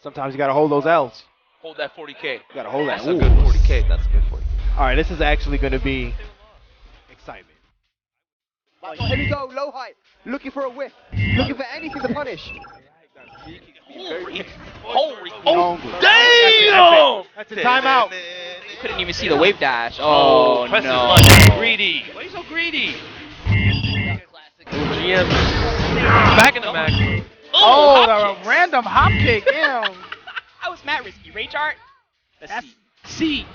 Sometimes you got to hold those L's. Hold that 40K. You got to hold that. That's a good 40K. That's a good 40K. All right, this is actually going to be excitement. Here we go, low height. Looking for a whiff. Looking for anything to punish. Holy. Oh, damn! That's a timeout. Couldn't even see the wave dash. Oh, Press no. is lunch. Greedy. Why are you so greedy? GM. Back in the back. Oh, the random hop kick. Damn. That was mad risky. Ray chart? That's C.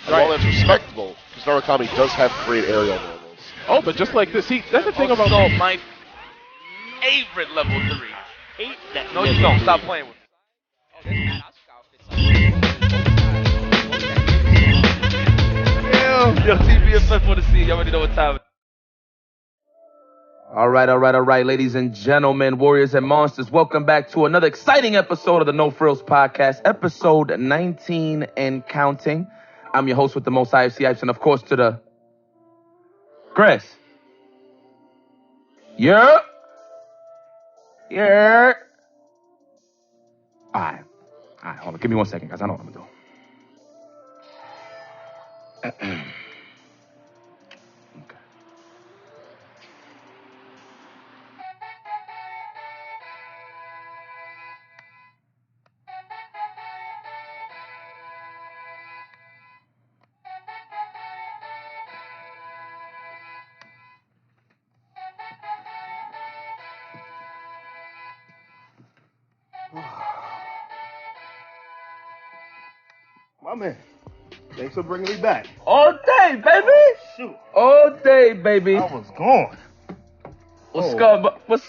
Well, that's respectable, because Narukami does have great aerial normals. Oh, but just like this, that's the thing about... Also, my favorite level 3. Hate that. No, you don't. Stop playing with me. Oh, there's mad outfits. Yo, TBFF want to see. You already know what time it is. All right, ladies and gentlemen, warriors and monsters, welcome back to another exciting episode of the No Frills Podcast, episode 19 and counting. I'm your host with the most IFC Yipes, and of course to the... Chris. Yeah. All right, hold on, give me 1 second, guys, I know what I'm gonna do. Okay. My man, thanks for bringing me back. All day, baby. Shoot. All day, baby. I was gone. What's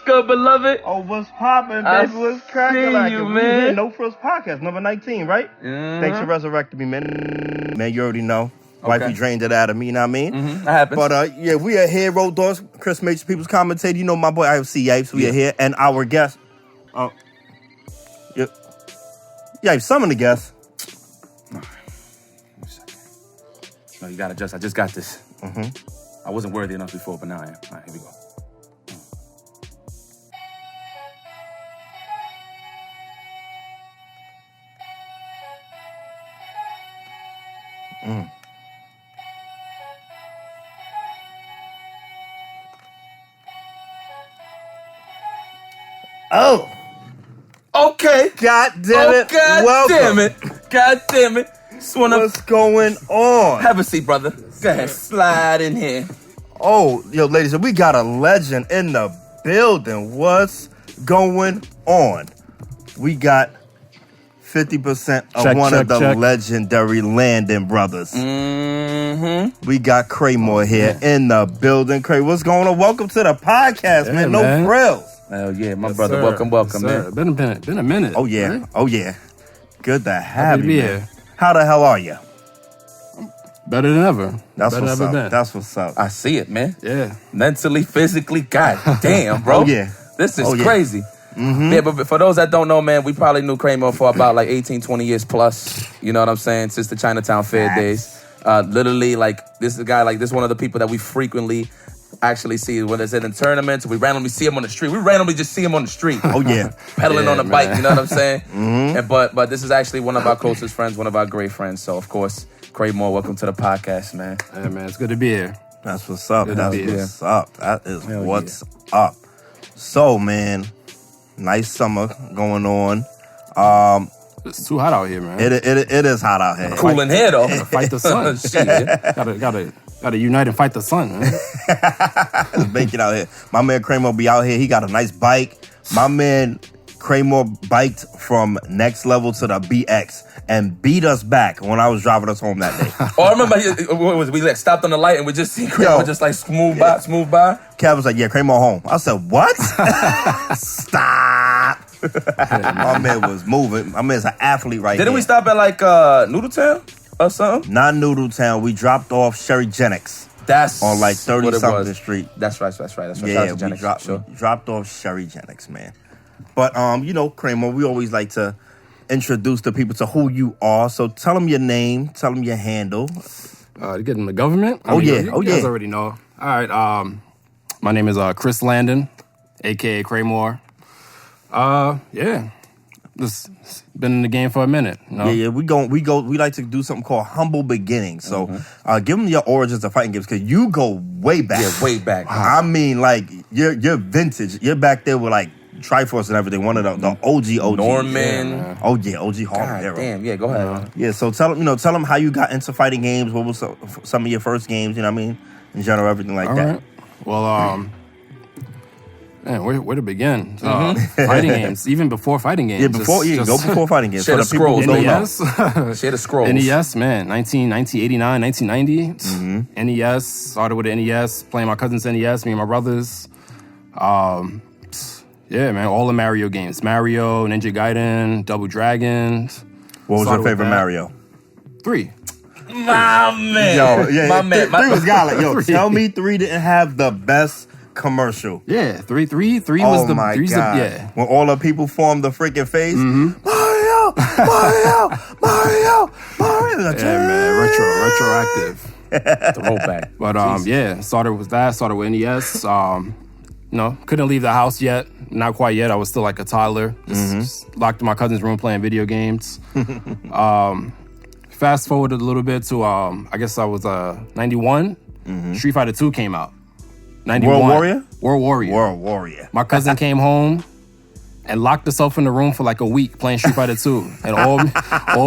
good, beloved? Oh, what's poppin', I baby? What's cracking? see Like you, we man. here, No Frills Podcast, number 19, right? Mm-hmm. Thanks for resurrecting me, man. Man, you already know. Okay. Wifey drained it out of me, you know what I mean? Mm-hmm. That happens. But, yeah, we are here, Road Dogs, Chris Major People's Commentator. You know my boy IFC Yipes. We are here. And our guest, Yipes, some of the guests. No, you gotta adjust. I just got this. Mm-hmm. I wasn't worthy enough before, but now I am. All right, here we go. Oh. Okay. God damn it. God Welcome. damn it. Just wanna What's going on? have a seat, brother. Go ahead, slide in here. Oh, yo, ladies, we got a legend in the building. What's going on? We got 50% of one of the legendary Landon brothers. Mm-hmm. We got Kreymore here in the building. Cray, what's going on? Welcome to the podcast, man. No frills. Hell yeah, my brother. Sir. Welcome, man. Been a minute. Oh, yeah. Right? Oh, yeah. Good to have you, be man. here. How the hell are you? Better than ever. That's Better what's than up. ever been. That's what's up. I see it, man. Yeah. Mentally, physically, god damn, bro. Oh, yeah. This is Oh, yeah. crazy. Mm-hmm. Yeah, but for those that don't know, man, we probably knew Kreymore for about like 18, 20 years plus. You know what I'm saying? Since the Chinatown Fair days. Literally, like, this is a guy, like, this is one of the people that we frequently actually see, whether it's in tournaments or we randomly see him on the street. We randomly just see him on the street. Oh, yeah. Pedaling on a bike, you know what I'm saying? Mm-hmm. And but this is actually one of our closest friends, one of our great friends. So, of course, Kreymore, welcome to the podcast, man. Hey, man, it's good to be here. That's what's up. Good to That's be here. what's up. That is Hell what's up. So, man, nice summer going on. It's too hot out here, man. It is hot out here. Cool in here, though. Gotta fight the sun. Shit. Gotta unite and fight the sun, man. It's baking out here. My man Kreymore be out here. He got a nice bike. My man Kreymore biked from next level to the BX and beat us back when I was driving us home that day. Oh, I remember we like stopped on the light and we just see Kreymore just like smooth by. Kev was like, yeah, Kreymore home. I said, what? Stop. My man was moving. My man's an athlete right Didn't here. we stop at like Noodletown or something? Not Noodletown. We dropped off Sherry Jennings. That's on like what it 30-something was. Street. That's right. Yeah, we dropped off Sherry Jennings, man. But, you know, Kreymore, we always like to introduce the people to who you are. So tell them your name, tell them your handle. To get in the government? You guys already know. All right, My name is Chris Landon, aka Kreymore. Yeah. Just been in the game for a minute. You know? Yeah. We like to do something called humble beginnings. So give them your origins of fighting games because you go way back. Yeah, way back. I mean, like you're vintage. You're back there with like Triforce and everything. One of the OG. Norman. Yeah, oh yeah, OG Hall God era. damn. Yeah, go ahead. Yeah. So tell them how you got into fighting games. What was some of your first games? You know what I mean? In general, everything like All that. right. Well, man, where to begin? Fighting games, even before fighting games. Yeah, go before fighting games. Share the scrolls. NES. Share the scrolls. NES, man, 1989, 1990. NES, started with the NES, playing my cousin's NES, me and my brothers. Yeah, man, all the Mario games. Mario, Ninja Gaiden, Double Dragon. What was your favorite Mario? 3. My man. Yo, yeah, my man. 3 was godly. Yo, 3. tell me 3 didn't have the best commercial. Yeah, 3 was Oh the my 3's God. yeah. When all the people formed the freaking face. Mario. Yeah, man, retroactive. Throwback. But yeah, started with NES. Couldn't leave the house yet. Not quite yet. I was still like a toddler. Just locked in my cousin's room playing video games. Fast forwarded a little bit to I guess I was 91. Street Fighter 2 came out. 91. World Warrior. My cousin came home and locked herself in the room for like a week playing Street Fighter 2. And all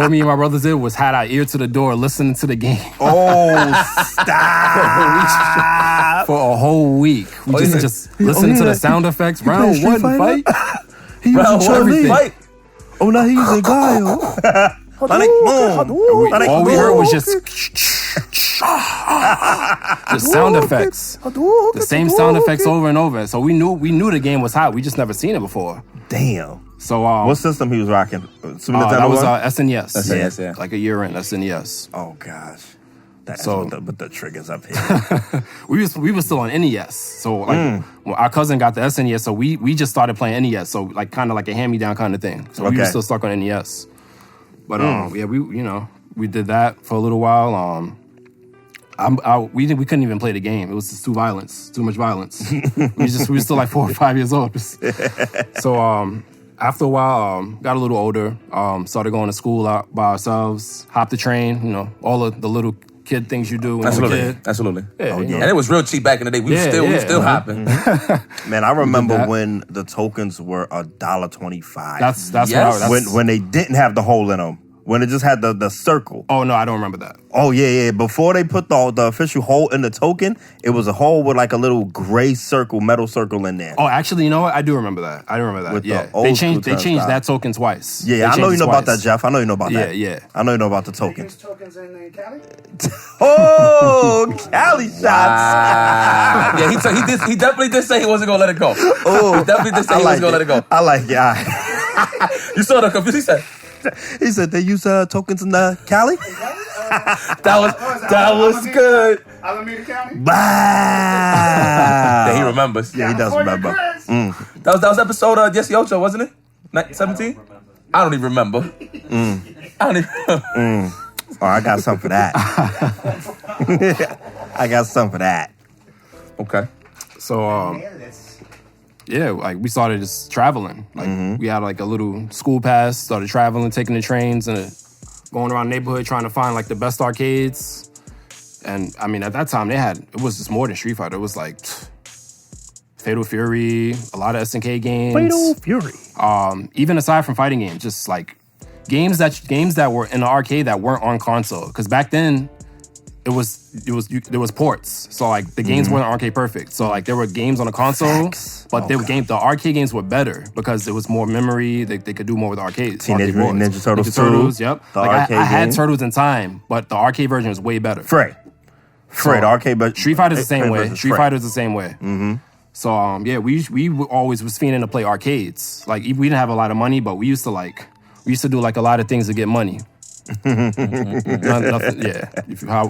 me and my brothers did was had our ear to the door listening to the game. Oh, stop. For a whole week. We just listened to the sound effects. Round 1 fight. Round 1 fight. Oh, now he's a guy. All we heard was just sound effects. The same sound effects over and over. So we knew the game was hot. We just never seen it before. Damn. So what system he was rocking? Super Nintendo that was one? SNES. SNES, yeah. Like a year in SNES. Oh gosh. That's So- with the triggers up here. We were still on NES. So like when our cousin got the SNES, so we just started playing NES. So like kind of like a hand-me-down kind of thing. So we were Okay. still stuck on NES. But yeah, we did that for a little while. We couldn't even play the game. It was just too much violence. we were still like 4 or 5 years old. So after a while, got a little older. Started going to school out by ourselves. Hopped the train. All of the little kid things you do when you're a kid. Absolutely. Yeah, yeah. And it was real cheap back in the day. We still hopping. Man, I remember that. when the tokens were $1.25. That's Yes. what when they didn't have the hole in them. When it just had the circle. Oh no, I don't remember that. Oh yeah. Before they put the official hole in the token, it was a hole with like a little gray circle, metal circle in there. Oh, actually, you know what? I do remember that. With the Yeah, old they school changed turnstile. that token twice. Yeah, They I know changed you it know about twice. that, Jeff. I know you know about that. Yeah. I know you know about the tokens. Tokens in Cali? Oh, Cali shots. Yeah, he definitely did say he wasn't gonna let it go. Oh, He definitely did say he wasn't gonna let it go. I like it. You saw the confusion. He said, They use tokens in Cali? that was good. Alameda County? Bah. Yeah, he remembers. Yeah, he does remember. That was episode Jesse Ocho, wasn't it? 17? I don't even remember. I don't even remember. Oh, I got something for that. I got something for that. Okay. So yeah, like we started just traveling. Like we had like a little school pass, started traveling, taking the trains and going around the neighborhood trying to find like the best arcades. And I mean, at that time it was just more than Street Fighter. It was like Fatal Fury, a lot of SNK games. Fatal Fury. Even aside from fighting games, just like games that were in the arcade that weren't on console. Because back then, there was ports. So like the games weren't arcade perfect. So like there were games on the console, but the arcade games were better because there was more memory. They could do more with arcades. Teenage Mutant Ninja Turtles 2, Turtles, yep. the Like arcade I had game. Turtles in time, but the arcade version was way better. Frey, the arcade, but Street Fighter's the same way. versus Street Frey. Fighter's the same way. So yeah, we always was fiending to play arcades. Like we didn't have a lot of money, but we used to do like a lot of things to get money. Nothing, yeah.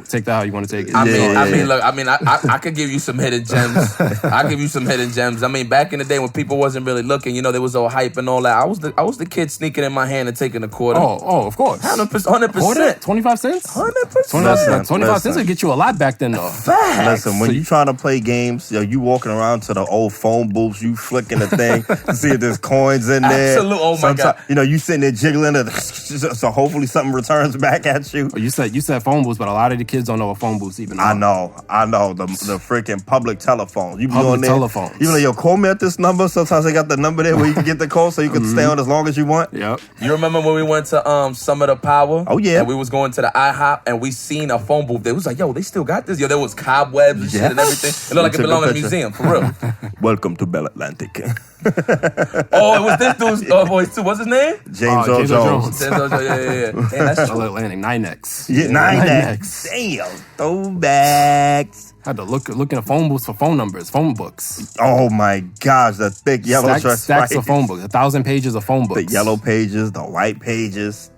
Take that how you want to take it. I mean, look. I mean, I could give you some hidden gems. I give you some hidden gems. I mean, back in the day when people wasn't really looking, there was all hype and all that. I was the kid sneaking in my hand and taking a quarter. Oh, of course. 100%. 25 cents? 100%. 25 cents would get you a lot back then, though. Facts. Listen, when you trying to play games, you walking around to the old phone booths, you flicking the thing to see if there's coins in there. Absolutely. Oh my God. You sitting there jiggling it, so hopefully something returns back at you. You said phone booths, but a lot of the kids don't know what phone booths even are. I know. The freaking public telephone. You be public on there, telephones. You be like, yo, call me at this number. Sometimes they got the number there where you can get the call so you can stay on as long as you want. Yep. You remember when we went to Summit of Power? Oh, yeah. And we was going to the IHOP and we seen a phone booth. They was like, yo, they still got this. Yo, there was cobwebs and shit and everything. It looked like it belonged in a museum, for real. Welcome to Bell Atlantic. Oh, it was this dude's voice too. What's his name? James Earl Jones. Yeah. Damn, that's Bell Atlantic, 9X. Yeah, 9X. Damn, throwbacks. Had to look in the phone booths for phone numbers, phone books. Oh my gosh, the thick yellow stacks of phone books, 1,000 pages of phone books. The yellow pages, the white pages.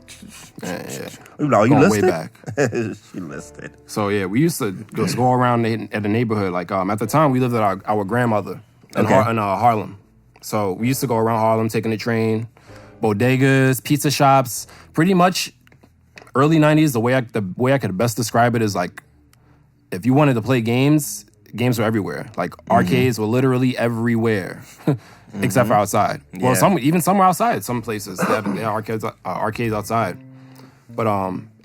Yeah. You Going listed? way back. She listed. So yeah, we used to just go around at the neighborhood. Like at the time, we lived at our grandmother in Harlem. So we used to go around Harlem, taking the train, bodegas, pizza shops. Pretty much early 90s. The way I could best describe it is like, if you wanted to play games were everywhere. Like arcades were literally everywhere, except for outside. Yeah. Well, even somewhere outside. Some places they had arcades outside. But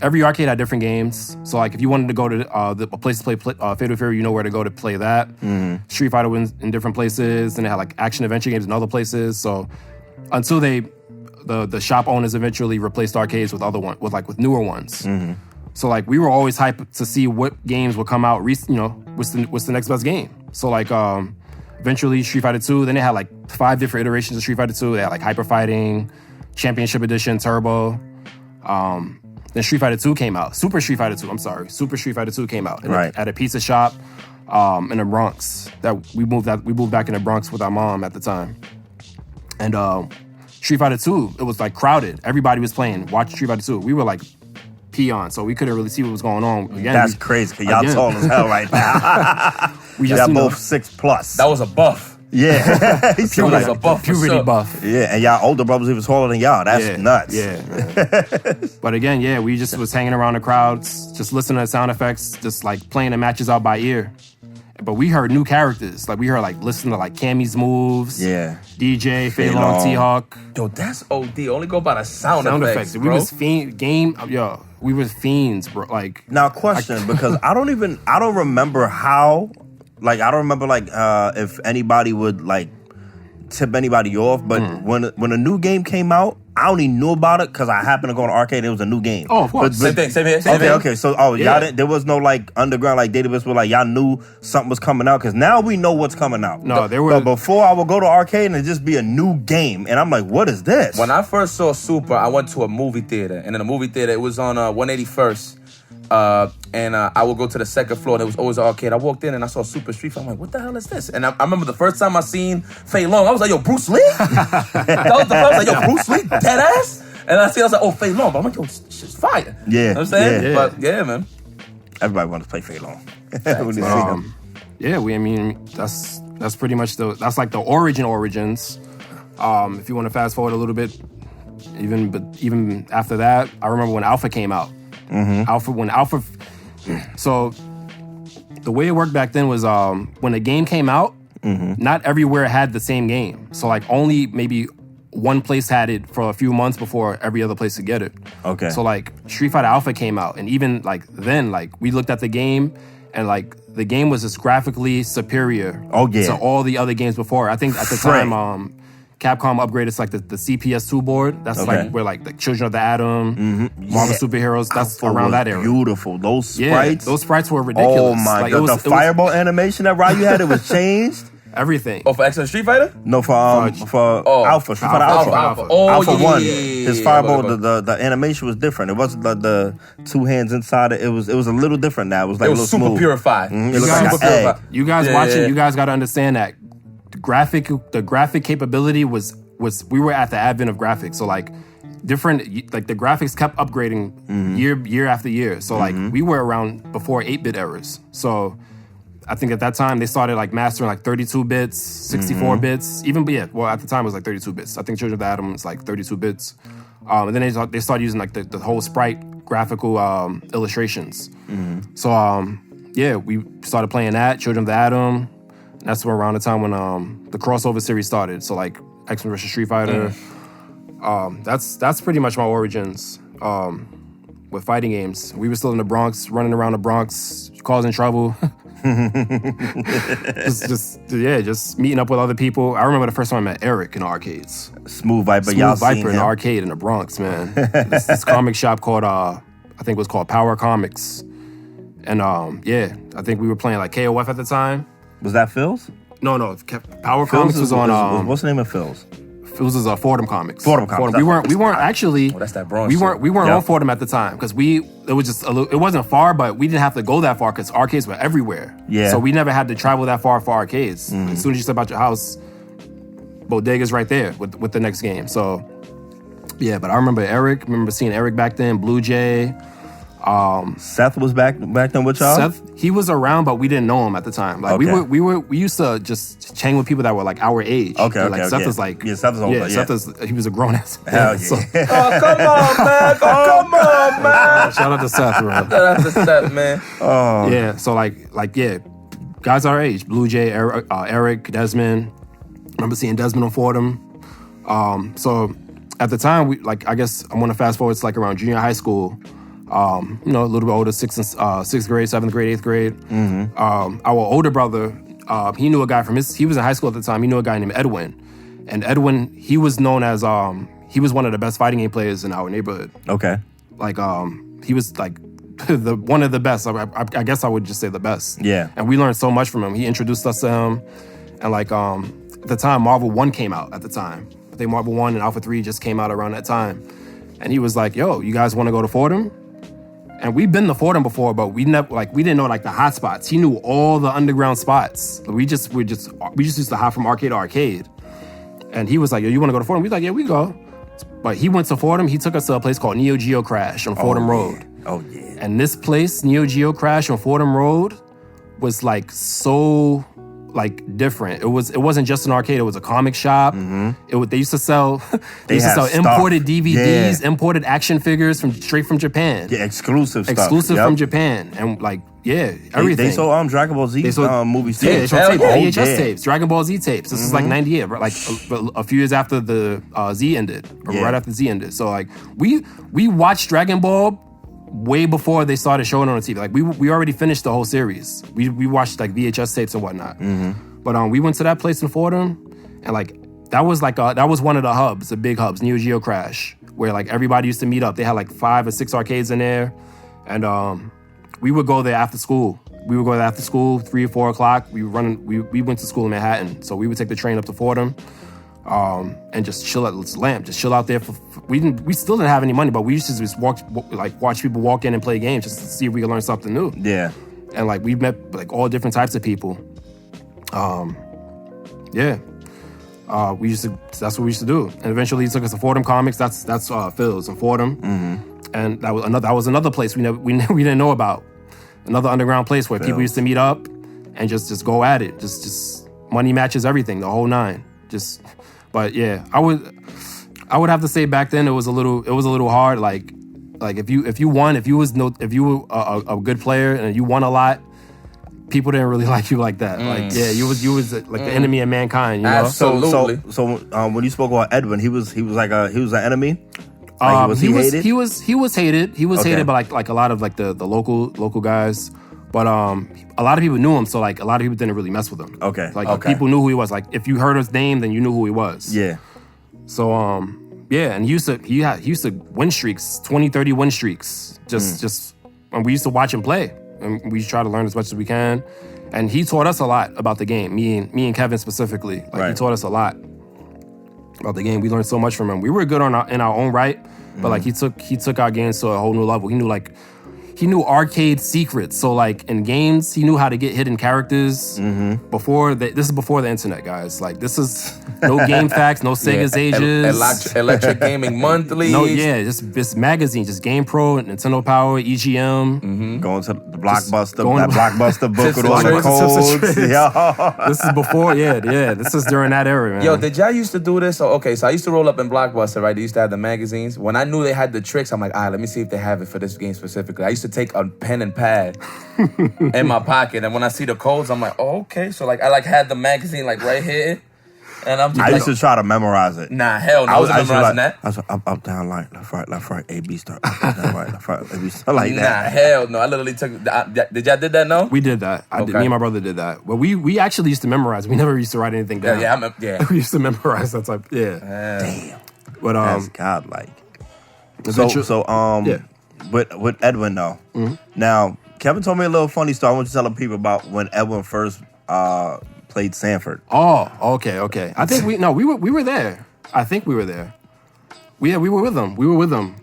every arcade had different games. So like if you wanted to go to a place to play Fatal Fury, you know where to go to play that. Street Fighter was in different places, and they had like action adventure games in other places. So until the shop owners eventually replaced arcades with with newer ones. So like we were always hyped to see what games would come out. What's the next best game? So like eventually Street Fighter 2. Then they had like 5 different iterations of Street Fighter 2. They had like Hyper Fighting, Championship Edition, Turbo. Then Street Fighter 2 came out. Super Street Fighter 2 came out at a pizza shop in the Bronx. That we moved back in the Bronx with our mom at the time. And Street Fighter 2, it was like crowded. Everybody was playing. Watch Street Fighter 2. We were like peons, so we couldn't really see what was going on. Again, that's crazy because y'all tall as hell right now. Y'all both 6+. That was a buff. Yeah. He's was a buff. Puberty buff. Yeah, and y'all older brothers even taller than y'all. That's nuts. Yeah. But again, we just was hanging around the crowds, just listening to sound effects, just like playing the matches out by ear. But we heard new characters. Like we heard listening to like Cammy's moves. Yeah. DJ, Fei Long, T-Hawk. Yo, that's OD. Only go by the sound effects, bro. We was we were fiends, bro. Like now, question because I don't remember how. Like I don't remember if anybody would like tip anybody off, but when a new game came out, I only knew about it because I happened to go to arcade and it was a new game. Oh, of course. Same thing. Okay. So, y'all didn't, there was no like underground like database where like y'all knew something was coming out because now we know what's coming out. No, there was. But before I would go to arcade and it'd just be a new game, and I'm like, what is this? When I first saw Super, I went to a movie theater, and in the movie theater it was on 181st. And I would go to the second floor, and there was always an arcade. I walked in and I saw Super Street Fighter. I'm like, what the hell is this? And I remember the first time I seen Fei Long, I was like, yo, Bruce Lee? That was the first, like, yo, Bruce Lee? Dead ass? And I was like, oh, Fei Long. But I'm like, yo, this shit's fire. Yeah. You know what I'm saying? Yeah. But yeah, man. Everybody wants to play Fei Long. That's pretty much that's like the origins. If you want to fast forward a little bit, even after that, I remember when Alpha came out. Alpha. So the way it worked back then was when the game came out, not everywhere had the same game. So like only maybe one place had it for a few months before every other place could get it. Okay. So like Street Fighter Alpha came out, and even like then, like we looked at the game, and like the game was just graphically superior. To all the other games before. I think at the time, Capcom upgraded like the CPS2 board. That's like where like the Children of the Atom, Marvel Superheroes. That's around that era. Beautiful. Those sprites. Those sprites were ridiculous. Oh my god! The fireball animation that Ryu had, it was changed. Everything. Oh, for X and Street Fighter? No, for Alpha. Street Fighter Alpha. Oh, Alpha 1. Yeah. His fireball, the animation was different. It wasn't the 2 hands inside it. It was a little different now. It was like it was super smooth. purified. It looked like an egg. You guys watching, you guys got to understand that the graphic capability was we were at the advent of graphics. So like different, like the graphics kept upgrading year after year. So like we were around before 8-bit eras. So I think at that time they started like mastering like 32 bits, 64 bits, even, but yeah, well at the time it was like 32 bits. I think Children of the Atom was like 32 bits. And then they started using like the whole sprite graphical illustrations. So yeah, we started playing that, Children of the Atom. That's around the time when the crossover series started. So like X-Men vs. Street Fighter. That's pretty much my origins with fighting games. We were still in the Bronx, running around the Bronx, causing trouble. just meeting up with other people. I remember the first time I met Eric in arcades. Smooth Viper, y'all seen in him? the arcade in the Bronx, man. this comic shop called I think it was called Power Comics. And yeah, I think we were playing like KOF at the time. Was that Phil's? No, Power Comics was on. What's the name of Phil's? Philz was Fordham Comics. Fordham Comics. We weren't actually. That's that Bronx. We weren't on Fordham at the time because it was just it wasn't far, but we didn't have to go that far because arcades were everywhere. Yeah. So we never had to travel that far for arcades. As soon as you step out your house, Bodega's right there with the next game. So yeah, but I remember seeing Eric back then, Blue Jay. Seth was back then with y'all? Seth, he was around, but we didn't know him at the time. Like Okay. we used to just hang with people that were like our age. Okay, like okay, Seth okay. is like Seth is older. Yeah. He was a grown ass. Hell yeah. So, Oh, come on, man. shout out to Seth, bro. That's the step, man. Yeah, so like yeah, guys our age, Blue Jay, Eric, Desmond. I remember seeing Desmond on Fordham. So at the time, I guess I want to fast forward to like around junior high school. A little bit older, sixth grade, 7th grade, 8th grade. Our older brother, he knew a guy he was in high school at the time. He knew a guy named Edwin, and Edwin, he was known as he was one of the best fighting game players in our neighborhood. Okay. Like he was like one of the best. I guess I would just say the best. Yeah. And we learned so much from him. He introduced us to him, and like at the time, Marvel 1 came out at the time. I think Marvel 1 and Alpha 3 just came out around that time, and he was like, "Yo, you guys want to go to Fordham?" And we've been to Fordham before, but we didn't know like the hot spots. He knew all the underground spots. We just used to hop from arcade to arcade. And he was like, "Yo, you want to go to Fordham?" We was like, "Yeah, we go." But he went to Fordham. He took us to a place called Neo Geo Crash on Fordham Road. Oh yeah. And this place, Neo Geo Crash on Fordham Road, was like so like different. It wasn't just an arcade. It was a comic shop. They used to sell imported DVDs, imported action figures straight from Japan. Yeah, exclusive stuff. From Japan, and like everything. They sold Dragon Ball Z movies too. Yeah, they sold tapes, Oh, VHS yeah. tapes, Dragon Ball Z tapes. This is like 98, like a few years after the Z ended, or right after Z ended. So like we watched Dragon Ball way before they started showing it on TV. Like we already finished the whole series. We watched like VHS tapes and whatnot. But we went to that place in Fordham, and like that was one of the hubs, the big hubs, Neo Geo Crash, where like everybody used to meet up. They had like 5 or 6 arcades in there, and we would go there after school. 3 or 4 o'clock. We went to school in Manhattan, so we would take the train up to Fordham. And just chill at Lamp, just chill out there. We still didn't have any money, but we used to just watch people walk in and play games just to see if we could learn something new. Yeah. And like we met like all different types of people. That's what we used to do. And eventually he took us to Fordham Comics. That's Philz and Fordham. And that was another place we didn't know about. Another underground place where people used to meet up and just go at it. Just money matches everything, the whole 9. But yeah, I would have to say back then it was a little hard. Like if you were a good player and you won a lot, people didn't really like you like that. Like you was like the enemy of mankind. You know? Absolutely. So when you spoke about Edwin, he was an enemy. Like, was he hated? He was hated. He was Okay. hated by like a lot of like the local guys. But a lot of people knew him, so like a lot of people didn't really mess with him. Okay. Like people knew who he was. Like if you heard his name, then you knew who he was. Yeah. So and he used to win streaks, 20, 30 win streaks. And we used to watch him play. And we try to learn as much as we can. And he taught us a lot about the game. Me and Kevin specifically. Like Right. he taught us a lot about the game. We learned so much from him. We were good in our own right, but like he took our games to a whole new level. He knew like he knew arcade secrets. So like in games, he knew how to get hidden characters. Before this is before the internet, guys. Like this is no Game Facts, no Sega's Ages, Electric Gaming Monthly. No, yeah, just magazine, just Game Pro, Nintendo Power, EGM. Going to the Blockbuster, going that Blockbuster book with all the Tips and codes. tricks. Yeah. This is before, yeah. This is during that era, man. Yo, did y'all used to do this? So I used to roll up in Blockbuster, right? They used to have the magazines. When I knew they had the tricks, I'm like, all right, let me see if they have it for this game specifically. I used to take a pen and pad in my pocket, and when I see the codes, I'm like, oh, okay. So like, I like had the magazine like right here, and I used to try to memorize it. Nah, hell no, I wasn't memorizing that. I was up, down, right, left, right, A, B, start, up, down, right, left, right, A, B, start, like Nah, that. hell no. I literally took. Did y'all did that? No. We did that. Me and my brother did that. But we actually used to memorize. We never used to write anything down. Yeah. We used to memorize that type. Yeah. Damn. But That's godlike. eventually- So with Edwin though. Now Kevin told me a little funny story. I want you to tell the people about when Edwin first played Sanford. Oh, okay. I think we were there. I think we were there. We were with him. We were with him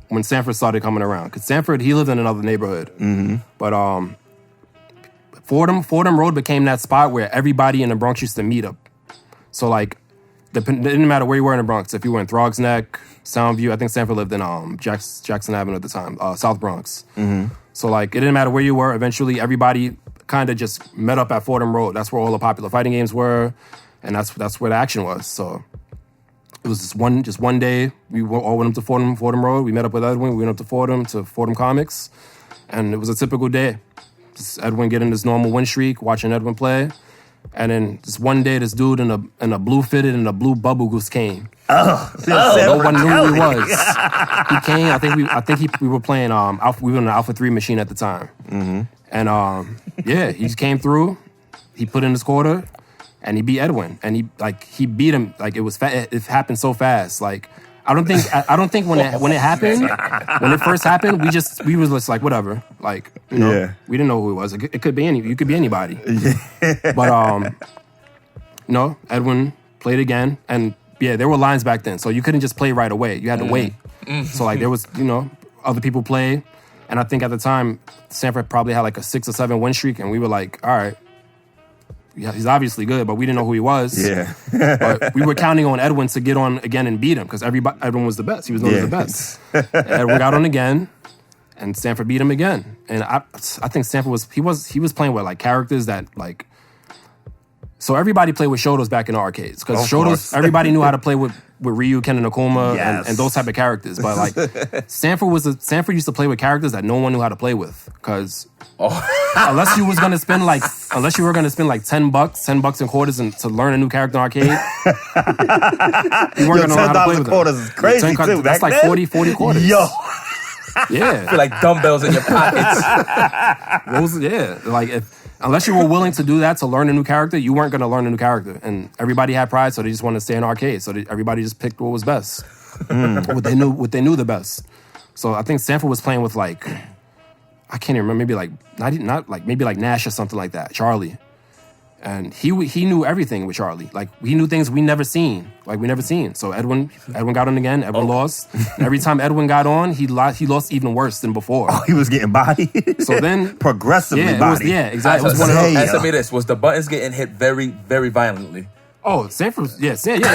when Sanford started coming around. Because Sanford, he lived in another neighborhood. But Fordham Road became that spot where everybody in the Bronx used to meet up. So like, it didn't matter where you were in the Bronx. If you were in Throgs Neck, Soundview, I think Sanford lived in Jackson Avenue at the time, South Bronx. So like, it didn't matter where you were. Eventually, everybody kind of just met up at Fordham Road. That's where all the popular fighting games were, and that's where the action was. So it was just one day. We all went up to Fordham Road. We met up with Edwin. We went up to Fordham Comics, and it was a typical day. Just Edwin getting this normal win streak, watching Edwin play. And then just one day, this dude in a blue fitted and a blue bubble goose came. No one knew who he was. He came. I think we were playing we were on an Alpha 3 machine at the time. And he just came through. He put in his quarter, and he beat Edwin. And he beat him like it was. It happened so fast. Like I don't think when it happened, when it first happened, we was just like whatever. Like we didn't know who it was. It could be you could be anybody. But no, Edwin played again, and there were lines back then, so you couldn't just play right away. You had to wait. So like there was other people play, and I think at the time Sanford probably had like a 6 or 7 win streak, and we were like, all right. Yeah, he's obviously good, but we didn't know who he was. Yeah. But we were counting on Edwin to get on again and beat him because Edwin was the best. He was known as the best. Edwin got on again, and Sanford beat him again. And I think Sanford was playing with like characters that like. So everybody played with Shotos back in the arcades because Shotos, everybody knew how to play with Ryu, Ken, and Akuma and those type of characters. But like Sanford used to play with characters that no one knew how to play with because unless you were gonna spend like $10 and quarters to learn a new character in arcade, you weren't gonna know how to play with them. $10 is crazy too. That's like 40 quarters. Yo. Yeah. I feel like dumbbells in your pockets. Unless you were willing to do that to learn a new character, you weren't going to learn a new character. And everybody had pride, so they just wanted to stay in arcade. So everybody just picked what was best, what they knew the best. So I think Sanford was playing with like, I can't even remember, maybe like maybe like Nash or something like that, Charlie. And he knew everything with Charlie. Like he knew things we never seen. So Edwin got on again. Edwin lost. Every time Edwin got on, he lost even worse than before. Oh, he was getting bodied. So then progressively bodied. Exactly. It was one of those. Answer me this: was the buttons getting hit very, very violently? Oh, Sanford. Yeah. Sanford.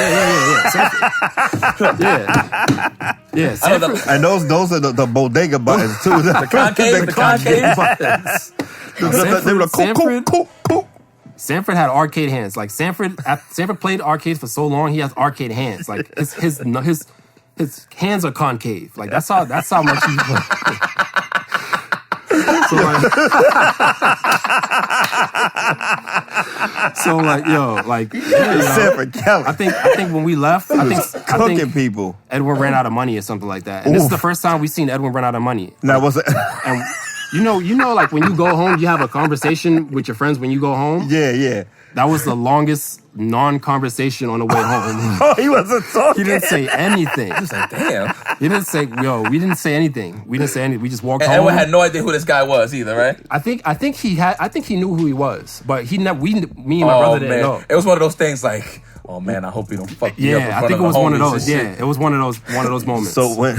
Yeah. Sanford. And those are the bodega buttons too. The concave buttons. They were cool. Sanford had arcade hands. Like Sanford played arcades for so long, he has arcade hands. Like his hands are concave. Like that's how much he played. Sanford Kelly. I think when we left, I think people. Edwin ran out of money or something like that. And this is the first time we've seen Edwin run out of money. Now was it? And you know, like when you go home, you have a conversation with your friends when you go home. Yeah. That was the longest non-conversation on the way home. Oh, he wasn't talking. He didn't say anything. He was like, damn. He didn't say, we didn't say anything. We just walked home. Everyone had no idea who this guy was either, right? I think he knew who he was, but me and my brother didn't know. It was one of those things like, oh man, I hope he don't fuck me up in front I think of it was the one of homies those. and Yeah, shit. it was one of those moments. So when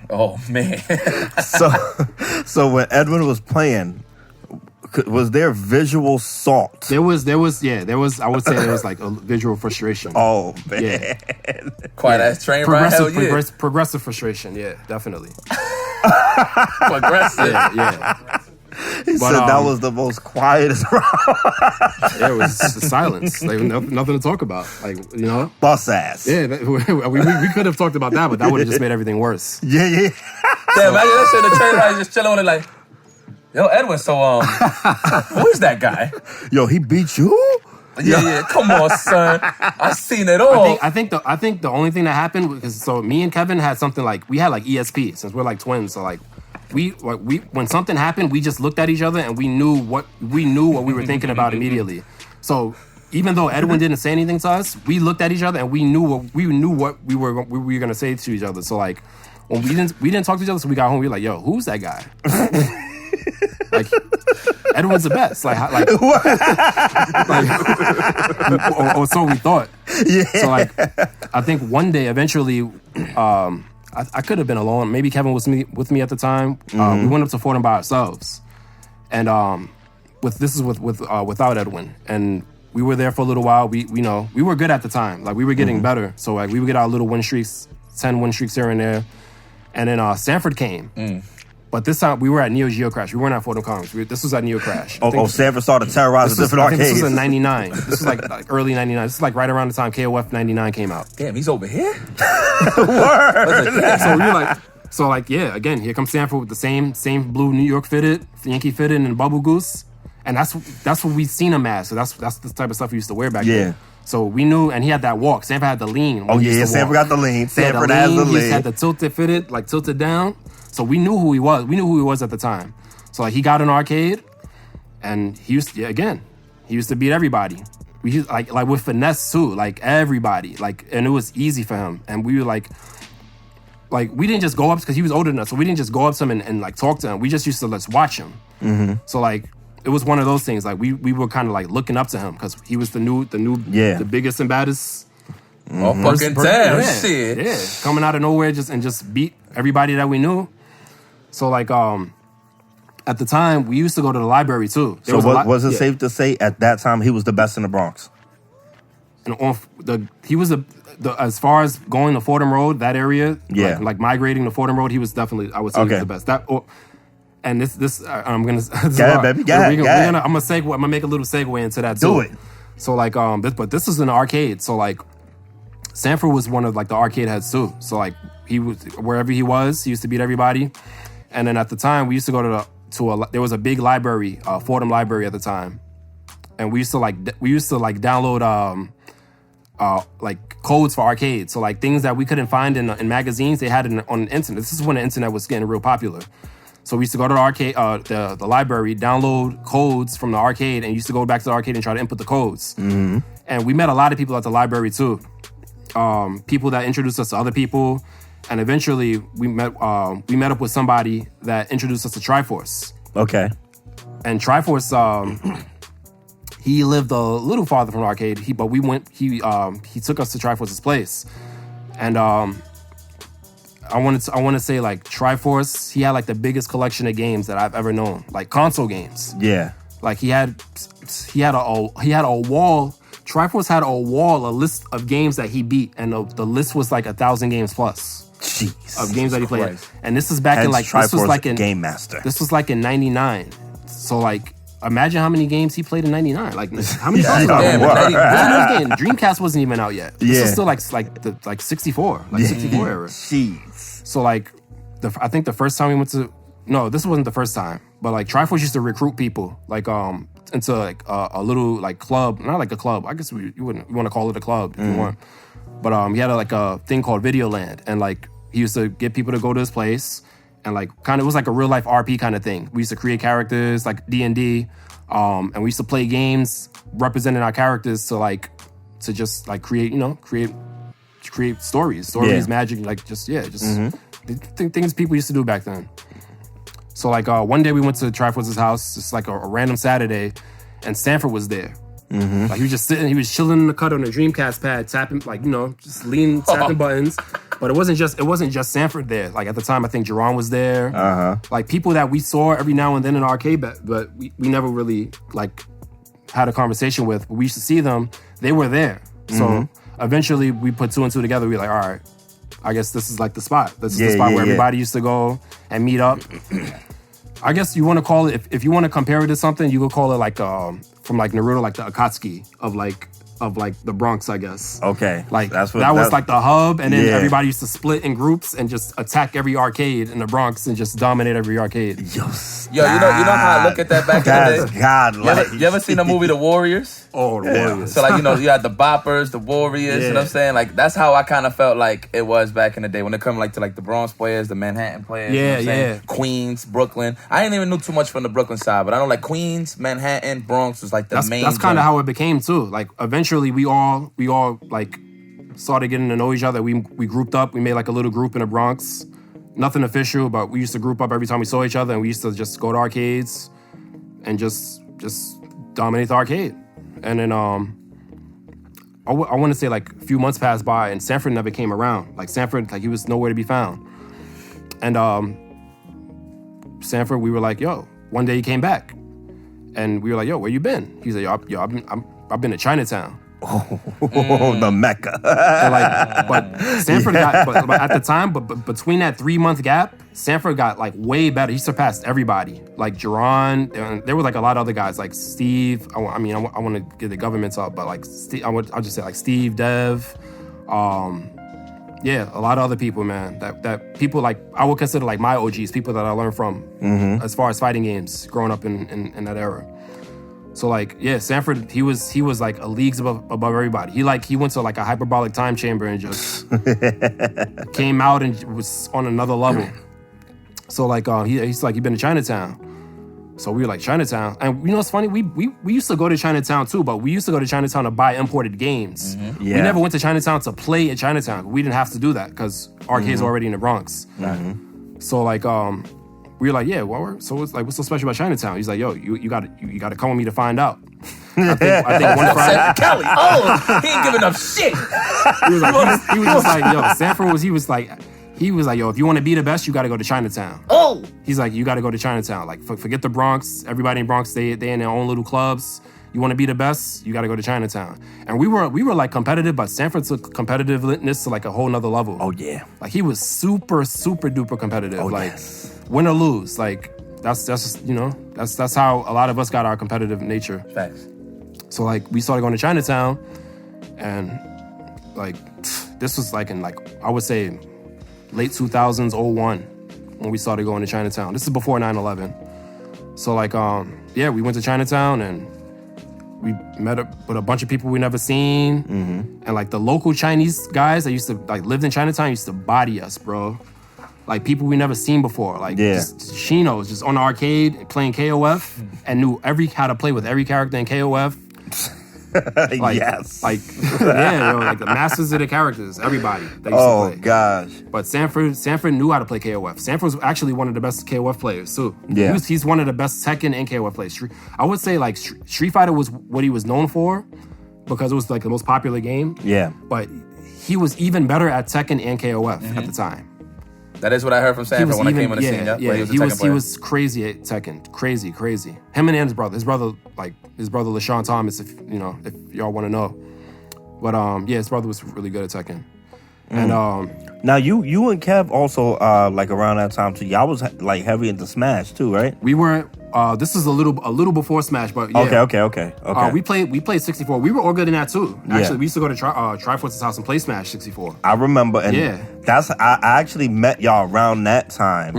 Oh man. So when Edwin was playing, was there visual salt? There was. I would say there was like a visual frustration. Oh man, Yeah. Quiet ass train ride. Hell yeah. Progressive frustration. Yeah, definitely. Progressive. Yeah. he said that was the most quietest round. Yeah, it was silence. Like nothing to talk about. Like Bus ass. Yeah, we could have talked about that, but that would have just made everything worse. Yeah. Damn, imagine that shit in the train ride, just chilling on it like, yo, Edwin, so, who is that guy? Yo, he beat you? Yeah, come on, son. I seen it all. I think the only thing that happened because me and Kevin had something like we had like ESP since we're like twins, so like we when something happened, we just looked at each other and we knew what we were thinking about immediately. So even though Edwin didn't say anything to us, we looked at each other and we knew what we were gonna say to each other. So like when we didn't talk to each other, so we got home, we were like, yo, who's that guy? Like Edwin's the best. Like or so we thought. Yeah. So like I think one day eventually I could have been alone. Maybe Kevin was with me at the time. We went up to Fordham by ourselves. And without Edwin. And we were there for a little while. We were good at the time. Like we were getting better. So like we would get our little win streaks, 10 win streaks here and there. And then Sanford came. But this time we were at Neo Geo Crash. We weren't at Fordham Comics. This was at Neo Crash. Sanford started terrorizing different I think arcades. this was in 99. This was like early 99. This is like right around the time KOF 99 came out. Damn, he's over here? Word. So yeah, again, here comes Sanford with the same blue New York fitted, Yankee fitted, and Bubble Goose. And that's what we've seen him as. So that's the type of stuff we used to wear back then. So we knew, and he had that walk. Sanford had the lean. Oh yeah, Sanford got the lean. Sanford has the lean. He had the tilted fitted, like tilted down. So we knew who he was. We knew who he was at the time. So like he got an arcade, and he used to beat everybody. We used, like with finesse too, like everybody, like, and it was easy for him. And we were like we didn't just go up because he was older than us, so we didn't just go up to him and like talk to him. We just used to let's watch him. So like it was one of those things. Like we were kind of like looking up to him because he was the biggest and baddest. Oh fucking damn shit! Yeah, coming out of nowhere just beat everybody that we knew. So like at the time we used to go to the library too. Was it safe to say at that time he was the best in the Bronx? And he was the as far as going to Fordham Road, that area, like migrating to Fordham Road, he was definitely, I would say, he was the best. And this I'm gonna I'm gonna segue. I'm gonna make a little segue into that too. Do it. So like but this is an arcade. So like Sanford was one of like the arcade heads too. So like he was wherever he used to beat everybody. And then at the time we used to go there was a big library, Fordham Library at the time, and we used to download like codes for arcades. So like things that we couldn't find in magazines, they had it on the internet. This is when the internet was getting real popular. So we used to go to the arcade, the library, download codes from the arcade, and used to go back to the arcade and try to input the codes. And we met a lot of people at the library too. People that introduced us to other people, and eventually we met up with somebody that introduced us to Triforce. Okay. And Triforce, he lived a little farther from the arcade. He took us to Triforce's place, and I want to say like Triforce, he had like the biggest collection of games that I've ever known, like console games. Yeah. Like he had a wall. Triforce had a list of games that he beat, and the list was like 1,000 games plus. Jeez. Of games that he played. And this is back in like Game Master. This was like in 99. So like imagine how many games he played in 99. Like how many games? Dreamcast wasn't even out yet. This was still like 64. Like 64 era. Jeez. So like I think the first time we went to this wasn't the first time, but like Triforce used to recruit people like into like a little like club, not like a club. I guess you want to call it a club if you want. But he had a thing called Videoland, and like he used to get people to go to his place, and like kind of it was like a real life RP kind of thing. We used to create characters like D&D, and we used to play games representing our characters to just like create stories, magic, like things people used to do back then. So like one day we went to Triforce's house, just like a random Saturday, and Sanford was there. Mm-hmm. Like he was just sitting, he was chilling in the cut on a Dreamcast pad, tapping, like, you know, just tapping buttons. But it wasn't just Sanford there. Like at the time, I think Jerron was there. Like people that we saw every now and then in arcade, but we never really like had a conversation with. But we used to see them. They were there. So eventually we put two and two together. We were like, all right, I guess this is like the spot. This is the spot where everybody used to go and meet up. I guess you want to call it, if you want to compare it to something, you could call it like from like Naruto, like the Akatsuki of like the Bronx, I guess. Okay. Like that was like the hub, and then everybody used to split in groups and just attack every arcade in the Bronx and just dominate every arcade. Yo, you know how I look at that back in the day? Godlike. You ever seen the movie The Warriors? Oh, the Warriors. So like, you know, you had the Boppers, the Warriors, you know what I'm saying? Like that's how I kind of felt like it was back in the day when it come like to like the Bronx players, the Manhattan players, you know what I'm saying? Queens, Brooklyn. I ain't even knew too much from the Brooklyn side, but I know like Queens, Manhattan, Bronx was like the main. That's kind of how it became too. Like eventually we all like started getting to know each other. We grouped up. We made like a little group in the Bronx. Nothing official, but we used to group up every time we saw each other, and we used to just go to arcades and just dominate the arcade. And then I want to say like a few months passed by, and Sanford never came around. Like Sanford, like he was nowhere to be found. And Sanford, we were like, yo. One day he came back, and we were like, yo, where you been? He's like, yo, I've been to Chinatown. The Mecca. But Sanford got, but at the time, but between that 3-month gap, Sanford got like way better. He surpassed everybody. Like Jerron, and there were like a lot of other guys, like Steve. I want to get the governments up, but like Steve, I'll just say like Steve, Dev, a lot of other people, man. That people like I would consider like my OGs, people that I learned from as far as fighting games, growing up in that era. So like, yeah, Sanford, he was like a leagues above everybody. He went to like a hyperbolic time chamber and just came out and was on another level. So like, he's like, he been to Chinatown. So we were like, Chinatown. And you know what's funny? We used to go to Chinatown too, but we used to go to Chinatown to buy imported games. We never went to Chinatown to play in Chinatown. We didn't have to do that because arcades are already in the Bronx. So like, we were like, yeah, so it's like, what's so special about Chinatown? He's like, yo, you got to come with me to find out. I think one Friday, Kelly, he ain't giving up shit. He was just like, yo, Sanford was like, yo, if you want to be the best, you got to go to Chinatown. He's like, you got to go to Chinatown. Like, forget the Bronx. Everybody in Bronx, they in their own little clubs. You want to be the best, you got to go to Chinatown. And we were like competitive, but Sanford took competitiveness to like a whole nother level. Oh yeah. Like he was super, super duper competitive. Oh, like yes. Win or lose. Like that's just, you know, that's how a lot of us got our competitive nature. Facts. So like we started going to Chinatown, and like this was like in like I would say late 2000s, 01 when we started going to Chinatown. This is before 9/11. So like we went to Chinatown and we met up with a bunch of people we never seen, and like the local Chinese guys that used to like lived in Chinatown used to body us, bro. Like people we never seen before, like just Chinos, just on the arcade playing KOF, and knew how to play with every character in KOF. Like, yes. Like like the masters of the characters, everybody that used to play. Oh gosh. But Sanford knew how to play KOF. Sanford was actually one of the best KOF players too. Yeah. He's one of the best Tekken and KOF players. I would say like Street Fighter was what he was known for because it was like the most popular game. Yeah. But he was even better at Tekken and KOF at the time. That is what I heard from Sanford when I came on the scene. Yeah, he was crazy at Tekken. Crazy. Him and his brother LaShawn Thomas, if y'all want to know. But his brother was really good at Tekken. And now you and Kev also like around that time too. Y'all was like heavy into Smash too, right? We weren't. This is a little before Smash, but yeah. Okay. We played 64. We were all good in that too. Actually, we used to go to Triforce's house and play Smash 64. I remember, and I actually met y'all around that time.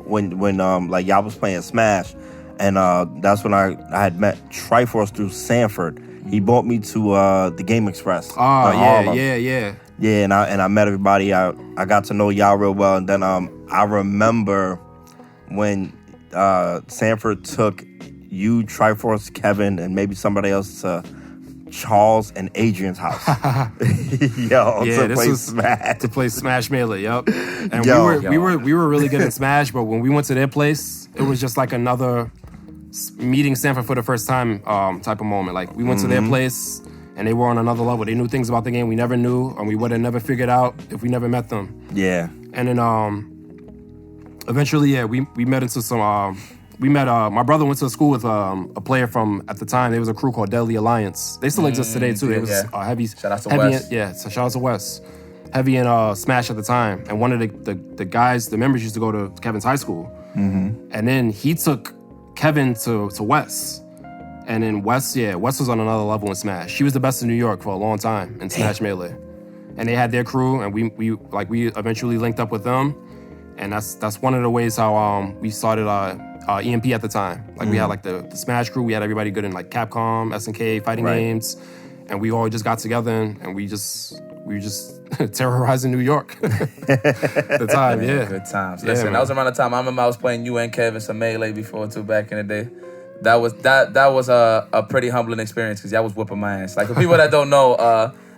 When like y'all was playing Smash, and that's when I had met Triforce through Sanford. He brought me to the Game Express. Yeah, and I met everybody. I got to know y'all real well, and then I remember when Sanford took you, Triforce, Kevin, and maybe somebody else to Charles and Adrian's house. To play Smash Melee. Yep. And we were really good at Smash, but when we went to their place, it was just like another meeting Stanford for the first time type of moment. Like we went to their place and they were on another level. They knew things about the game we never knew, and we would have never figured out if we never met them. Yeah. And then eventually, we met into some. My brother went to school with a player from, at the time, there was a crew called Deadly Alliance. They still exist today too. It was heavy. Shout out to heavy Wes. So shout out to Wes. Heavy in Smash at the time, and one of the guys, the members used to go to Kevin's high school, and then he took Kevin to Wes. And then Wes was on another level in Smash. She was the best in New York for a long time in Smash Melee. And they had their crew, and we eventually linked up with them. And that's one of the ways how we started EMP at the time. Like we had like the Smash crew, we had everybody good in like Capcom, SNK, fighting games. And we all just got together and we were just terrorizing New York at the time, Good times. Listen, that was around the time I remember I was playing you and Kevin some Melee before too back in the day. That was a pretty humbling experience because y'all was whooping my ass. Like for people that don't know,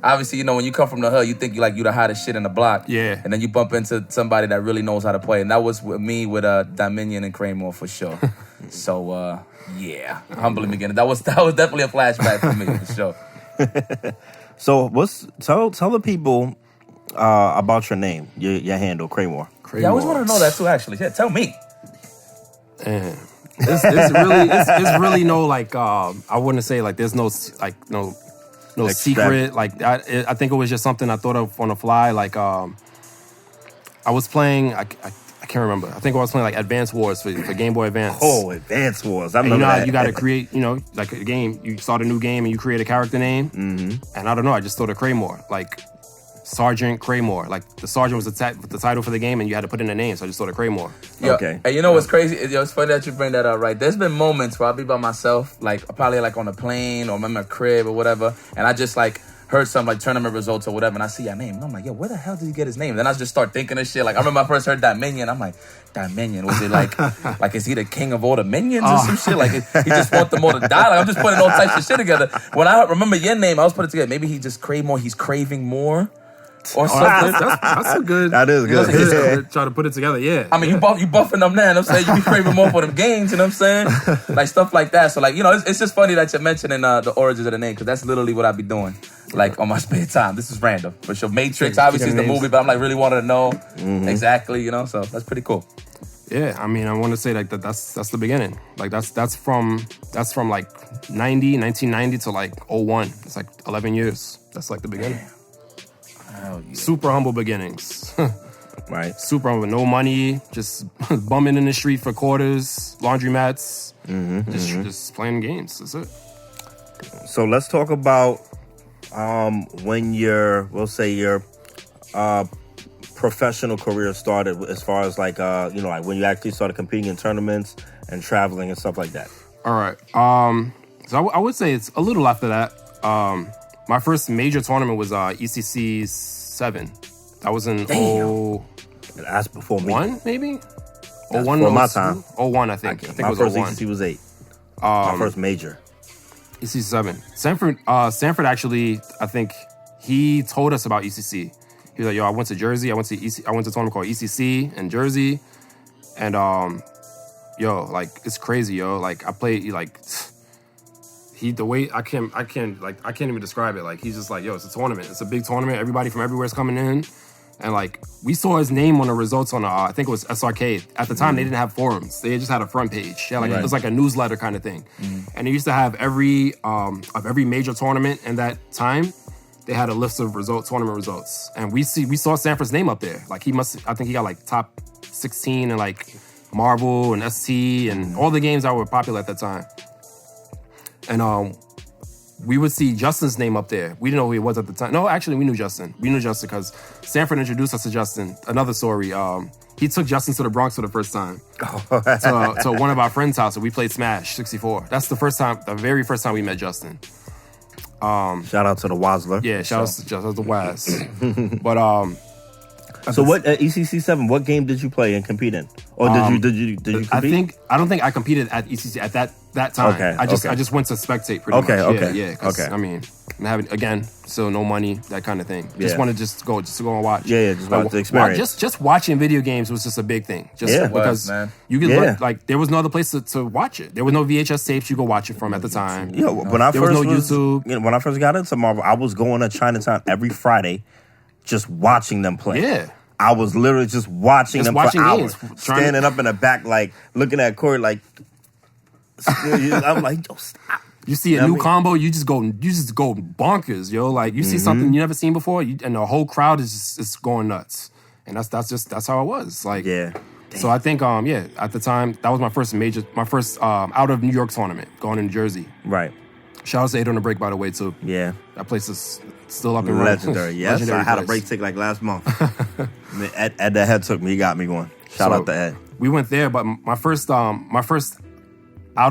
obviously, when you come from the hood, you think you the hottest shit in the block. Yeah. And then you bump into somebody that really knows how to play. And that was with me with Dominion and Kreymore for sure. So humbling beginning. That was definitely a flashback for me for sure. So tell the people about your name, your handle, Kreymore. Yeah, I always want to know that too. Actually, yeah, tell me. It's really no like I wouldn't say like there's no secret. Like I think it was just something I thought of on the fly. Like I was playing. I can't remember. I think I was playing like Advance Wars for Game Boy Advance. Oh, Advance Wars! I remember that. You got to create. Like a game. You start a new game and you create a character name. And I don't know. I just thought of Kreymore, like Sergeant Kreymore. Like the sergeant was the title for the game, and you had to put in a name. So I just thought of Kreymore. Okay. And you know what's crazy? It's funny that you bring that up, right? There's been moments where I'll be by myself, like probably like on a plane or I'm in my crib or whatever, and I just like heard some like tournament results or whatever, and I see your name, and I'm like, yo, where the hell did he get his name? And then I just start thinking of shit. Like I remember I first heard Dominion. I'm like, Dominion, was it like is he the king of all the minions or some shit? Like he just want them all to die? Like I'm just putting all types of shit together. When I remember your name, I was putting it together. Maybe he just Kreymore. He's craving more. Or something. That's a good. That is good. Try to put it together, yeah. I mean, you buffing them now. I'm saying you be craving more for them games. You know what I'm saying? Like stuff like that. So like it's just funny that you're mentioning the origins of the name because that's literally what I be doing. Like on my spare time. This is random for sure. Matrix obviously is the movie, but I'm like really wanting to know exactly. So that's pretty cool. Yeah, I mean, I want to say like that's the beginning. Like that's from like 1990 to like 01. It's like 11 years. That's like the beginning. Hell yeah. Super humble beginnings. Right. Super humble. No money. Just bumming in the street for quarters, laundromats. Just playing games. That's it. So let's talk about when your professional career started, as far as like like when you actually started competing in tournaments and traveling and stuff like that. All right. So I would say it's a little after that. My first major tournament was ECC 7. That was in That's before me. 01, maybe? That's before my time. 01, I think. I think my it was first 01. ECC was 8. My first major. ECC 7. Sanford actually, I think he told us about ECC. He was like, yo, I went to Jersey. I went to a tournament called ECC in Jersey. And, like, it's crazy, yo. Like, I played, like... the way I can't even describe it. Like he's just like, yo, it's a tournament. It's a big tournament. Everybody from everywhere is coming in, and like we saw his name on the results on I think it was SRK. At the time, they didn't have forums. They just had a front page. Yeah, like it was like a newsletter kind of thing. And they used to have every major tournament in that time. They had a list of tournament results, and we saw Sanford's name up there. Like I think he got like top 16 in like Marvel and ST and all the games that were popular at that time. And we would see Justin's name up there. We didn't know who he was at the time. No, actually, we knew Justin. We knew Justin because Sanford introduced us to Justin. Another story. He took Justin to the Bronx for the first time. to one of our friends' house, and we played Smash 64. That's the very first time we met Justin. Shout out to the Wazler. Yeah, shout out to Waz. But so what ECC 7? What game did you play and compete in? Or did you compete? I don't think I competed at ECC at that time. Okay, I just went to spectate pretty much. Okay. 'Cause, I mean, I'm having again, still no money, that kind of thing. Just Yeah. want to go and watch. Yeah, just want the experience. Just watching video games was just a big thing. Just Yeah. because man. you could look, like there was no other place to watch it. There was no VHS tapes you could watch it from at the time. Yeah, when I there first was no YouTube. You know, when I first got into Marvel, I was going to Chinatown every Friday, just watching them play. Yeah. I was literally just watching them watching for games, hours, standing up in the back, like looking at Corey, like I'm like, yo, stop. You see a new combo, you just go bonkers, yo. Like you see something you never seen before, and the whole crowd is going nuts. And that's how it was. Like, yeah. So I think at the time that was my first out of New York tournament going to New Jersey. Right. Shout out to 8 on the Break, by the way, too. Yeah. That place is still up and running. Legendary. Yes, Legendary I had place. a break tick like last month. Ed the Head took me. He got me going. Shout out to Ed. We went there, but my first out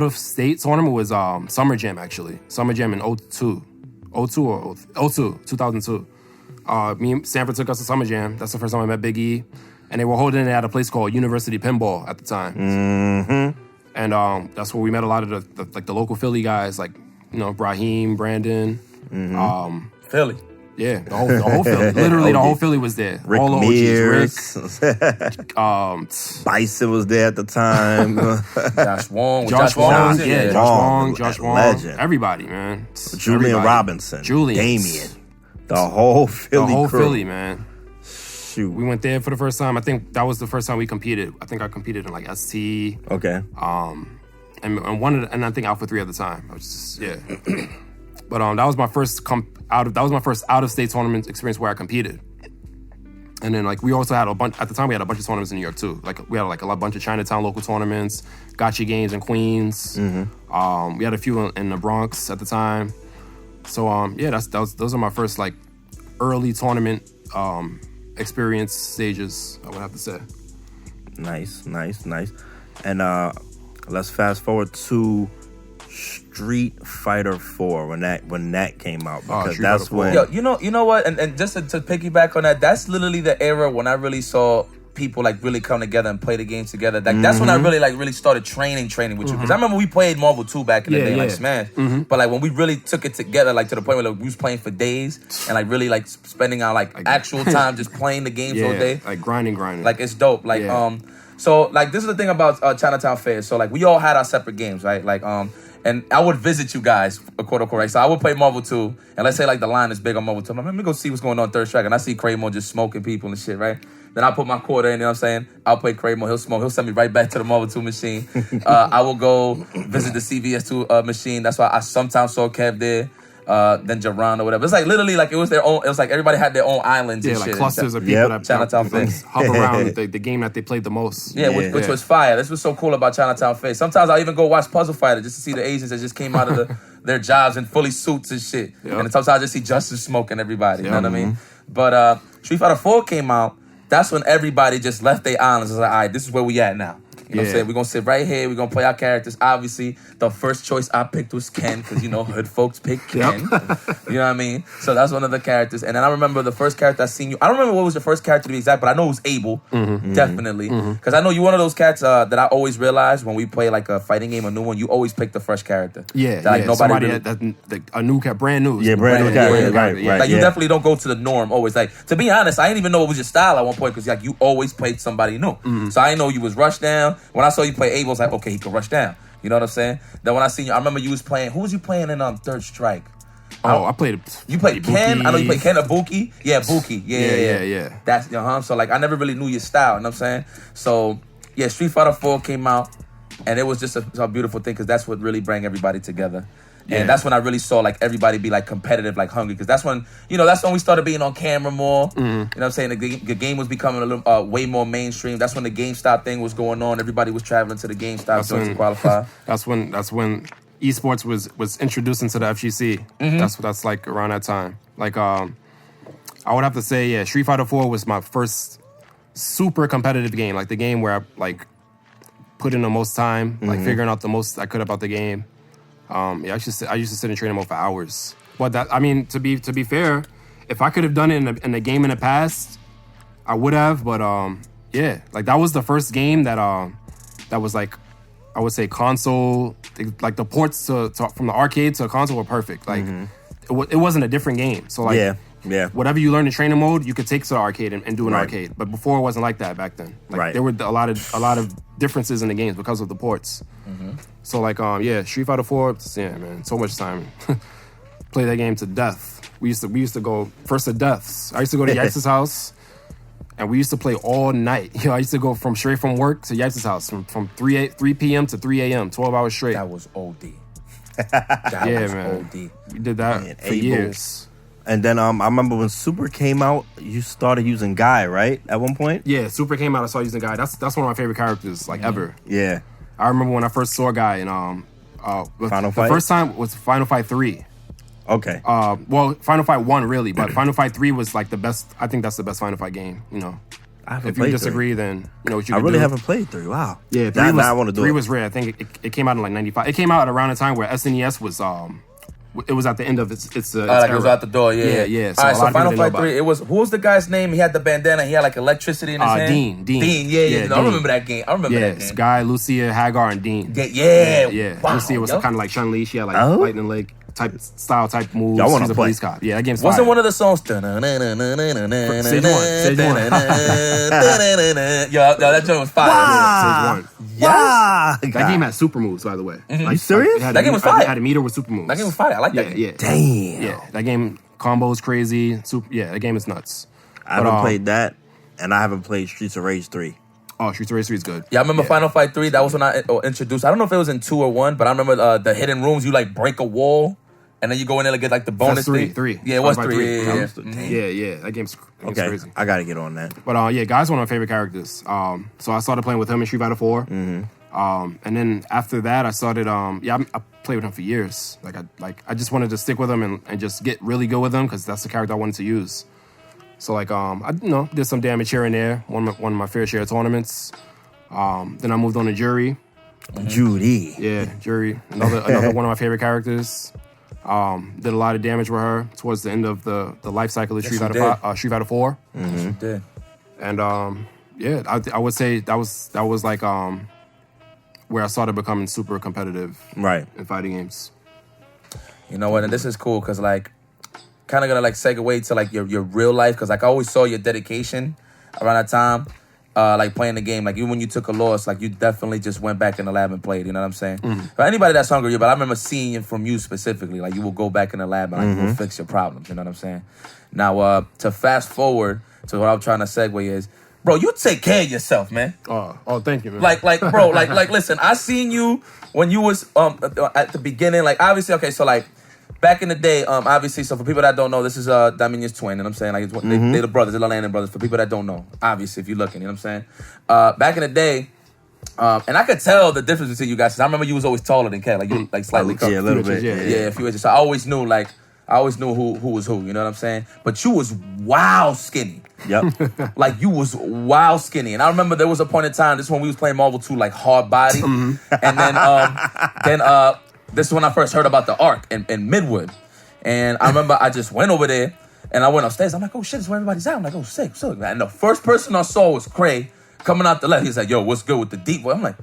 of state tournament was Summer Jam, actually. Summer Jam in 2002. Me and Sanford took us to Summer Jam. That's the first time I met Big E. And they were holding it at a place called University Pinball at the time. Mm-hmm. And that's where we met a lot of the local Philly guys, like, you know, Brahim, Brandon. Philly. Yeah, the whole Philly. Literally, the whole Philly was there. Rick all the Mears. Rick. Bison was there at the time. Josh Wong. Josh Wong. Yeah, Josh Wong. Legend. Everybody, man. Julian Robinson. Damien. The whole Philly crew. Philly, man. Shoot. We went there for the first time. I think that was the first time we competed. I think I competed in like ST. Okay. And I think Alpha 3 at the time. I was just, yeah. But that was my first out of state tournament experience where I competed. And then like we also had at the time we had a bunch of tournaments in New York too. Like we had like a bunch of Chinatown local tournaments, gotcha games in Queens. We had a few in the Bronx at the time. So those are my first like early tournament experience stages, I would have to say. Nice. And let's fast forward to Street Fighter 4 when that came out, because that's when you know what, and just to piggyback on that, that's literally the era when I really saw people like really come together and play the games together. Like that's when I really started training with you, because I remember we played Marvel 2 back in the day, like Smash. But like when we really took it together, like to the point where like, we was playing for days and like really like spending our like actual time just playing the games all day, like grinding. Like it's dope. Like so like this is the thing about Chinatown Fair. So like we all had our separate games, right? Like and I would visit you guys, quote unquote, right? So I would play Marvel 2, and let's say like the line is big on Marvel 2. I'm like, let me go see what's going on third strike, and I see Kreymore just smoking people and shit, right? Then I put my quarter in, you know what I'm saying? I'll play Kreymore, he'll smoke, he'll send me right back to the Marvel 2 machine. I will go visit the CVS 2 machine. That's why I sometimes saw Kev there. Then Jaron or whatever. It's like literally like it was their own. It was like everybody had their own islands. Yeah, and like shit. clusters of people that Chinatown Face hub around the game that they played the most. Yeah, which was fire. This was so cool about Chinatown Face. Sometimes I even go watch Puzzle Fighter just to see the Asians that just came out of their jobs in fully suits and shit. Yep. And sometimes I just see Justice smoking everybody. You know what I mean? But Street Fighter 4 came out. That's when everybody just left their islands. It's like, all right, this is where we at now. You know what I'm saying? We're going to sit right here. We're going to play our characters. Obviously, the first choice I picked was Ken because, you know, hood folks pick Ken. You know what I mean? So that's one of the characters. And then I remember the first character I seen you. I don't remember what was the first character to be exact, but I know it was Abel. Definitely. Because I know you're one of those cats that I always realize when we play like a fighting game, a new one, you always pick the fresh character. Yeah, that, like, nobody really, a new cat, brand new. Yeah, brand new character. Right. Like you definitely don't go to the norm always. Like, to be honest, I didn't even know it was your style at one point because like you always played somebody new. So I didn't know you was Rush Down. When I saw you play Abel, I was like, okay, he can rush down. You know what I'm saying? Then when I seen you, I remember you was playing. Who was you playing in Third Strike? I played. You played Ken. I know you played Ken or Buki. Yeah, Buki. Yeah. That's So like I never really knew your style. You know what I'm saying? So yeah, Street Fighter 4 came out, and it was just a beautiful thing because that's what really bring everybody together. And that's when I really saw like everybody be like competitive, like hungry. Because that's when we started being on camera more. You know what I'm saying? The game was becoming a little way more mainstream. That's when the GameStop thing was going on. Everybody was traveling to the GameStop to qualify. That's when esports was introduced into the FGC. That's like around that time. Like I would have to say, Street Fighter 4 was my first super competitive game. Like the game where I like put in the most time, like figuring out the most I could about the game. I used to sit in training mode for hours. But that, I mean, to be fair, if I could have done it in a game in the past, I would have. But Yeah, like that was the first game that was like, I would say console, like the ports to from the arcade to console were perfect. Like it wasn't a different game. So like whatever you learned in training mode, you could take to the arcade and do an arcade. But before it wasn't like that back then. Like there were a lot of differences in the games because of the ports. So like Street Fighter 4, yeah man, so much time. Play that game to death. We used to go first to deaths. I used to go to Yipes' house. And we used to play all night. You know, I used to go straight from work to Yipes' house from 3 p.m. to 3 a.m., 12 hours straight. That was OD. Man. OD. We did that for years. And then I remember when Super came out, you started using Guy, right? At one point? Yeah, Super came out, I started using Guy. That's one of my favorite characters, like, ever. Yeah. I remember when I first saw Guy in Final Fight? The first time was Final Fight 3. Okay. Well, Final Fight 1, really, but Final Fight 3 was like the best. I think that's the best Final Fight game, you know. I haven't if you played disagree, 3. then you know what you I can really do. haven't played 3. Wow. Yeah, 3 I want to do 3 it. was rare. I think it came out in like 95. It came out around the time where SNES was it was at the end of its like it was out the door, Yeah. So all right, so Final Fight Fight 3, who was the guy's name? He had the bandana, he had like electricity in his hand? Dean, yeah. Dean. I remember that game. That game. Guy, Lucia, Hagar, and Dean. Yeah. Wow, Lucia was kind of like Chun-Li. She had like lightning leg type moves. Y'all wanna She's a play? police cop. Yeah, that game's Wasn't fire. one of the songs? Stage 1. Yo, that joint was fire. Stage 1. Yeah. That game had super moves, by the way. Are you serious? That game was fire. Had a meter with super moves. That game was fire. I like that game. Yeah. Damn. Yeah, that game combos crazy. That game is nuts. I haven't played that, and I haven't played Streets of Rage 3. Oh, Streets of Rage 3 is good. Yeah, I remember Final Fight 3. That was when I introduced. I don't know if it was in 2 or 1, but I remember the hidden rooms. You like break a wall, and then you go in there to get like the bonus. That's 3. Yeah, it was Final 3. Fight 3. Yeah. Yeah. That game's crazy. I got to get on that. But Guy's one of my favorite characters. So I started playing with him in Street Fighter 4. And then after that, I started. I played with him for years. I just wanted to stick with him and just get really good with him because that's the character I wanted to use. So I did some damage here and there. One of my fair share of tournaments. Then I moved on to Jury. Judy. Yeah, Jury. Another one of my favorite characters. Did a lot of damage with her towards the end of the life cycle of Street Fighter 4. Yes, you did. And I would say that was like where I started becoming super competitive in fighting games. You know what? And this is cool because like kind of gonna like segue to like your real life because like I always saw your dedication around that time. Like playing the game, like even when you took a loss, like you definitely just went back in the lab and played. You know what I'm saying? For anybody that's hungry, but I remember seeing it from you specifically. Like you will go back in the lab and like you will fix your problems. You know what I'm saying? Now, to fast forward to what I'm trying to segue is, bro, you take care of yourself, man. Oh, thank you, man. Like, bro, like, listen, I seen you when you was at the beginning. Like, obviously, okay, so like. Back in the day, obviously, so for people that don't know, this is Dominion's twin, you know what I'm saying? Like, they're the brothers, they're the Landon brothers. For people that don't know, obviously, if you're looking, you know what I'm saying? Back in the day, and I could tell the difference between you guys, because I remember you was always taller than Kat, like you like slightly cut. Yeah, a little bit. Yeah, a few inches. So I always knew who was who, you know what I'm saying? But you was wild skinny. Yep. Like, you was wild skinny. And I remember there was a point in time, this is when we was playing Marvel 2, like, hard body. And then this is when I first heard about the Arc in Midwood. And I remember I just went over there, and I went upstairs. I'm like, oh, shit, it's where everybody's at. I'm like, oh, sick. And the first person I saw was Cray coming out the left. He's like, yo, what's good with the deep boy? I'm like,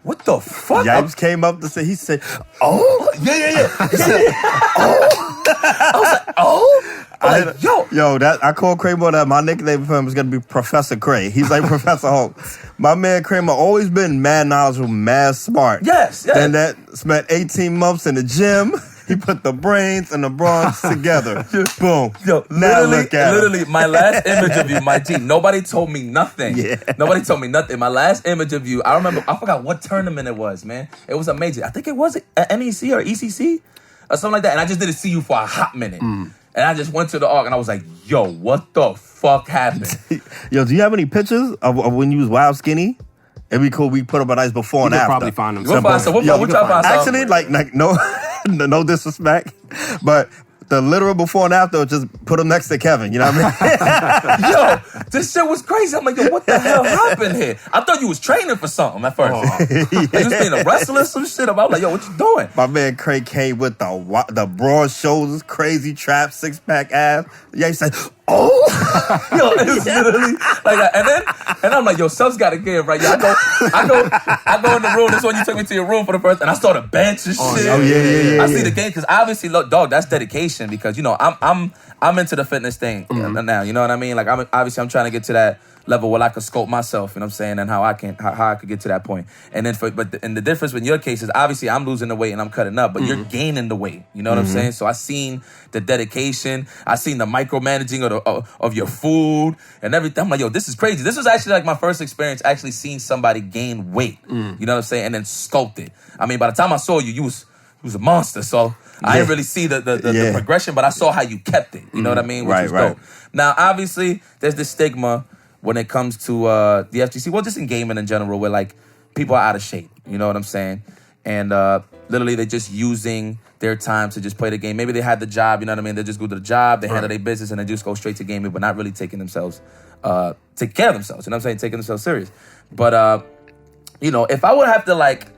what the fuck? Yipes came up to say, he said, oh. Yeah. He said, oh. I was like, oh. I'm like, yo. I call Kreymore that my nickname for him is going to be Professor Cray. He's like Professor Hulk. My man Kreymore always been mad knowledgeable, mad smart. Yes. Then that spent 18 months in the gym. He put the brains and the bronze together. Boom. Yo, literally, my last image of you, my G, nobody told me nothing. Yeah. Nobody told me nothing. My last image of you, I forgot what tournament it was, man. It was amazing. I think it was at NEC or ECC or something like that. And I just didn't see you for a hot minute. And I just went to the Arc and I was like, yo, what the fuck happened? Yo, do you have any pictures of when you was wild skinny? It'd be cool. We put up a nice before and after. Probably find them. We'll find some. We'll try to find some. Actually, like no disrespect, but the literal before and after, just put them next to Kevin. You know what I mean? Yo, this shit was crazy. I'm like, yo, what the hell happened here? I thought you was training for something at first. Like, you was being a wrestler or some shit. I was like, yo, what you doing? My man Craig came with the broad shoulders, crazy trap, 6-pack ass. Yeah, he said, Oh, Yo, it was literally like that. And I'm like, yo, something's got to give, right? Yo, I go in the room. This is when you took me to your room for the first, and I saw the bench and shit. Oh yeah. I see the game because obviously, look, dog, that's dedication because I'm into the fitness thing now. You know what I mean? Like I'm trying to get to that level where I could sculpt myself, you know what I'm saying, and how I could get to that point. And then the difference with your case is obviously I'm losing the weight and I'm cutting up, but you're gaining the weight. You know what I'm saying? So I seen the dedication, I seen the micromanaging of your food and everything. I'm like, yo, this is crazy. This was actually like my first experience actually seeing somebody gain weight. You know what I'm saying? And then sculpt it. I mean, by the time I saw you, you was a monster. So I didn't really see the progression, but I saw how you kept it. You know what I mean? Which was dope. Now, obviously, there's this stigma when it comes to the FGC, well, just in gaming in general, where like people are out of shape. You know what I'm saying? And literally they're just using their time to just play the game. Maybe they had the job, you know what I mean? They just go to the job, they handle their business, and they just go straight to gaming, but not really taking themselves, take care of themselves. You know what I'm saying? Taking themselves serious. But if I would have to like,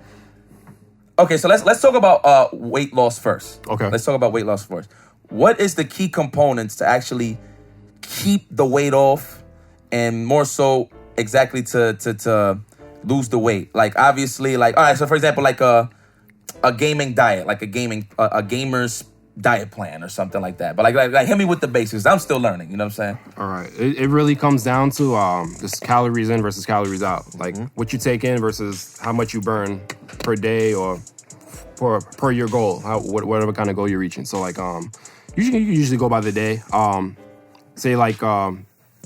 okay, so let's talk about weight loss first. Okay. Let's talk about weight loss first. What is the key components to actually keep the weight off? And more so, exactly to lose the weight. Like obviously, like all right. So for example, like a gaming diet, like a gamer's diet plan or something like that. But like hit me with the basics. I'm still learning. You know what I'm saying? All right. It really comes down to this calories in versus calories out. Like what you take in versus how much you burn per day or per your goal. Whatever kind of goal you're reaching. So like you usually go by the day. Say like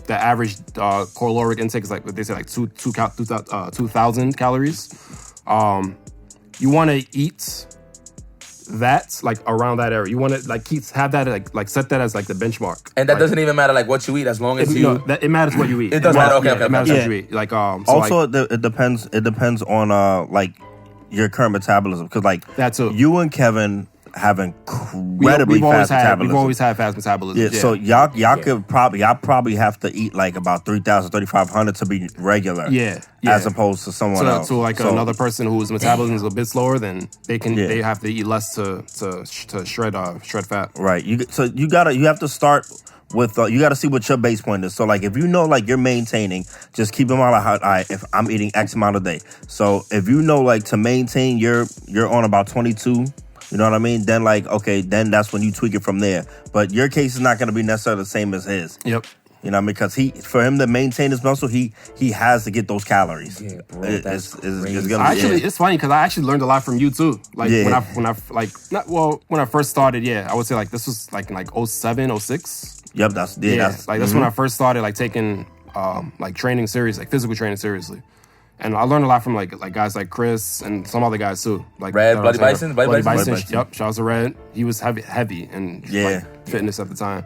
the average caloric intake is like what they say, like 2,000 calories. You want to eat that like around that area. You want to like have that like set that as like the benchmark. And that doesn't even matter like what you eat as long as it matters what you eat. It does matter. Okay. It matters what you eat. Like also it depends. It depends on like your current metabolism because like that too. You and Kevin have incredibly fast metabolism. We've always had fast metabolism. Yeah, so y'all could probably have to eat like about 3,000, 3,500 to be regular. Yeah. As opposed to someone else. So another person whose metabolism is a bit slower, then they have to eat less to shred fat. Right. You have to start with you got to see what your base point is. So like if you know like you're maintaining, just keep in mind like if I'm eating X amount a day. So if you know like to maintain you're on about 22. You know what I mean? Then like, okay, then that's when you tweak it from there. But your case is not going to be necessarily the same as his. Yep. You know what I mean? Because for him to maintain his muscle, he has to get those calories. Yeah, bro, it's funny because I actually learned a lot from you too. Like when I first started, I would say like this was like 07, 06. Yep, that's when I first started like taking like training serious, like physical training seriously. And I learned a lot from like guys like Chris and some other guys too. Like Red, Bloody Bison. Yep, shout out to Red. He was heavy and fitness at the time.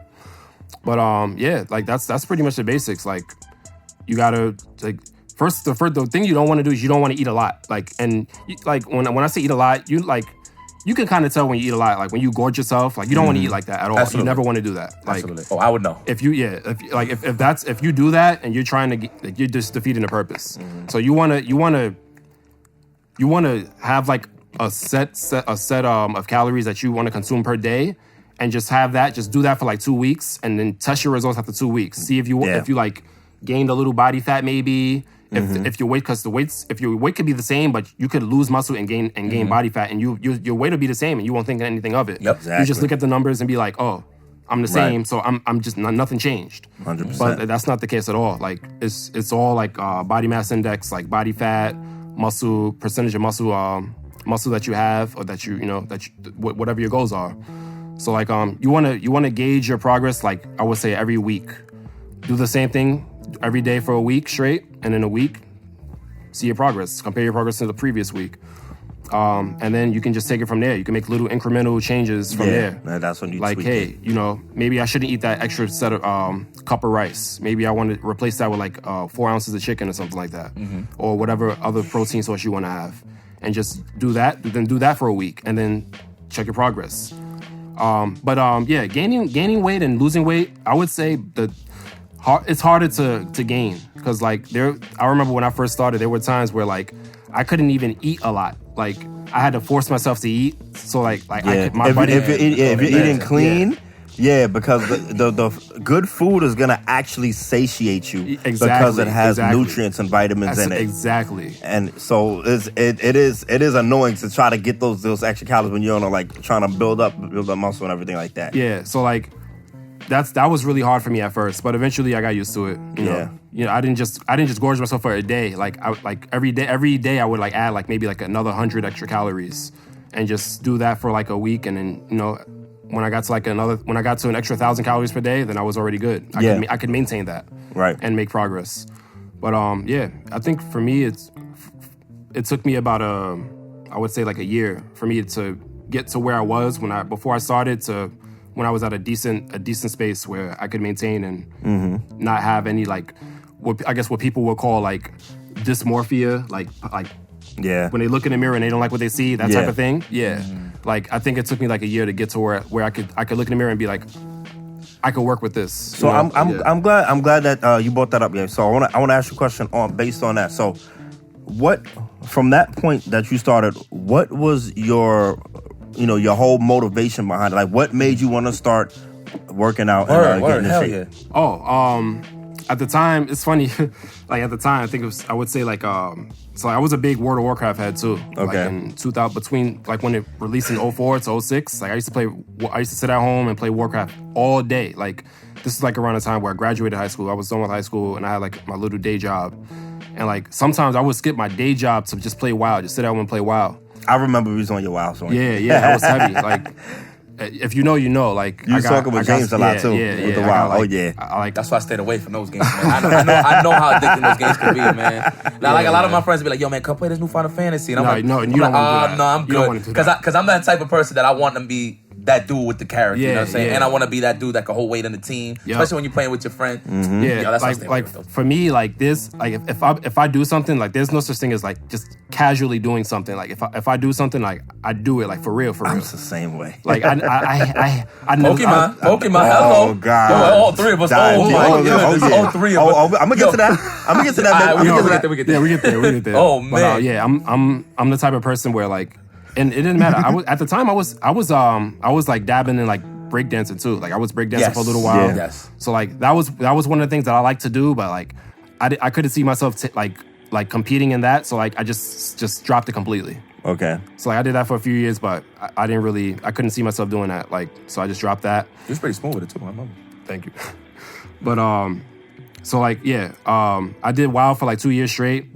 But like that's pretty much the basics. Like you gotta like the thing you don't want to do is you don't want to eat a lot. Like and like when I say eat a lot, you can kind of tell when you eat a lot. Like when you gorge yourself, like you don't want to eat like that at all. Absolutely. You never want to do that. Like, absolutely. Oh, I would know. If you do that and you're trying to get, like, you're just defeating the purpose. Mm-hmm. So you want to have like a set of calories that you want to consume per day, and just have that. Just do that for like 2 weeks, and then test your results after 2 weeks. See if you like gained a little body fat maybe. If your weight, because if your weight could be the same, but you could lose muscle and gain body fat, and your weight will be the same, and you won't think anything of it. Yep, exactly. You just look at the numbers and be like, oh, I'm the same, so I'm just nothing changed. 100%. But that's not the case at all. Like it's all like body mass index, like body fat, muscle, percentage of muscle that you have, or that whatever your goals are. So like you wanna gauge your progress, like I would say every week. Do the same thing every day for a week straight, and in a week, see your progress. Compare your progress to the previous week. And then you can just take it from there. You can make little incremental changes from there. That's when you like, tweak hey, maybe I shouldn't eat that extra set of cup of rice. Maybe I want to replace that with like 4 ounces of chicken or something like that, or whatever other protein source you want to have, and just do that. Then do that for a week, and then check your progress. Gaining weight and losing weight, I would say it's harder to gain, because like I remember when I first started, there were times where like I couldn't even eat a lot. Like I had to force myself to eat. So like if you're eating clean, Yeah, because the good food is gonna actually satiate you because it has nutrients and vitamins in it. Exactly. And so it is annoying to try to get those extra calories when you're on like trying to build up muscle and everything like that. Yeah. So like that was really hard for me at first, but eventually I got used to it. You know, I didn't just gorge myself for a day. Like every day I would like add like maybe like another 100 extra calories and just do that for like a week, and then you know. When I got to an extra 1,000 calories per day, then I was already good. I could maintain that, right, and make progress. But I think for me it took me about I would say like a year for me to get to where I was before I started to when I was at a decent space where I could maintain and not have any like what people would call like dysmorphia, like when they look in the mirror and they don't like what they see, that type of thing. Yeah. Like I think it took me like a year to get to where I could look in the mirror and be like, I could work with this. So I'm glad that you brought that up. Yeah. So I want to ask you a question based on that. So what from that point that you started, what was your whole motivation behind it? Like what made you want to start working out and getting in shape? Yeah. At the time, it's funny. Like at the time, I think it was. I would say like so I was a big World of Warcraft head too. Okay. Like in 2000, between like when it released in 04 to 06, like I used to sit at home and play Warcraft all day. Like this is like around the time where I graduated high school. I was done with high school and I had like my little day job. And like sometimes I would skip my day job to just play WoW, just sit at home and play WoW. I remember we was on your WoW song. Yeah, that was heavy. Like. If you know, you know. Like you was talking with James a lot too. With the WoW. That's why I stayed away from those games, man. I know how addicting those games can be, man. Now, like a lot of my friends be like, "Yo, man, come play this new Final Fantasy," and I'm like, "No, you don't want to do that. No, I'm good." Because I'm that type of person that I want to be that dude with the character. You know what I'm saying? And I want to be that dude that can hold weight in the team, especially when you're playing with your friend. Mm-hmm. Yeah, that's like for me, like this, like if I do something, like there's no such thing as like just casually doing something. Like if I do something, like I do it like for real. I'm the same way. Like I Pokemon. Hello. Oh God. Yo, all three of us. Oh my goodness. All three of us. I'm gonna get to that. We get there. Oh man. But I'm the type of person where like. And it didn't matter. At the time I was like dabbing in like breakdancing too. Like I was breakdancing for a little while. Yeah. Yes. So like that was one of the things that I like to do, but like I couldn't see myself like competing in that. So like I just dropped it completely. Okay. So like I did that for a few years, but I couldn't see myself doing that. Like so I just dropped that. You was pretty smooth with it too, I remember. Thank you. But so like I did WoW for like 2 years straight,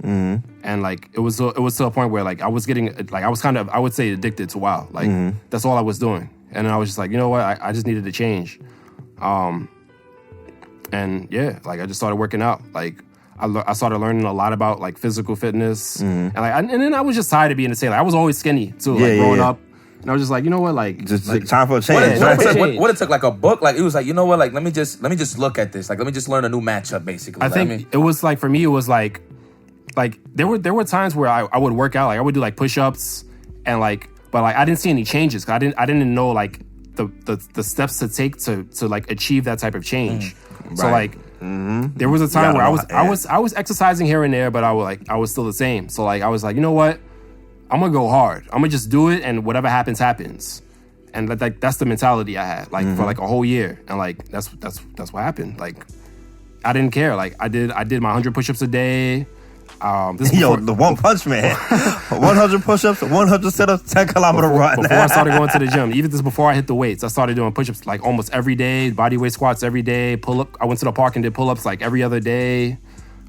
and like it was to a point where like I was getting like I was kind of I would say addicted to WoW. Like that's all I was doing, and then I was just like, you know what, I just needed to change, and like I just started working out. Like I started learning a lot about like physical fitness, and then I was just tired of being the same. Like I was always skinny too, like growing up. And I was just like, you know what, like just time for a change. What it took, like a book, like it was like, you know what, like let me just look at this, like let me just learn a new matchup, basically. I think it was like for me, it was like there were times where I would work out, like I would do like push-ups and like, but like I didn't see any changes because I didn't know like the steps to take to like achieve that type of change. So like there was a time where I was exercising here and there, but I was still the same. So like I was like, you know what? I'm gonna go hard. I'm gonna just do it, and whatever happens, happens. And like that's the mentality I had, like for like a whole year, and like that's what happened. Like I didn't care. Like I did my 100 push-ups a day. The One Punch Man, 100 push-ups, 100 sit-ups, 10-kilometer run. Before I started going to the gym, even this before I hit the weights, I started doing push-ups like almost every day, body weight squats every day, pull-up. I went to the park and did pull-ups like every other day,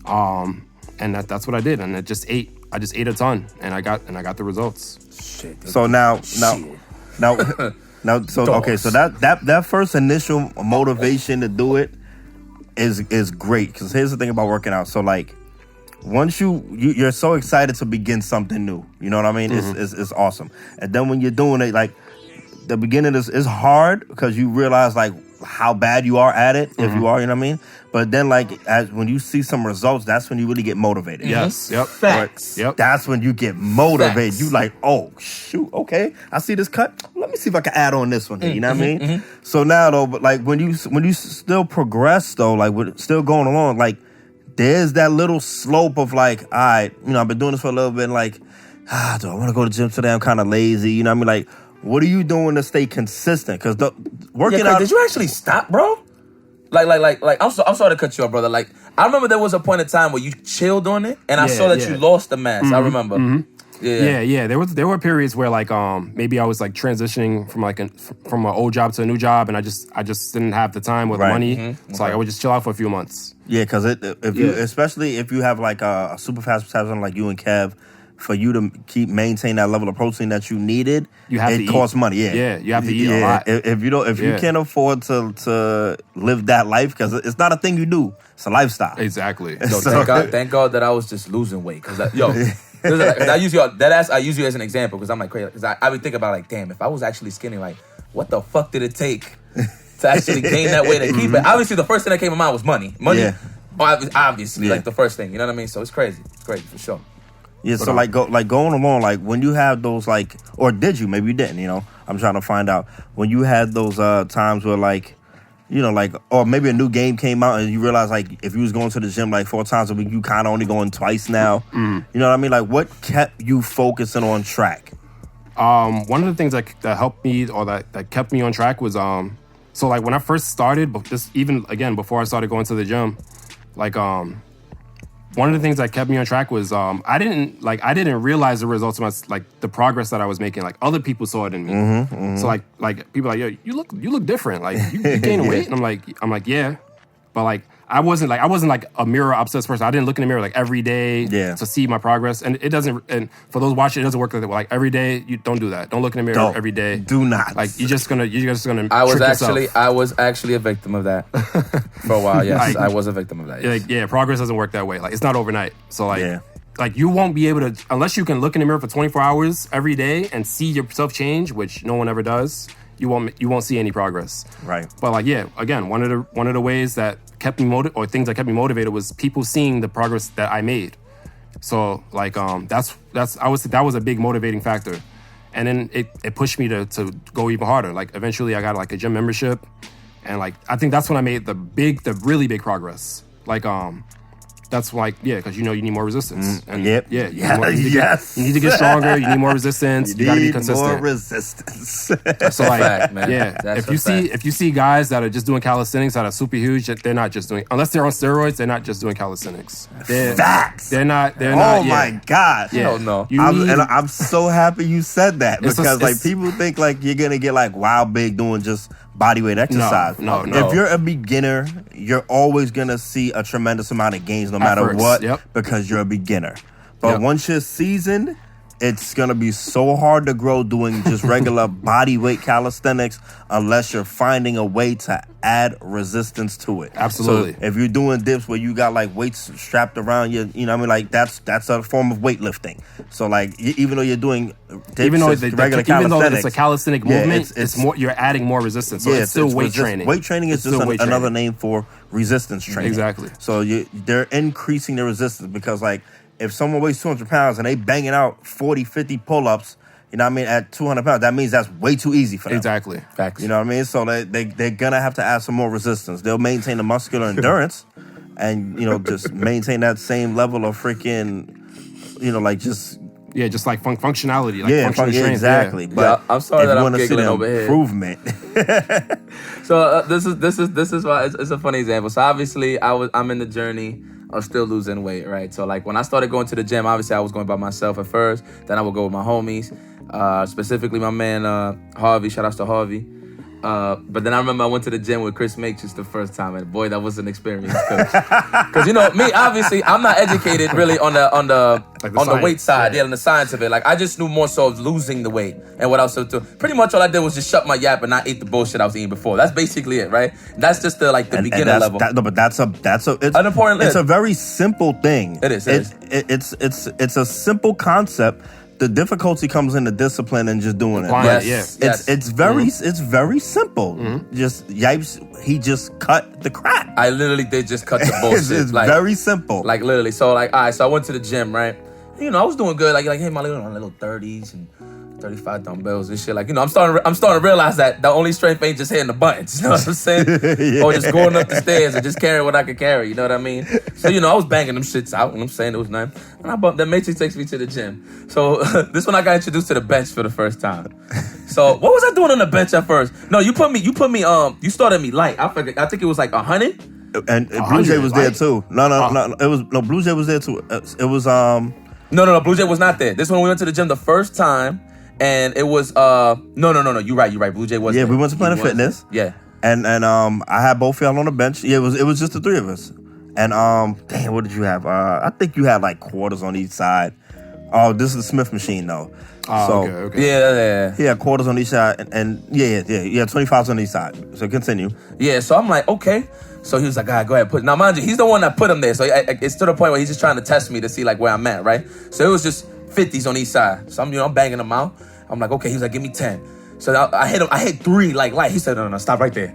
and that's what I did, and I just ate a ton, and I got the results. Shit. So now, so okay, so that first initial motivation to do it is great, because here's the thing about working out. So like, once you're so excited to begin something new, you know what I mean? It's awesome. And then when you're doing it, like the beginning is hard because you realize like how bad you are at it, if you are, you know what I mean? But then like when you see some results, that's when you really get motivated. Yes. Yep. Facts. Yep. That's when you get motivated. Facts. You like, oh shoot, okay, I see this cut. Let me see if I can add on this one here, you know what I mean? So now though, but like when you still progress though, like with still going along, like there's that little slope of like, all right, I've been doing this for a little bit, and like, do I want to go to the gym today? I'm kind of lazy, you know what I mean? Like, What are you doing to stay consistent? Because working Craig, out. did you actually stop, bro? Like, I'm sorry to cut you off, brother. Like, I remember there was a point in time where you chilled on it, and I saw that you lost the mass. I remember. Yeah. There were periods where like maybe I was like transitioning from an old job to a new job, and I just didn't have the time or the money, so like I would just chill out for a few months. Yeah, because especially if you have like a super fast metabolism like you and Kev, for you to maintain that level of protein that you needed, it costs money. Yeah, you have to eat a lot. If you can't afford to live that life, because it's not a thing you do, it's a lifestyle. Exactly. Thank God that I was just losing weight, because I use you as an example, because I'm like crazy. Because I would think about like, damn, if I was actually skinny, like, what the fuck did it take to actually gain that weight and keep it? Obviously, the first thing that came to mind was money. Obviously, like the first thing. You know what I mean? So it's crazy. It's crazy for sure. Yeah, so going along, like when you have those like, or did you? Maybe you didn't. You know, I'm trying to find out when you had those times where like, you know, like, or maybe a new game came out and you realize like if you was going to the gym like 4 times a week, you kind of only going twice now. You know what I mean? Like, what kept you focusing on track? One of the things that helped me or that kept me on track was so like when I first started, but this even again before I started going to the gym, like one of the things that kept me on track was I didn't realize the results of the progress that I was making. Like other people saw it in me. So like people like, yo, you look different. Like you gained weight, and I'm like yeah, but like I wasn't like a mirror obsessed person. I didn't look in the mirror like every day to see my progress. And it doesn't. And for those watching, it doesn't work like that. Like every day, you don't do that. Don't look in the mirror every day. Do not. Like you're just gonna. I was actually a victim of that for a while. Yes, I was a victim of that. Yes. Like progress doesn't work that way. Like it's not overnight. So like. Like you won't be able to unless you can look in the mirror for 24 hours every day and see yourself change, which no one ever does. You won't see any progress. Right. But like again, one of the ways that kept me things that kept me motivated was people seeing the progress that I made. So like that was a big motivating factor. And then it pushed me to go even harder. Like eventually I got like a gym membership, and like I think that's when I made the really big progress. Like that's like, because you need more resistance. And you need to get stronger. You need more resistance. You got to be consistent. More resistance. So like, fact, man. If you see guys that are just doing calisthenics that are super huge, they're not just doing, unless they're on steroids, they're not just doing calisthenics. Facts. They're not. Oh my God. Yeah. No. I'm so happy you said that, because like people think like you're gonna get like wild big doing just bodyweight exercise. No. If you're a beginner, you're always gonna see a tremendous amount of gains no matter what, because you're a beginner. But once you're seasoned, it's gonna be so hard to grow doing just regular bodyweight calisthenics unless you're finding a way to add resistance to it. Absolutely. So if you're doing dips where you got like weights strapped around you, you know what I mean? Like that's a form of weightlifting. So like even though you're doing dips, even though calisthenics, it's a calisthenic movement, it's more, you're adding more resistance. So it's still weight training. Weight training is just another name for resistance training. Exactly. So they're increasing their resistance, because like if someone weighs 200 pounds and they banging out 40, 50 pull-ups, you know what I mean, at 200 pounds, that means that's way too easy for them. Exactly. Facts. You know what I mean? So they're going to have to add some more resistance. They'll maintain the muscular endurance and, just maintain that same level of freaking, like just... Yeah, just like functionality. Like functional exactly. Yeah. But I'm sorry that I'm giggling over here. Improvement. So this is why it's a funny example. So obviously I'm in the journey of still losing weight, right? So like when I started going to the gym, obviously I was going by myself at first. Then I would go with my homies, specifically my man Harvey. Shout out to Harvey. But then I remember I went to the gym with Chris Makes the first time, and boy, that was an experience. Because me, obviously, I'm not educated really on the weight side, on the science of it. Like I just knew more so of losing the weight and what else to do. Pretty much all I did was just shut my yap and not eat the bullshit I was eating before. That's basically it, right? That's just the beginner level. But that's an important. It's a very simple thing. It is. It's a simple concept. The difficulty comes in the discipline and just doing it. Yes. It's very simple. Just Yipes, he just cut the crap. I literally did just cut the bullshit. It's very simple. Like literally. So like, all right. So I went to the gym, right? I was doing good. Like hey, my little 30s and 35 dumbbells and shit. Like, you know, I'm starting to realize that the only strength ain't just hitting the buttons. You know what I'm saying? Yeah. Or just going up the stairs and just carrying what I could carry. You know what I mean? So, you know, I was banging them shits out. And I'm saying it was nice. And the Matrix takes me to the gym. So this one I got introduced to the bench for the first time. So what was I doing on the bench at first? No, you started me light. I think it was like 100. And Blue Jay was there too. No. Blue Jay was there too. It was No, Blue Jay was not there. This one we went to the gym the first time, and it was no. You're right. Blue Jay was there. we went to Planet Fitness. Yeah. And I had both y'all on the bench. Yeah, it was just the three of us. And damn, what did you have? I think you had like quarters on each side. Oh, this is the Smith machine though. Okay. Yeah. He had quarters on each side, and yeah, he had 25s on each side. So continue. Yeah, so I'm like, okay. So he was like, all right, go ahead, put it. Now, mind you, he's the one that put him there. So it's to the point where he's just trying to test me to see like where I'm at, right? So it was just 50s on each side. So I'm banging them out. I'm like, okay. He was like, give me 10. So I hit him. I hit 3 like light. He said, no, stop right there.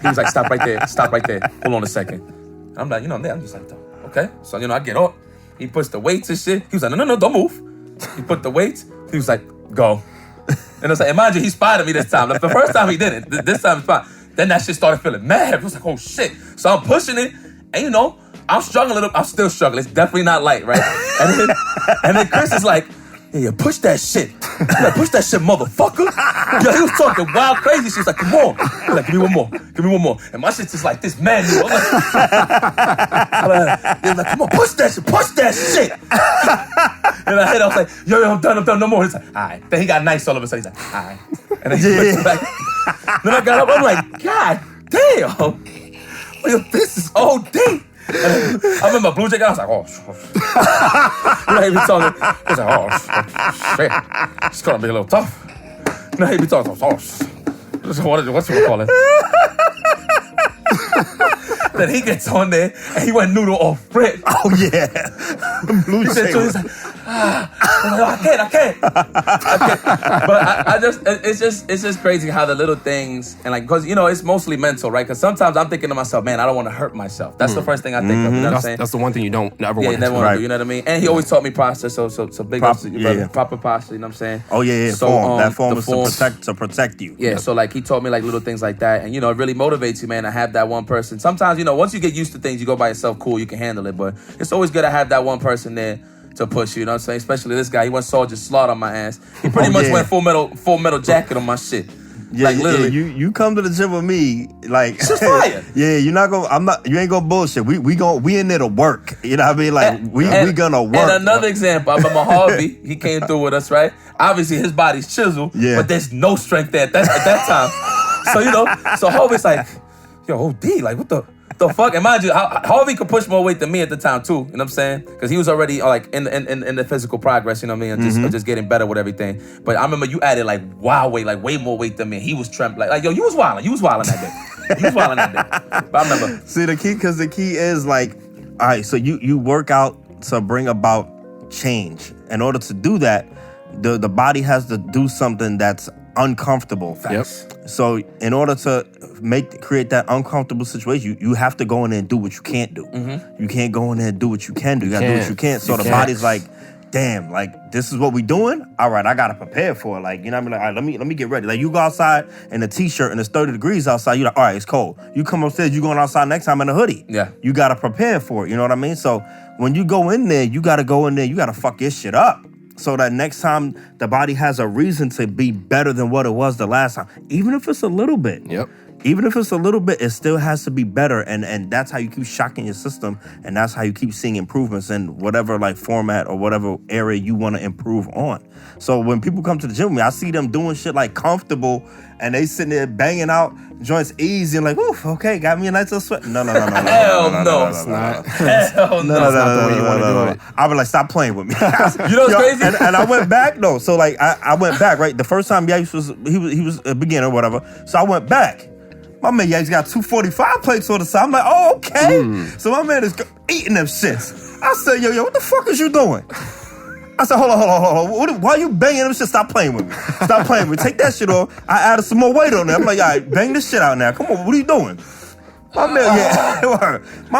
He was like, stop right there. Hold on a second. And I'm like, I'm just like, okay. So, I get up. He puts the weights and shit. He was like, no, don't move. He put the weights. He was like, go. And I was like, and mind you, he spotted me this time. Like, the first time he did it. This time he spotted. Then that shit started feeling mad. It was like, oh shit. So I'm pushing it, and I'm struggling a little. I'm still struggling. It's definitely not light, right? And then Chris is like, yeah, push that shit. Like, push that shit, motherfucker. Yo, he was talking wild crazy. She was like, come on. He was like, give me one more. And my shit's just like this man. He was like, come on, push that shit. And I was like, yo, I'm done, no more. He's like, all right. Then he got nice all of a sudden. He's like, all right. And then he pushed it back. Then I got up, I'm like, God damn. This is OD. And I remember Blue Jay guy, I was like, oh, he be talking, he's like, oh, shit. It's gonna be a little tough. He be talking, oh, what's you call it? Then he gets on there and he went noodle off rip. Oh yeah. Blue Jay. He's like, I can't. But it's just crazy how the little things, and like, because it's mostly mental, right? Because sometimes I'm thinking to myself, man, I don't want to hurt myself. That's the first thing I think of. You know what I'm saying? That's the one thing you don't never want to do. Right. You know what I mean? And he always taught me posture, so big ups to you, brother. Proper posture. You know what I'm saying? Oh yeah. So form. That form is to protect you. Yeah. So like he taught me like little things like that, and it really motivates you, man, to have that one person. Sometimes once you get used to things, you go by yourself, cool, you can handle it. But it's always good to have that one person there to push you, you know what I'm saying? Especially this guy, he went Soldier Slaughter on my ass. He pretty much went full metal jacket on my shit. Yeah, like literally. Yeah, you come to the gym with me, like it's fire. Yeah, you ain't gonna bullshit. We in there to work. You know what I mean? Like we gonna work. And another example, I remember Harvey, he came through with us, right? Obviously his body's chiseled, but there's no strength there at that time. So so Harvey's like, yo, OD, like what the fuck? And mind you, Harvey could push more weight than me at the time too. You know what I'm saying? Because he was already like in the physical progress. You know what I mean? And just getting better with everything. But I remember you added like wild weight, like way more weight than me. He was trembling. Like yo, you was wilding that day. But I remember. See the key is like, all right. So you work out to bring about change. In order to do that, the body has to do something that's uncomfortable. Yep. So in order to create that uncomfortable situation, you have to go in there and do what you can't do. You can't go in there and do what you can do. You gotta do what you can't. So the body's like, damn, like this is what we doing? All right, I gotta prepare for it. Like, you know what I mean? Like, all right, let me get ready. Like you go outside in a t-shirt and it's 30 degrees outside, you're like, all right, it's cold. You come upstairs, you going outside next time in a hoodie. Yeah. You gotta prepare for it, you know what I mean? So when you go in there, you gotta fuck your shit up. So that next time the body has a reason to be better than what it was the last time. Even if it's a little bit. Yep. Even if it's a little bit, it still has to be better. And that's how you keep shocking your system. And that's how you keep seeing improvements in whatever like format or whatever area you want to improve on. So when people come to the gym with me, I see them doing shit like comfortable and they sitting there banging out joints easy and like, oof, okay, got me a nice little sweat. No. Hell no. It's not. Hell no. That's not the way you want to do it. I was like, stop playing with me. You know what's crazy? And I went back though. So like I went back, right? The first time Yipes was a beginner or whatever. So I went back. My man Yipes got 245 plates on the side. I'm like, oh, okay. So my man is eating them shits. I said, yo, what the fuck is you doing? I said, hold on. Why are you banging them shit? Stop playing with me. Take that shit off. I added some more weight on there. I'm like, all right, bang this shit out now. Come on, what are you doing? My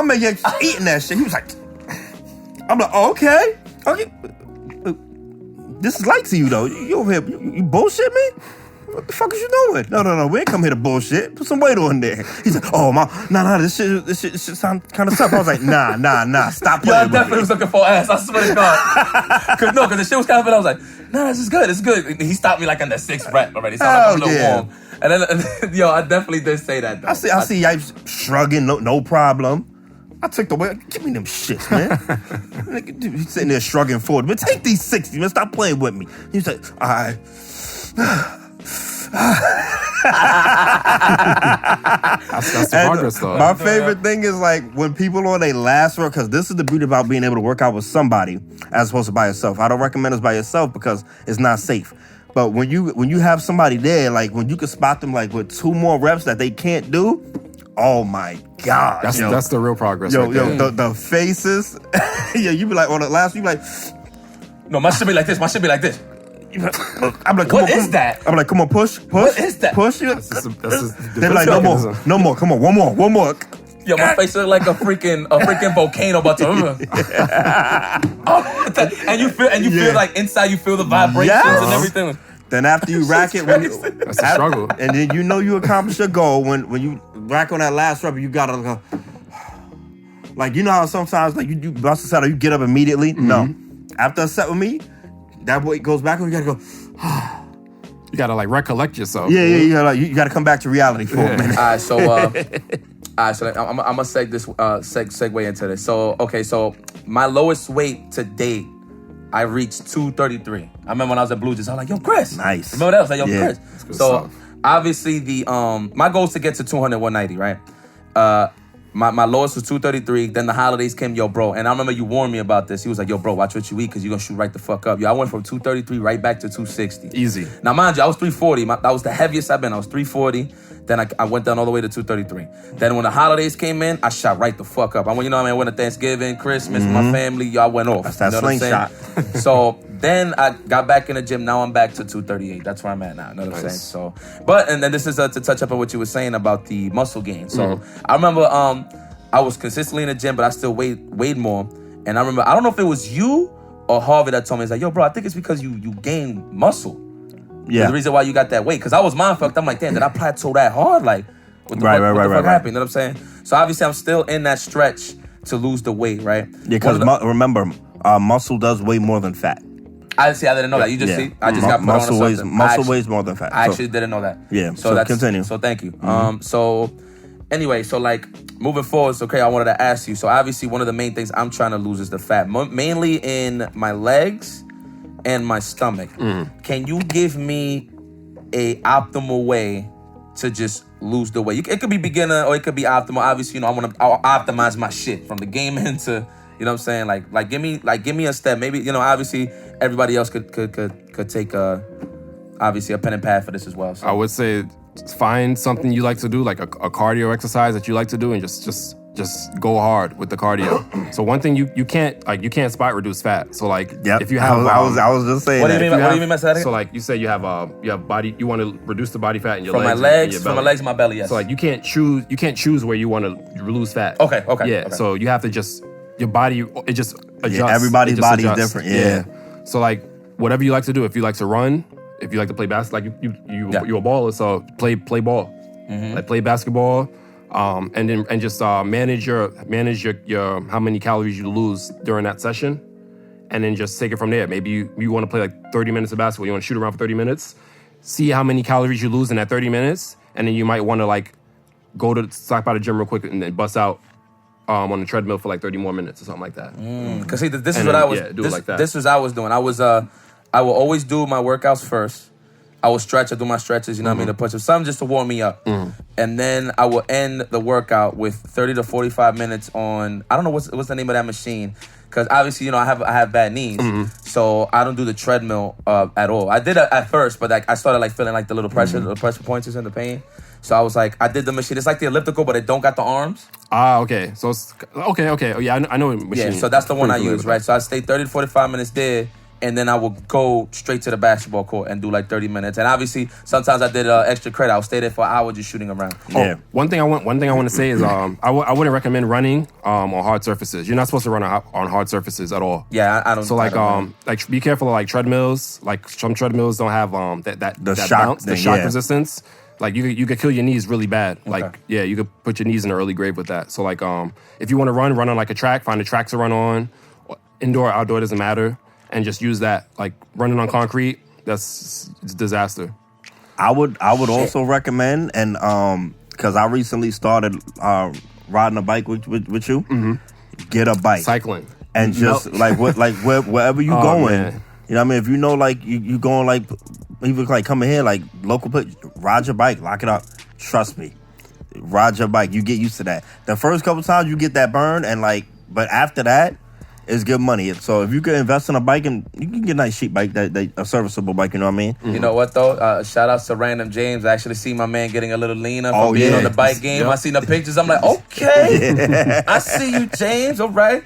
man, eating that shit. He was like, I'm like, oh, okay. this is light to you though. You over here, you bullshit me? What the fuck is you doing? No, we ain't come here to bullshit. Put some weight on there. He's like, oh my, nah, this shit sound kind of tough. I was like, nah, stop playing. I definitely was looking for ass. I swear to God. Cause the shit was kind of good. I was like, nah, this is good. And he stopped me like on the 6th rep already. So I'm like, a little warm. And then, yo, I definitely did say that though. I see Yipes shrugging, no problem. I took the weight. Give me them shits, man. He's sitting there shrugging forward. Man, take these 60, man. Stop playing with me. He's like, all right. That's the progress, though. My favorite thing is like when people on their last work, because this is the beauty about being able to work out with somebody as opposed to by yourself. I don't recommend this by yourself because it's not safe. But when you have somebody there, like when you can spot them like with 2 more reps that they can't do, oh my God. That's the real progress. The faces. You be like on the last, you be like, no, my shit be like this. I'm like, what is that? I'm like, come on, push. What is that? Push. They're like, no more. Come on, one more. Yo, my face look like a freaking volcano about to. and you feel like inside you feel the vibrations and everything. Then after you rack it, that's a struggle. And then you know you accomplish your goal when you rack on that last rep. You gotta go. Like you know how sometimes like you bust a set or you get up immediately. Mm-hmm. No, after a set with me. That weight goes back and you gotta go. You gotta like recollect yourself. Yeah. You gotta come back to reality for a minute. All right, so I'm gonna segue into this. So my lowest weight to date, I reached 233. I remember when I was at Blue Jays, I was like, yo, Chris. Nice. Remember that? I was like, yo, Yeah. Chris. So obviously my goal is to get to 200, 190, right? My lowest was 233. Then the holidays came, yo, bro. And I remember you warned me about this. He was like, yo, bro, watch what you eat because you're going to shoot right the fuck up. Yo, I went from 233 right back to 260. Easy. Now, mind you, I was 340. That was the heaviest I've been. I was 340. Then I went down all the way to 233. Then when the holidays came in, I shot right the fuck up. I went to Thanksgiving, Christmas, my family, y'all went off. That's that slingshot. So then I got back in the gym. Now I'm back to 238. That's where I'm at now. You know what I'm saying? So, and then this is to touch up on what you were saying about the muscle gain. So I remember I was consistently in the gym, but I still weighed more. And I remember, I don't know if it was you or Harvey that told me, it's like, yo, bro, I think it's because you gained muscle. Yeah. The reason why you got that weight. Because I was mind fucked. I'm like, damn, did I plateau that hard? Like, what the fuck happened? You know what I'm saying? So obviously I'm still in that stretch to lose the weight, right? Yeah, because remember, muscle does weigh more than fat. I didn't know that. You just see, I just got put on something. Muscle weighs more than fat. I actually didn't know that. Yeah, so continue. So thank you. So anyway, so like moving forward, so okay, I wanted to ask you. So obviously one of the main things I'm trying to lose is the fat, mainly in my legs and my stomach. Can you give me a optimal way to just lose the weight? It could be beginner or it could be optimal. Obviously, I'll optimize my shit from the game into, you know what I'm saying? Like give me a step. Maybe, obviously everybody else could take obviously a pen and pad for this as well. So. I would say find something you like to do, like a cardio exercise that you like to do, and just go hard with the cardio. So one thing you can't spot reduce fat. So like if you have I was just saying what do you mean by that? So like you say you have body, you want to reduce the body fat in your from legs. From my legs and my belly, yes. So like you can't choose where you want to lose fat. Okay. Yeah. Okay. So you have to your body, it just adjusts. Yeah, everybody's body is different. Yeah. So like whatever you like to do, if you like to run, if you like to play basketball, like you're a baller, so play ball, like play basketball, and then just manage your how many calories you lose during that session, and then just take it from there. Maybe you want to play like 30 minutes of basketball, you want to shoot around for 30 minutes, see how many calories you lose in that 30 minutes, and then you might want to like stop by the gym real quick and then bust out on the treadmill for like 30 more minutes or something like that. Because see, this is what I was. Do it like that. This was I was doing. I will always do my workouts first. I will stretch. I do my stretches. You know what I mean? To push up, something just to warm me up, and then I will end the workout with 30 to 45 minutes on. I don't know what's the name of that machine. Because obviously, I have bad knees, so I don't do the treadmill at all. I did it at first, but like I started like feeling like the little pressure, the pressure points and the pain. So I was like, I did the machine. It's like the elliptical, but it don't got the arms. Okay. So it's okay. Oh, yeah, I know what machine. Yeah. So that's the one I use, right? So I stayed 30 to 45 minutes there, and then I would go straight to the basketball court and do like 30 minutes. And obviously, sometimes I did extra credit. I would stay there for an hour just shooting around. Yeah. One thing I want to say is I wouldn't recommend running on hard surfaces. You're not supposed to run on hard surfaces at all. Yeah, I don't. So like be careful of like treadmills. Like some treadmills don't have the shock resistance. Like you could kill your knees really bad. Like you could put your knees in an early grave with that. So like if you want to run on like a track, find a track to run on. Indoor, outdoor doesn't matter, and just use that. Like running on concrete, it's a disaster. I would also recommend, and because I recently started riding a bike with you, get a bike, cycling, and just wherever you going. Man. You know what I mean? If you know like you going like even like coming here like local, ride your bike, lock it up. Trust me, ride your bike. You get used to that. The first couple times you get that burn, and but after that. It's good money. So if you could invest in a bike, and you can get a nice cheap bike, a serviceable bike, you know what I mean? You know what though? Shout outs to Random James. I actually see my man getting a little leaner from being on the bike game. Yep. I seen the pictures. I'm like, okay, I see you, James. All right.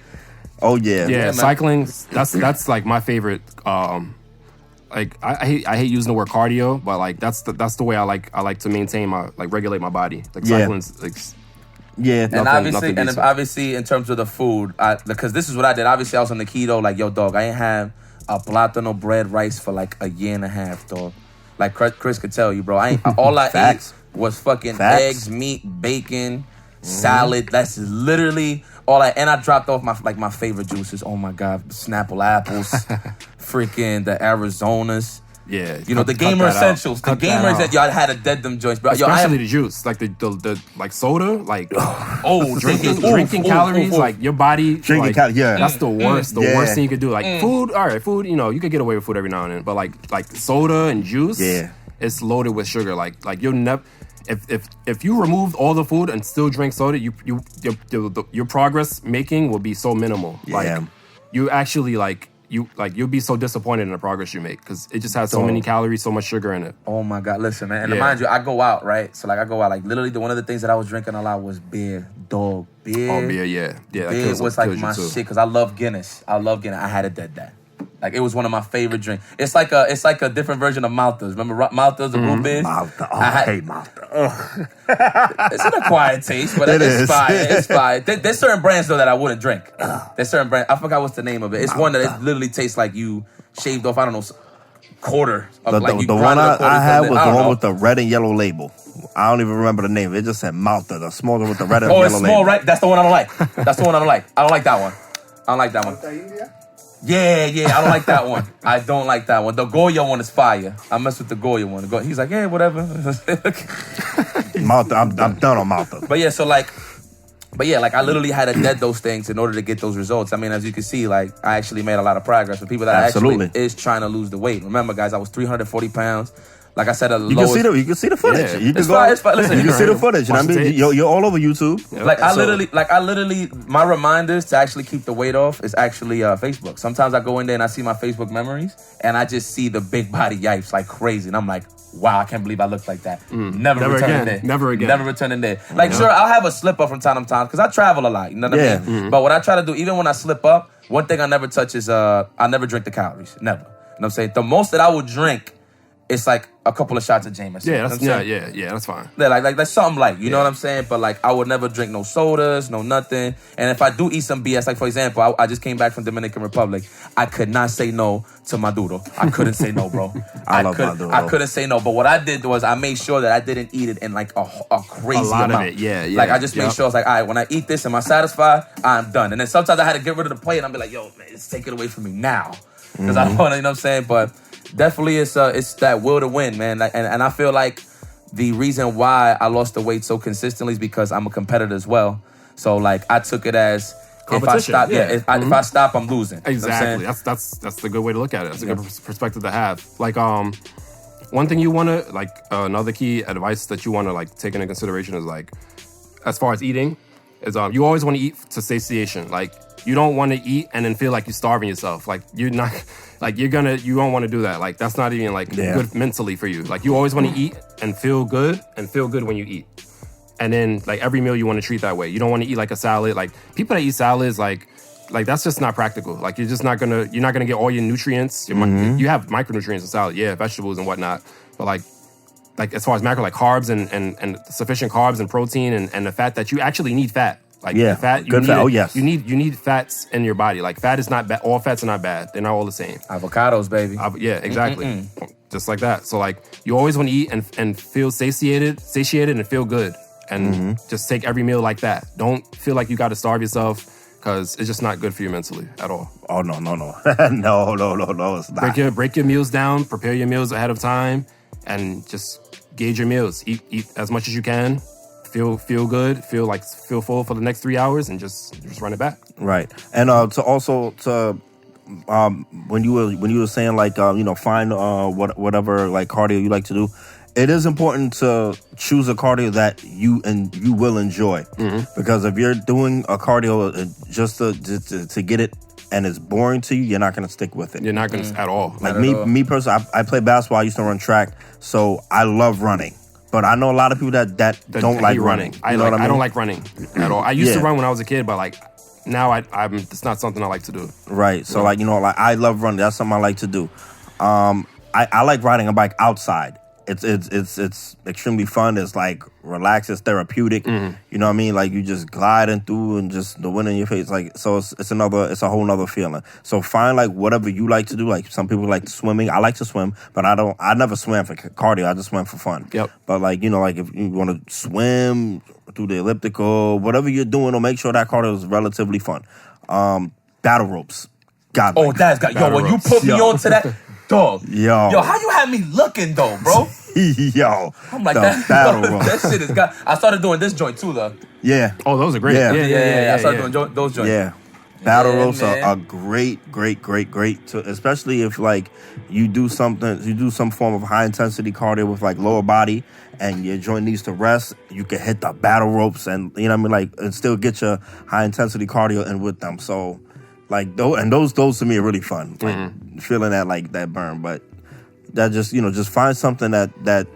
Oh yeah. Yeah, cycling. That's like my favorite. Like I hate using the word cardio, but like that's the way I like to maintain regulate my body. Like cycling's like. Yeah, and obviously in terms of the food, because this is what I did. Obviously, I was on the keto. Like, yo, dog, I ain't have a plátano bread rice for like a year and a half, dog. Like Chris could tell you, bro. All I ate was fucking eggs, meat, bacon, salad. That's literally all and I dropped off my favorite juices. Oh my God, Snapple apples, freaking the Arizonas. Yeah, you know the gamer essentials. The gamers that y'all had to dead them joints, bro. Especially the juice, like the like soda, like drinking calories, like your body drinking calories. Yeah, that's the worst. The worst thing you could do. Like food, all right, food. You know, you could get away with food every now and then, but like soda and juice, it's loaded with sugar. Like you'll never. If you remove all the food and still drink soda, your progress making will be so minimal. Like you actually you'll be so disappointed in the progress you make because it just has so many calories, so much sugar in it. Oh my God, listen, man. And mind you, I go out, right? So I go out, literally one of the things that I was drinking a lot was beer, dog. Beer. Oh, beer, yeah. Beer was like my shit because I love Guinness. I had to dead that. Like it was one of my favorite drinks. It's like a different version of Maltas. Remember Maltas, the Rubi? Malta. Oh, I hate Malta. It's an acquired taste, but it's fine. It's fine. There's certain brands though that I wouldn't drink. There's certain brands. I forgot what's the name of it. It's one that it literally tastes like you shaved off. I don't know, quarter. Of, the one I had was the one with the red and yellow label. I don't even remember the name. It just said Malta, the small one with the red and yellow label. Oh, it's small, right? That's the one I don't like. That's the one I don't like. I don't like that one. I don't like that one. Yeah, I don't like that one. I don't like that one. The Goya one is fire. I mess with the Goya one. He's like, yeah, whatever. Malta, I'm done on Malta. But I literally had to dead those things in order to get those results. I mean, as you can see, I actually made a lot of progress with people that actually is trying to lose the weight. Remember, guys, I was 340 pounds. Like I said, you can see the footage. Yeah. You can It's fine. Listen, you can see the footage. I mean, you're all over YouTube. Yeah. I literally, my reminders to actually keep the weight off is actually Facebook. Sometimes I go in there and I see my Facebook memories, and I just see the big body Yipes like crazy, and I'm like, wow, I can't believe I look like that. Never returning there. Never again. Never returning there. Sure, I'll have a slip up from time to time because I travel a lot. You know what I mean? Mm-hmm. But what I try to do, even when I slip up, one thing I never touch is I never drink the calories. Never. You know what I'm saying? The most that I would drink. It's like a couple of shots of Jameson. Yeah, that's fine. Yeah, like something light, you know what I'm saying? But I would never drink no sodas, no nothing. And if I do eat some BS, like for example, I just came back from Dominican Republic. I could not say no to Maduro. I couldn't say no, bro. I love Maduro. I couldn't say no. But what I did was I made sure that I didn't eat it in like a crazy amount. Of it, yeah. I just made sure I was like, all right, when I eat this, am I satisfied? I'm done. And then sometimes I had to get rid of the plate and I'd be like, yo, man, just take it away from me now. Because I don't want to, you know what I'm saying? But definitely it's that will to win, man. And I feel like the reason why I lost the weight so consistently is because I'm a competitor as well. So I took it as if I stop, if I stop, I'm losing. Exactly. You know that's the good way to look at it. That's a good perspective to have. One thing you want to another key advice that you want to take into consideration is as far as eating is you always want to eat to satiation. You don't want to eat and then feel like you're starving yourself. You're not, you don't want to do that. That's not even good mentally for you. You always want to eat and feel good when you eat. And then every meal you want to treat that way. You don't want to eat a salad. People that eat salads, like that's just not practical. Like you're not gonna get all your nutrients. You have micronutrients in salad, vegetables and whatnot, but like as far as macro, like carbs and sufficient carbs and protein and the fat that you actually need fat. Like fat, good fat. Oh yes, you need fats in your body. Like fat is not bad. All fats are not bad. They're not all the same. Avocados, baby. Yeah, exactly. Just like that. So like you always want to eat and feel satiated and feel good, and just take every meal like that. Don't feel like you got to starve yourself because it's just not good for you mentally at all. Oh no, no, it's not. Break your meals down. Prepare your meals ahead of time, and just gauge your meals. Eat as much as you can. Feel good. Feel full for the next 3 hours, and just run it back. Right, and when you were saying like find whatever like cardio you like to do, it is important to choose a cardio that you will enjoy, because if you're doing a cardio just to get it and it's boring to you, you're not going to stick with it. You're not going to at all. Like me personally, I play basketball. I used to run track, so I love running. But I know a lot of people that don't like running. I don't like running at all. I used to run when I was a kid, but like now it's not something I like to do. Right. So like I love running. That's something I like to do. I like riding a bike outside. It's extremely fun. It's like relaxed. It's therapeutic. You know what I mean? Like you just gliding through and just the wind in your face. Like so, it's a whole nother feeling. So find like whatever you like to do. Like some people like swimming. I like to swim, but I never swam for cardio. I just swam for fun. Yep. But like like if you want to swim through the elliptical, whatever you're doing, make sure that cardio is relatively fun. Battle ropes. God. Oh, that's got when you put me onto that. Dog. Yo, how you had me looking though, bro? Yo, I'm like that battle rope. That shit is got. I started doing this joint too, though. Yeah. Oh, those are great. Yeah. I started doing those joints. Yeah. Battle ropes are great. Especially if like you do some form of high intensity cardio with like lower body and your joint needs to rest, you can hit the battle ropes and and still get your high intensity cardio in with them. So like those to me are really fun. Like feeling that burn, but that just find something that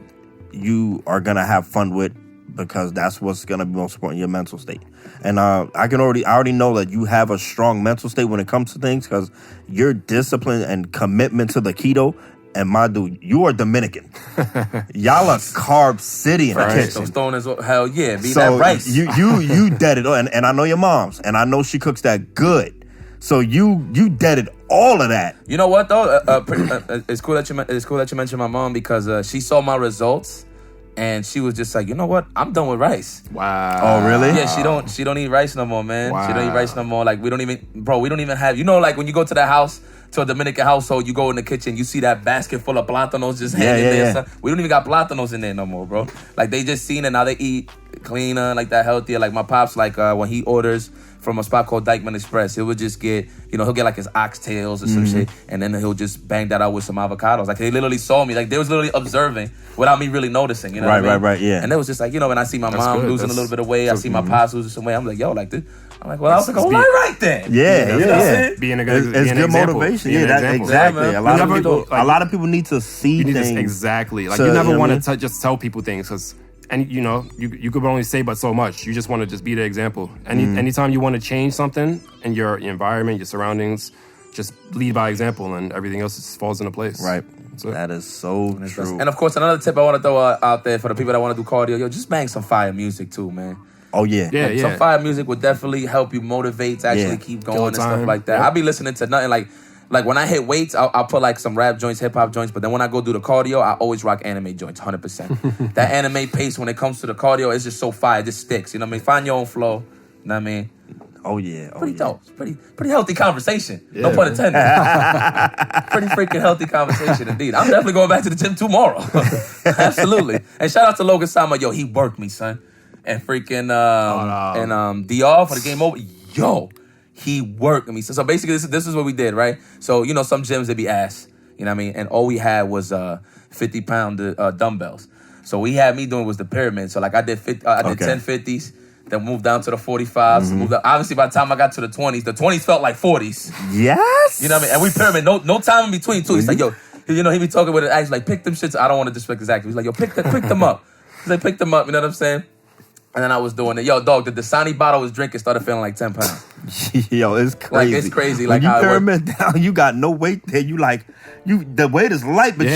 you are gonna have fun with, because that's what's gonna be most important, your mental state. And I already know that you have a strong mental state when it comes to things, because your discipline and commitment to the keto. And my dude, you are Dominican. Y'all are carb city in the kitchen. So stone is hell yeah, be that rice. You dead it, and I know your mom's, and I know she cooks that good. So you deaded all of that. You know what though? It's cool that you mentioned my mom, because she saw my results and she was just like, you know what? I'm done with rice. Wow. Oh really? Yeah, she don't eat rice no more, man. Wow. She don't eat rice no more. Like we don't even have. Like when you go to that house, to a Dominican household, you go in the kitchen, you see that basket full of plátanos just hanging there. Yeah. We don't even got plátanos in there no more, bro. Like they just seen it, now they eat cleaner, like that healthier. Like my pops, like when he orders from a spot called Dykeman Express, he would just get, he'll get like his oxtails or some shit, and then he'll just bang that out with some avocados. Like they literally saw me, like they was literally observing without me really noticing, you know what I mean? Right, yeah. And it was just like, when I see my mom losing a little bit of weight, I see my pops losing some weight, I'm like, yo, like this. I'm like, well, I was like, all right then. Yeah. Being a good, it's good motivation. Yeah, exactly. Yeah, a lot of people need to see things. Exactly. Like you never want to just tell people things, because, and you could only say but so much. You just want to just be the example. Anytime you want to change something in your environment, your surroundings, just lead by example, and everything else just falls into place. Right. That is so true. And of course, another tip I want to throw out there for the people that want to do cardio, just bang some fire music too, man. Oh yeah. Some fire music would definitely help you motivate to actually keep going and stuff like that. I'll be listening to nothing like when I hit weights, I'll put like some rap joints, hip hop joints, but then when I go do the cardio, I always rock anime joints, 100%. That anime pace when it comes to the cardio is just so fire, it just sticks. You know what I mean? Find your own flow. You know what I mean? Oh yeah. Pretty dope. Pretty healthy conversation. No pun intended. Pretty freaking healthy conversation indeed. I'm definitely going back to the gym tomorrow. Absolutely. And shout out to Logan Sama. Yo, he worked me, son. And freaking DR for the game over. Yo, he worked me. So basically, this is what we did, right? So some gyms they be ass. You know what I mean? And all we had was 50-pound dumbbells. So we had me doing was the pyramid. So like I did 10 50s. Then moved down to the 45s. Moved up. Obviously, by the time I got to the 20s felt like 40s. Yes. You know what I mean? And we pyramid, no time in between too. He's like, yo, he be talking with it. He's like, pick them shits. I don't want to disrespect his acting. He's like, yo, pick them up. He's like, pick them up. You know what I'm saying? And then I was doing it. Yo, dog, the Dasani bottle I was drinking started feeling like 10 pounds. Yo, it's crazy. Like, it's crazy. When Like, you how it pyramid down, you got no weight there. You like, the weight is light, but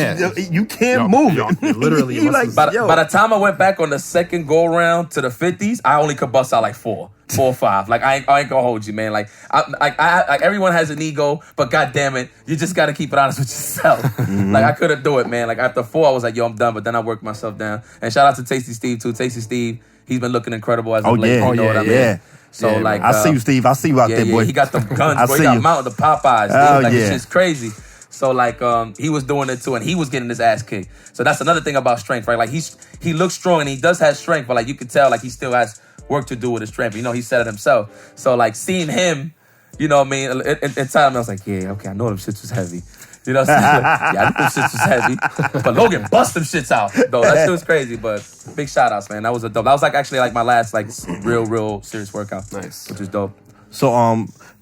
you can't move it. Literally, You like, By yo. the time I went back on the second go round to the 50s, I only could bust out like 4 or 5. Like I ain't gonna hold you, man. Like everyone has an ego, but god damn it, you just gotta keep it honest with yourself. Like I couldn't do it, man. Like after 4, I was like, yo, I'm done. But then I worked myself down. And shout out to Tasty Steve too. Tasty Steve, he's been looking incredible as of late. You know what I mean? Yeah. So Yeah, like, I see you, Steve. I see you out there, boy. he got them guns, I bro. see He got you. mounted the Popeyes. Dude. Oh, Like yeah. it's just crazy. So like he was doing it too, and he was getting his ass kicked. So that's another thing about strength, right? Like he looks strong and he does have strength, but like you can tell like he still has work to do with his strength. You know, he said it himself. So like seeing him, you know what I mean, inside of me, I was like, yeah, okay, I know them shits was heavy. You know what I'm saying? Like, yeah, I knew them shits was heavy. But Logan bust them shits out. Though that shit was crazy. But big shout outs, man. That was a dope. That was like actually like my last like real serious workout. Nice. Which is dope.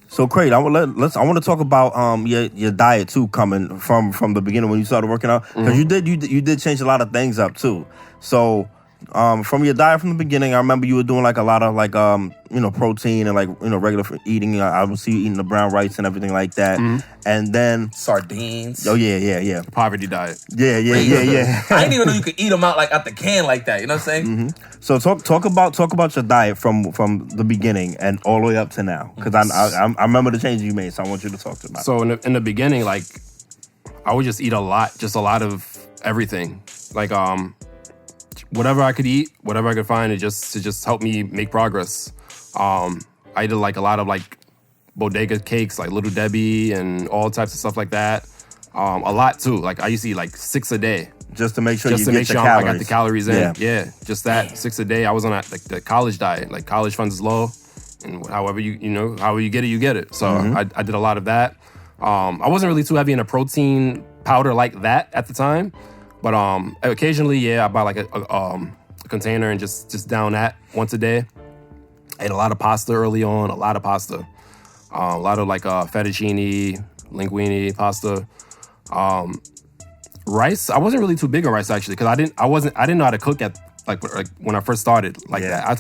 So Craig, I want to talk about your diet too, coming from the beginning when you started working out, because you did change a lot of things up too. So from your diet from the beginning, I remember you were doing like a lot of like protein and like regular eating. I would see you eating the brown rice and everything like that, and then Sardines. Oh yeah. Poverty diet. Yeah. I didn't even know you could eat them out like out the can like that. You know what I'm saying? So talk about your diet from the beginning and all the way up to now, because I remember the changes you made. So I want you to talk about. So in the beginning, like I would just eat a lot of everything, like whatever I could eat, whatever I could find, to just help me make progress. I did like a lot of like bodega cakes, like Little Debbie and all types of stuff like that. A lot too. Like I used to eat like 6 a day. Just to make sure Just you to get make your sure calories. I got the calories in. Yeah. Just that 6 a day. I was on like the college diet. Like college funds is low, and however however you get it, you get it. So I did a lot of that. I wasn't really too heavy in a protein powder like that at the time, but occasionally, I buy like a container and just down that once a day. I ate a lot of pasta early on. A lot of pasta. A lot of like fettuccine, linguine, pasta. Rice, I wasn't really too big on rice actually, because I didn't know how to cook at like when I first started like that.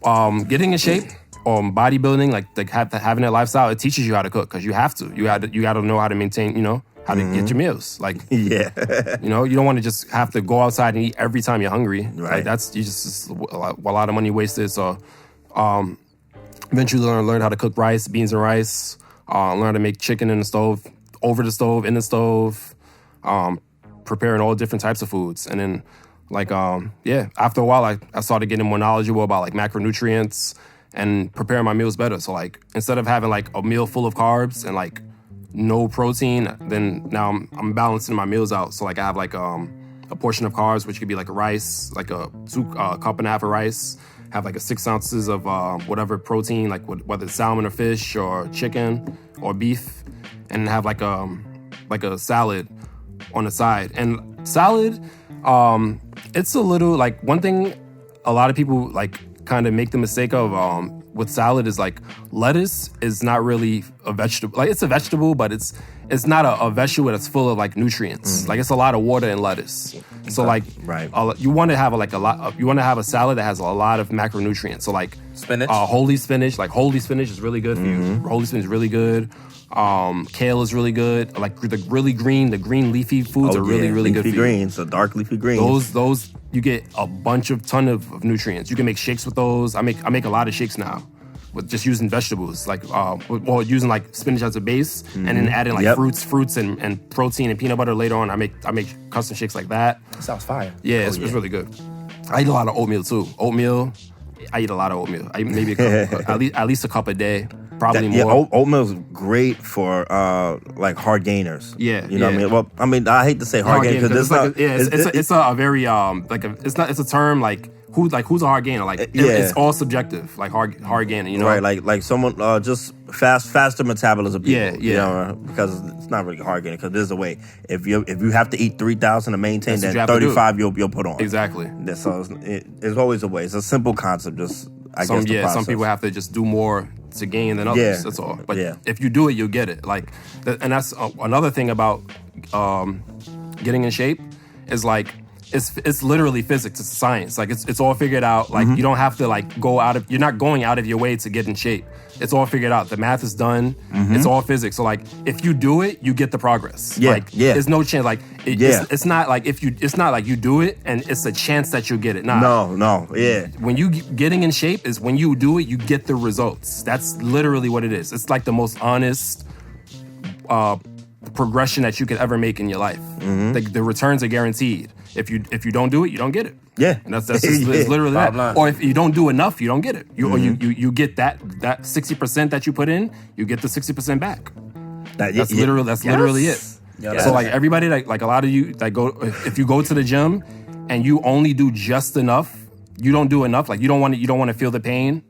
I getting in shape or bodybuilding, like having that lifestyle, it teaches you how to cook, because you have to. You got to know how to maintain, how to get your meals. Like you don't want to just have to go outside and eat every time you're hungry. Right. Like that's a lot of money wasted. So eventually learn how to cook rice, beans and rice. Learn how to make chicken in the stove, over the stove, in the stove. Preparing all different types of foods. And then like, after a while, I started getting more knowledgeable about like macronutrients and preparing my meals better. So like, instead of having like a meal full of carbs and like no protein, then now I'm balancing my meals out. So like I have like a portion of carbs, which could be like a rice, like a cup and a half of rice, have like 6 ounces of whatever protein, like whether it's salmon or fish or chicken or beef, and have like a salad on the side. And salad, it's a little like, one thing a lot of people like kind of make the mistake of with salad is like, lettuce is not really a vegetable. Like it's a vegetable, but it's not a vegetable that's full of like nutrients. Like it's a lot of water in lettuce. So like, you want to have you want to have a salad that has a lot of macronutrients. So like spinach, holy spinach. Like holy spinach is really good for you. Holy spinach is really good. Kale is really good. Like the green leafy foods are really good for you. Leafy greens, so dark leafy greens. Those you get a ton of nutrients. You can make shakes with those. I make a lot of shakes now with just using vegetables, like using like spinach as a base, and then adding like fruits and protein and peanut butter later on. I make custom shakes like that. That sounds fire. Yeah, it's really good. I eat a lot of oatmeal too. I eat a lot of oatmeal. I eat maybe a cup, at least a cup a day. Probably more. Yeah, oatmeal is great for like hard gainers. Yeah, you know what I mean. Well, I mean, I hate to say hard gainer because it's a very it's a term like who's a hard gainer? Like it's all subjective. Like hard gainer, you know? Right, like someone just faster metabolism people. Yeah. You know, because it's not really hard gainer, because there's a way. If you have to eat 3,000 to maintain, then 35 you'll put on. Exactly. So it's always a way. It's a simple concept. Just some people have to just do more to gain than others. Yeah. That's all. But if you do it, you'll get it. Like, and that's another thing about getting in shape is like it's literally physics. It's science. Like it's all figured out. Like you don't have to like you're not going out of your way to get in shape. It's all figured out. The math is done. It's all physics. So like if you do it, you get the progress. There's no chance. Like it's not like it's not like you do it and it's a chance that you'll get it. Nah. No. When you getting in shape is when you do it, you get the results. That's literally what it is. It's like the most honest progression that you could ever make in your life. The returns are guaranteed. If you don't do it, you don't get it. Yeah. And that's it's literally that. Or if you don't do enough, you don't get it. Or you get that 60% that you put in, you get the 60% back. That's literally it. Yeah, so like everybody like a lot of you like go if you go to the gym and you only do just enough, you don't do enough. Like you don't want to feel the pain.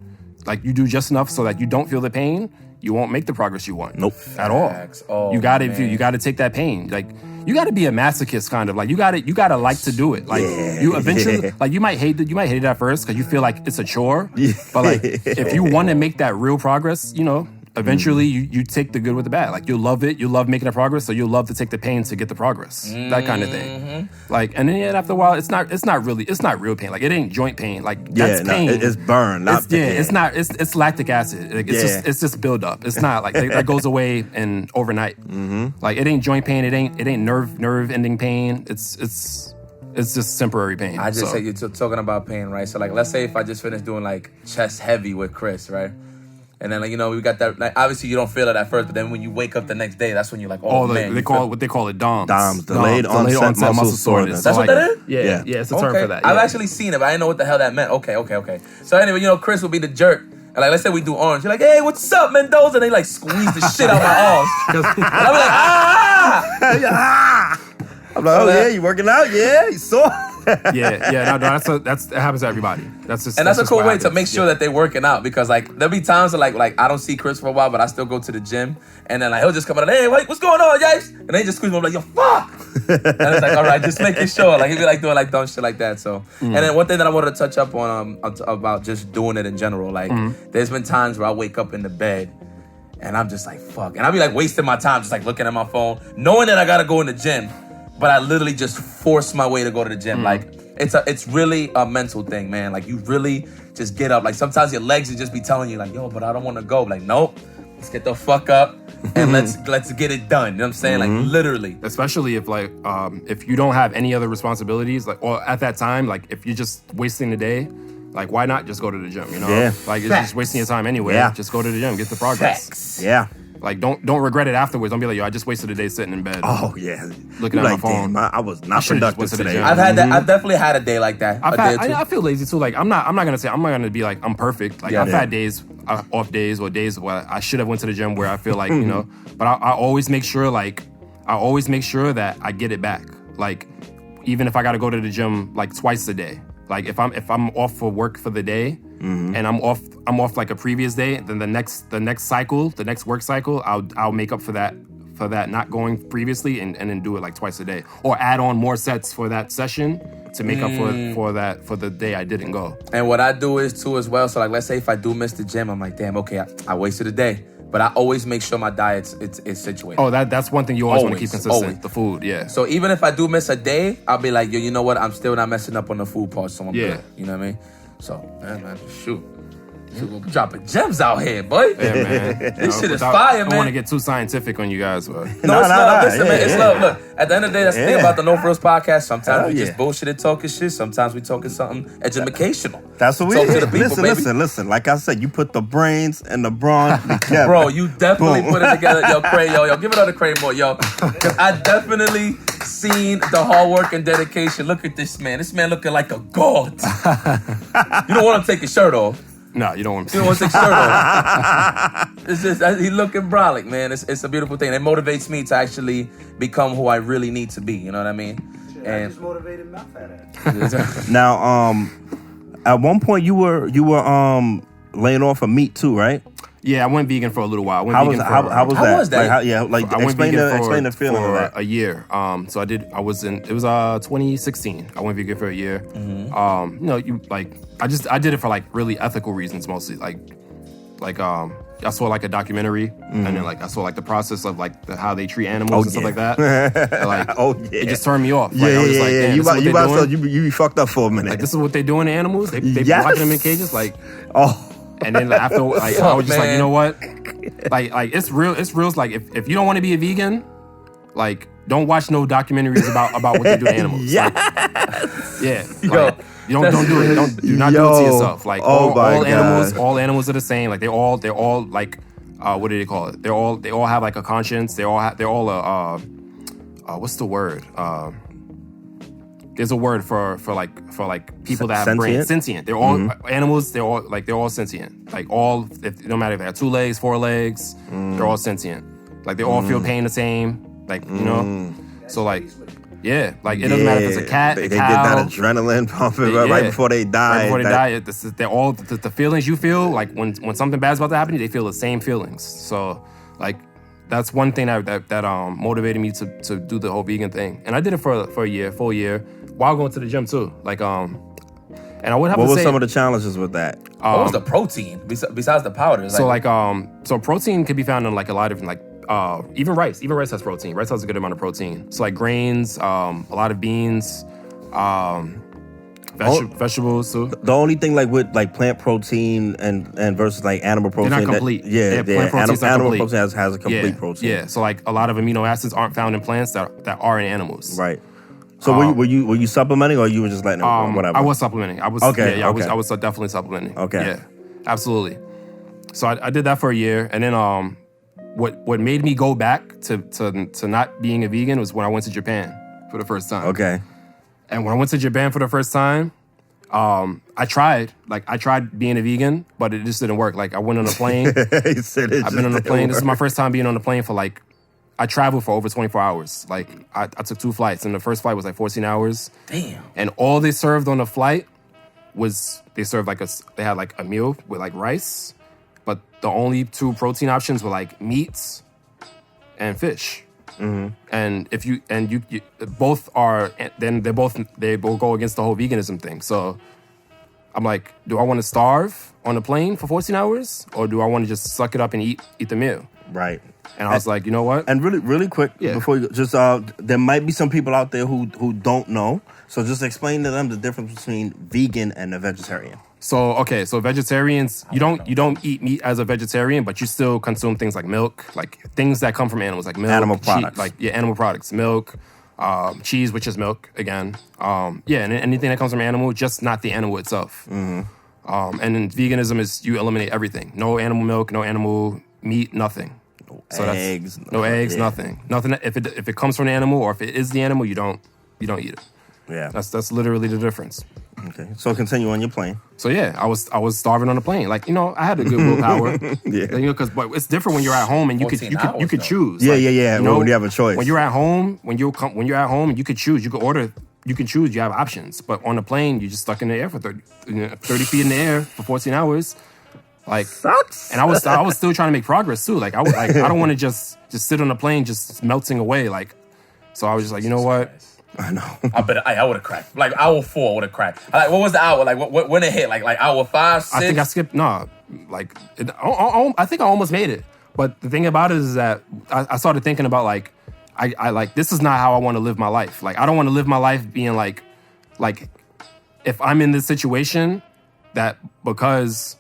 Like you do just enough so that you don't feel the pain. You won't make the progress you want. Nope. At all. Oh, you gotta take that pain. Like you gotta be a masochist kind of. Like you gotta like to do it. Like you eventually like you might hate it at first because you feel like it's a chore. But like if you want to make that real progress, eventually you take the good with the bad. Like you'll love it, you'll love making the progress, so you'll love to take the pain to get the progress. That kind of thing. Like and then after a while it's not real pain. Like it ain't joint pain. Like that's pain. It's burn, not pain. It's lactic acid. Like it's just build up. It's not like that goes away and overnight. Like it ain't joint pain, it ain't nerve ending pain. It's just temporary pain. I just say you're talking about pain, right? So like let's say if I just finished doing like chest heavy with Chris, right? And then, like, we got that. Like, obviously, you don't feel it at first, but then when you wake up the next day, that's when you're like, man. They call it DOMS. DOMS, delayed onset muscle soreness. That's what that is? Yeah, it's a term for that. Yeah. I've actually seen it, but I didn't know what the hell that meant. Okay. So anyway, Chris will be the jerk. And like, let's say we do arms. You're like, hey, what's up, Mendoza? And they like squeeze the shit out my arms. And I'm like, ah! I'm like, oh yeah, you working out? Yeah, you sore. That happens to everybody. That's a cool way to make sure that they're working out because like there'll be times that like I don't see Chris for a while, but I still go to the gym and then like he'll just come out, hey, what's going on, Yipes? And they just squeeze me, I'm like, yo, fuck. And it's like, all right, just making sure. Like he'll be like doing like dumb shit like that. So and then one thing that I wanted to touch up on about just doing it in general, like there's been times where I wake up in the bed and I'm just like, fuck, and I'll be like wasting my time just like looking at my phone, knowing that I gotta go in the gym. But I literally just force my way to go to the gym. Like it's really a mental thing, man. Like you really just get up. Like sometimes your legs will just be telling you like, yo, but I don't want to go. Like, nope, let's get the fuck up and let's get it done. You know what I'm saying? Like literally. Especially if like if you don't have any other responsibilities, like or at that time, like if you're just wasting the day, like why not just go to the gym? Yeah. Like it's just wasting your time anyway. Yeah. Just go to the gym, get the progress. Facts. Yeah. Like don't regret it afterwards. Don't be like, yo, I just wasted a day sitting in bed. Oh yeah, looking at my phone. Damn, I was not productive today. I've had that. I've definitely had a day like that. I feel lazy too. Like I'm not gonna be like I'm perfect. Like I've had days, off days or days where I should have went to the gym where I feel like But I always make sure that I get it back. Like even if I gotta go to the gym like twice a day. Like if I'm off for work for the day and I'm off like a previous day, then the next work cycle, I'll make up for that not going previously and then do it like twice a day. Or add on more sets for that session to make up for the day I didn't go. And what I do is too as well. So like let's say if I do miss the gym, I'm like, damn, okay, I wasted a day. But I always make sure my diet is situated. Oh, that's one thing you always want to keep consistent. Always. The food, yeah. So even if I do miss a day, I'll be like, yo, you know what? I'm still not messing up on the food part, so I'm good. You know what I mean? So, man, shoot. We're dropping gems out here, boy. Yeah, man. This shit is fire, man. I don't want to get too scientific on you guys, but... No, it's love. Listen, man, it's love. Look, at the end of the day, that's the thing about the NoFrillz podcast. Sometimes we just bullshitted talking shit. Sometimes we talking something educational. That's what we talk to the people, listen. Like I said, you put the brains and the brawn together. Bro, you definitely put it together. Yo, give it up to Kreymore, yo. Because I definitely seen the hard work and dedication. Look at this man. This man looking like a god. You don't want him to take his shirt off. No, you don't want to. You don't want to take his shirt off. It's just, he looking brolic, man. It's a beautiful thing. It motivates me to actually become who I really need to be. You know what I mean? Shit, I just motivated my fat ass. Now, at one point you were laying off of meat too, right? Yeah, I went vegan for a little while. How was that? How was that? Explain the feeling of that. A year. So it was 2016. I went vegan for a year. I did it for like really ethical reasons mostly. Like Like I saw like a documentary, and then like I saw like the process of like how they treat animals and stuff like that. And, like, it just turned me off. Like, I was like, damn, you be fucked up for a minute. Like, this is what they doing to animals. They locking them in cages. Like, and then like, after like, I was just like, you know what? Like it's real. It's real. Like if you don't want to be a vegan, like don't watch no documentaries about what they do to animals. Like, like, you don't do it. Do not do it to yourself. Like all animals are the same. Like they're all like what do they call it? They all have like a conscience. They're all what's the word? There's a word for people that have brains. Sentient. They're all animals. They're all sentient. Like no matter if they have 2 legs, 4 legs, they're all sentient. Like they all feel pain the same. Like you know, so like. Yeah, like it doesn't matter if it's a cat, they get that adrenaline pumping right before they die. Right before they die, they're all the feelings you feel. Like when something bad's about to happen, they feel the same feelings. So, like that's one thing that motivated me to do the whole vegan thing. And I did it for a full year, while going to the gym too. Like and I would have to say, what were some of the challenges with that? What was the protein besides the powders? So protein can be found in like a lot of different even rice. Even rice has protein. Rice has a good amount of protein. So like grains, a lot of beans, vegetables too. The only thing like with like plant protein and versus like animal protein, they're not complete. Plant animal protein has a complete protein. Yeah. So like a lot of amino acids aren't found in plants that are in animals. Right. So were you supplementing, or you were just letting it whatever? I was supplementing. I was I was definitely supplementing. Okay. Yeah. Absolutely. So I did that for a year, and then what made me go back to not being a vegan was when I went to Japan for the first time. Okay. And when I went to Japan for the first time, I tried being a vegan, but it just didn't work. Like I went on a plane. I've been on a plane. This is my first time being on a plane for like, I traveled for over 24 hours. Like I took 2 flights, and the first flight was like 14 hours. Damn. And all they served on the flight was they had like a meal with like rice. But the only 2 protein options were like meats and fish. Mm-hmm. And if you both are, then they both go against the whole veganism thing. So I'm like, do I want to starve on a plane for 14 hours, or do I want to just suck it up and eat the meal? Right. And I was like, you know what? And really quick, before you just there might be some people out there who don't know. So just explain to them the difference between vegan and a vegetarian. So vegetarians, you don't eat meat as a vegetarian, but you still consume things like milk, like things that come from animals, like milk, animal products, animal products, milk, cheese, which is milk again, and anything that comes from animal, just not the animal itself. Mm-hmm. And then veganism is you eliminate everything, no animal milk, no animal meat, nothing. Eggs, nothing. If it comes from an animal, or if it is the animal, you don't eat it. Yeah, that's literally the difference. Okay, so continue on your plane. So yeah, I was starving on the plane. Like, you know, I had a good willpower. Yeah, you know, but it's different when you're at home and you could choose. Yeah, like, yeah. You know, when you have a choice. When you're at home, when you're at home, you could choose. You could order. You can choose. You have options. But on the plane, you're just stuck in the air for 30 feet in the air for 14 hours. Like, sucks. And I was still trying to make progress too. Like I don't want to just sit on the plane just melting away. Like, so I was just like, you know what? I know. I would have cracked. Like hour 4 would have cracked. Like, what was the hour? Like when it hit? Like hour 5, 6? I think I skipped. No, like I think I almost made it. But the thing about it is that I started thinking about like I like, this is not how I want to live my life. Like, I don't want to live my life being like if I'm in this situation, that because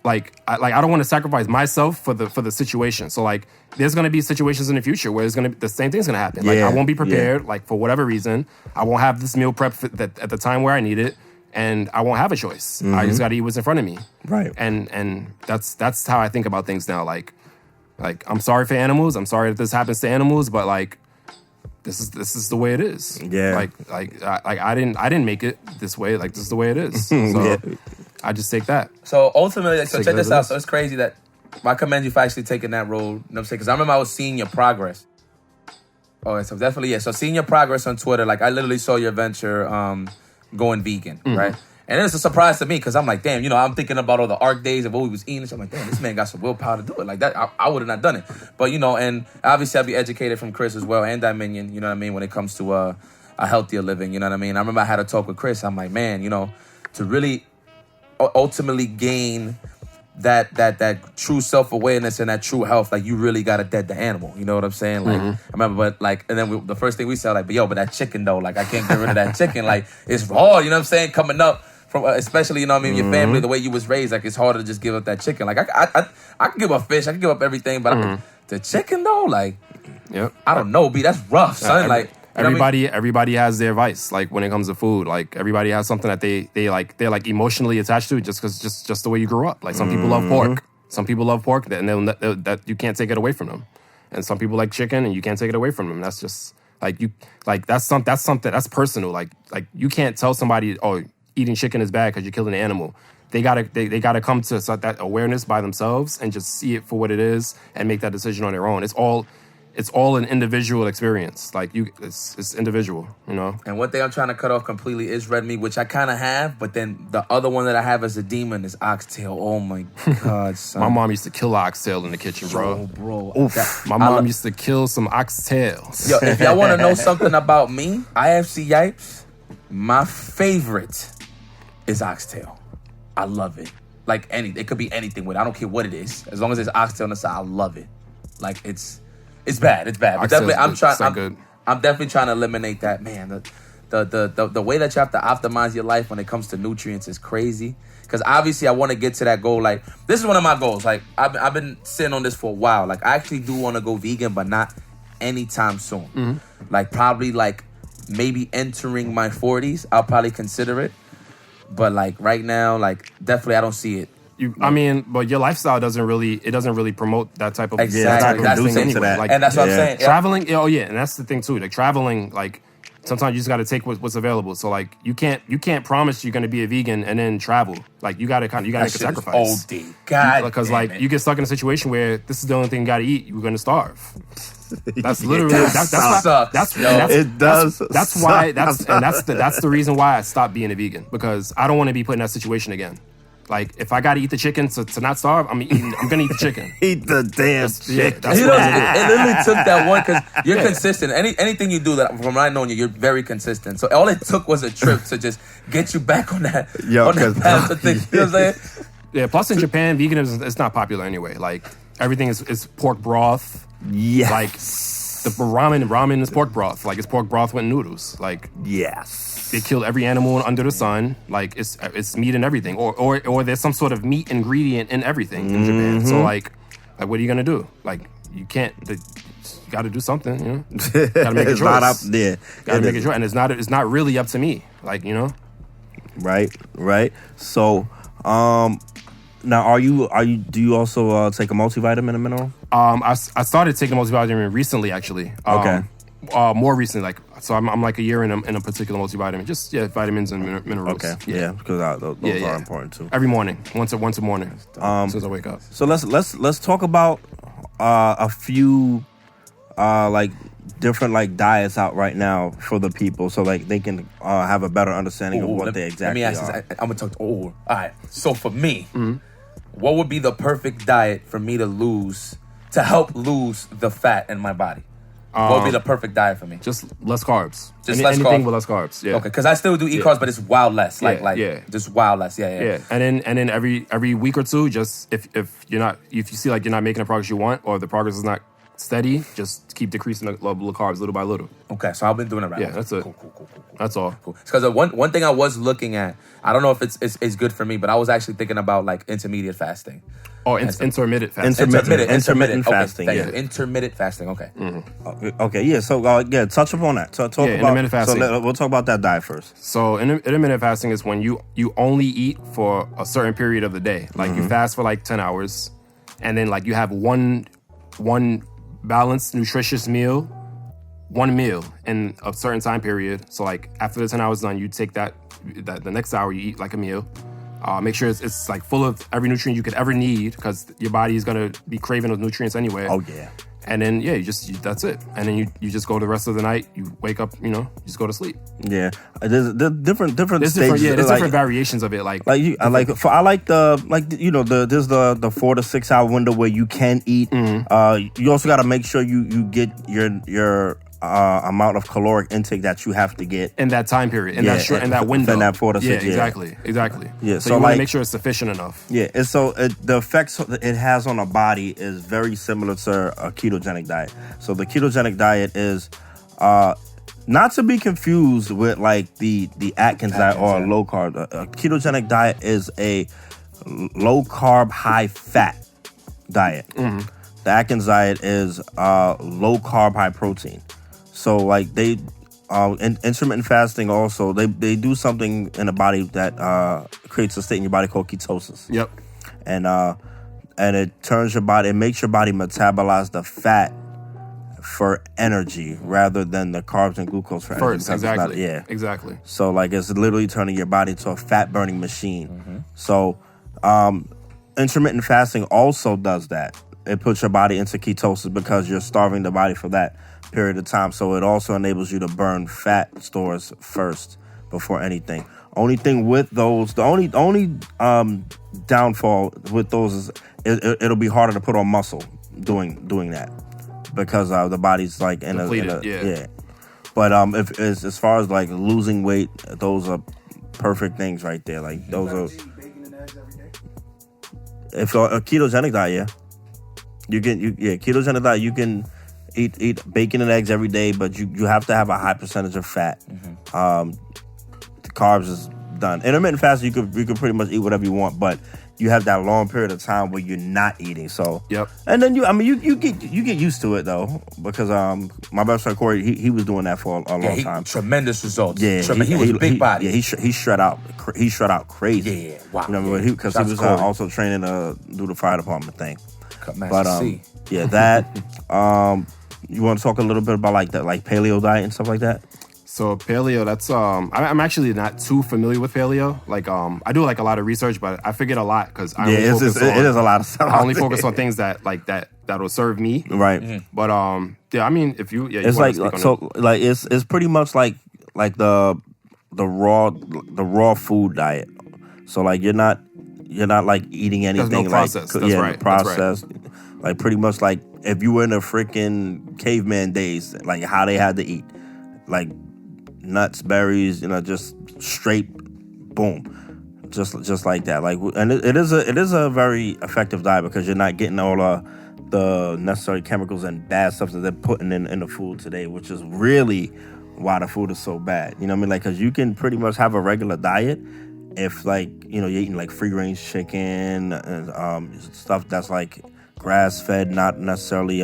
like I don't want to sacrifice myself for the situation. So like, there's gonna be situations in the future where the same thing's gonna happen. Like, I won't be prepared. Like, for whatever reason, I won't have this meal prep at the time where I need it, and I won't have a choice. Mm-hmm. I just gotta eat what's in front of me. Right. And that's how I think about things now. Like I'm sorry for animals. I'm sorry that this happens to animals, but like, this is the way it is. Yeah. Like I didn't make it this way. Like, this is the way it is. So I just take that. So ultimately, so check this out. So it's crazy that I commend you for actually taking that road. You know what I'm saying? Because I remember I was seeing your progress. Oh, so definitely, yeah. So seeing your progress on Twitter, like I literally saw your venture going vegan, right? And it was a surprise to me because I'm like, damn, you know, I'm thinking about all the ARC days of what we was eating. So I'm like, damn, this man got some willpower to do it. Like that, I would have not done it. But, you know, and obviously I'll be educated from Chris as well and Dominion, you know what I mean, when it comes to a healthier living, you know what I mean? I remember I had a talk with Chris. I'm like, man, you know, to really ultimately gain that true self-awareness and that true health, like you really gotta dead the animal. You know what I'm saying? Like I remember, but like, and then the first thing we said, like, but that chicken though, like I can't get rid of that chicken. Like it's raw. You know what I'm saying? Coming up from, especially, you know what I mean, your family, the way you was raised, like it's harder to just give up that chicken. Like I can give up fish, I can give up everything, but the chicken though, like, I don't know, B, that's rough, son. Like. Everybody has their vice, like when it comes to food. Like everybody has something that they're like emotionally attached to, just the way you grew up. Like some people love pork, some people love pork, and that you can't take it away from them. And some people like chicken, and you can't take it away from them. That's just that's something that's personal. Like you can't tell somebody, oh, eating chicken is bad because you're killing an animal. They gotta come to that awareness by themselves and just see it for what it is and make that decision on their own. It's all an individual experience. Like it's individual, you know. And one thing I'm trying to cut off completely is red meat, which I kind of have, but then the other one that I have as a demon is oxtail. Oh my God, son. My mom used to kill oxtail in the kitchen, bro. Bro. My mom used to kill some oxtails. Yo, if y'all want to know something about me, IFC Yipes, my favorite is oxtail. I love it. Like it could be anything with it. I don't care what it is. As long as there's oxtail on the side, I love it. Like it's bad. It's bad. But definitely, I'm definitely trying to eliminate that. Man, the way that you have to optimize your life when it comes to nutrients is crazy. Because obviously, I want to get to that goal. Like this is one of my goals. Like I've been sitting on this for a while. Like I actually do want to go vegan, but not anytime soon. Like probably like maybe entering my 40s, I'll probably consider it. But like right now, like definitely, I don't see it. I mean, but your lifestyle doesn't really promote that type of exactly. That's thing anyway. That. Like, and that's what I'm saying. Traveling, and that's the thing too. Like traveling, like sometimes you just got to take what's available. So like you can't promise you're going to be a vegan and then travel. Like you got to make a sacrifice. OD. God, because like you get stuck in a situation where this is the only thing you got to eat. You're going to starve. That's literally that's the reason why I stopped being a vegan, because I don't want to be put in that situation again. Like, if I gotta eat the chicken to not starve, I'm gonna eat the chicken. Eat the damn chicken. It literally took that one, because you're consistent. Anything you do, that from what I know you're very consistent. So all it took was a trip to just get you back on that path of things. You know what I'm saying? Yeah, plus in Japan, veganism is not popular anyway. Like, everything is pork broth. Yes. Like, the ramen is pork broth. Like, it's pork broth with noodles. Like, yes. They kill every animal under the sun. Like it's meat and everything, or there's some sort of meat ingredient in everything in Japan. So like what are you gonna do? Like you can't. You got to do something. You know, got to make a choice. It's not up there. Got to make a choice, and it's not really up to me. Like you know, right. So now do you also take a multivitamin and mineral? I started taking a multivitamin recently, actually. Okay. More recently, like so, I'm like a year in a particular multivitamin. Just vitamins and minerals. Okay, yeah, because those are important too. Every morning, once a morning, as soon as I wake up. So let's talk about a few like different like diets out right now for the people, so like they can have a better understanding of what they exactly are. Let me ask this. I'm gonna talk. All right. So for me, what would be the perfect diet for me to help lose the fat in my body? What would be the perfect diet for me? Just less carbs. Anything with less carbs. Yeah. Okay, because I still do eat carbs, but it's wild less. Just wild less. Yeah. And then every week or two, just if you see like you're not making the progress you want, or the progress is not steady, just keep decreasing the level of carbs little by little. Okay, so I've been doing it right. Yeah, that's it. Cool. That's all. Cool. Because one thing I was looking at, I don't know if it's good for me, but I was actually thinking about like intermediate fasting. Oh, intermittent fasting. Intermittent fasting. Thank you. Intermittent fasting. Okay. Mm-hmm. Okay. Yeah. So touch upon that. So talk about intermittent fasting. So we'll talk about that diet first. So intermittent fasting is when you only eat for a certain period of the day. Like you fast for like 10 hours, and then like you have one balanced, nutritious meal, one meal in a certain time period. So like after the 10 hours done, you take that the next hour you eat like a meal. Make sure it's like full of every nutrient you could ever need, because your body is gonna be craving those nutrients anyway. Oh yeah. And then that's it. And then you just go the rest of the night. You wake up, you just go to sleep. Yeah, there's different stages. There's different variations of it. There's the 4 to 6 hour window where you can eat. You also got to make sure you get your amount of caloric intake that you have to get in that time period, in that window, in that 4 to 6. Exactly. Yeah, so you want to make sure it's sufficient enough. Yeah, and so the effects it has on the body is very similar to a ketogenic diet. So the ketogenic diet is not to be confused with like the Atkins diet or a low carb. A ketogenic diet is a low carb, high fat diet. Mm-hmm. The Atkins diet is low carb, high protein. So like they intermittent fasting also they do something in the body that creates a state in your body called ketosis. Yep. And it turns your body, it makes your body metabolize the fat for energy rather than the carbs and glucose for energy. First, exactly. Exactly. So like it's literally turning your body into a fat burning machine. Mm-hmm. So intermittent fasting also does that. It puts your body into ketosis because you're starving the body for that period of time. So it also enables you to burn fat stores first before anything. Only thing with those, the only downfall with those is it'll be harder to put on muscle doing that because the body's like in depleted, yeah. But if as far as like losing weight, those are perfect things right there. Like those are. Bacon and eggs every day? If a ketogenic diet, yeah. Ketogenic diet, you can eat bacon and eggs every day, but you have to have a high percentage of fat. Mm-hmm. The carbs is done. Intermittent fasting, you could pretty much eat whatever you want, but you have that long period of time where you're not eating. So yep. And then you get used to it though, because my best friend Corey, he was doing that for a long time. Tremendous results. Yeah, he was a big body. Yeah, he shred out crazy. Yeah, wow. You know, because he was also training to do the fire department thing. But yeah, that you want to talk a little bit about like that, like paleo diet and stuff like that? So paleo, that's I'm actually not too familiar with paleo. Like I do like a lot of research, but I forget a lot because it is a lot of stuff. I only focus on things that will serve me. Right. Mm-hmm. But yeah, I mean, if you it's like so it. Like it's pretty much like the raw food diet. So like you're not like eating anything no process. Like that's right. processed. That's right. Like pretty much like if you were in the freaking caveman days, like how they had to eat, like nuts, berries, just straight, boom, just like that. Like, and it is a very effective diet because you're not getting all the necessary chemicals and bad stuff that they're putting in the food today, which is really why the food is so bad. You know what I mean? Like, because you can pretty much have a regular diet if like you're eating like free range chicken and stuff that's like grass fed, not necessarily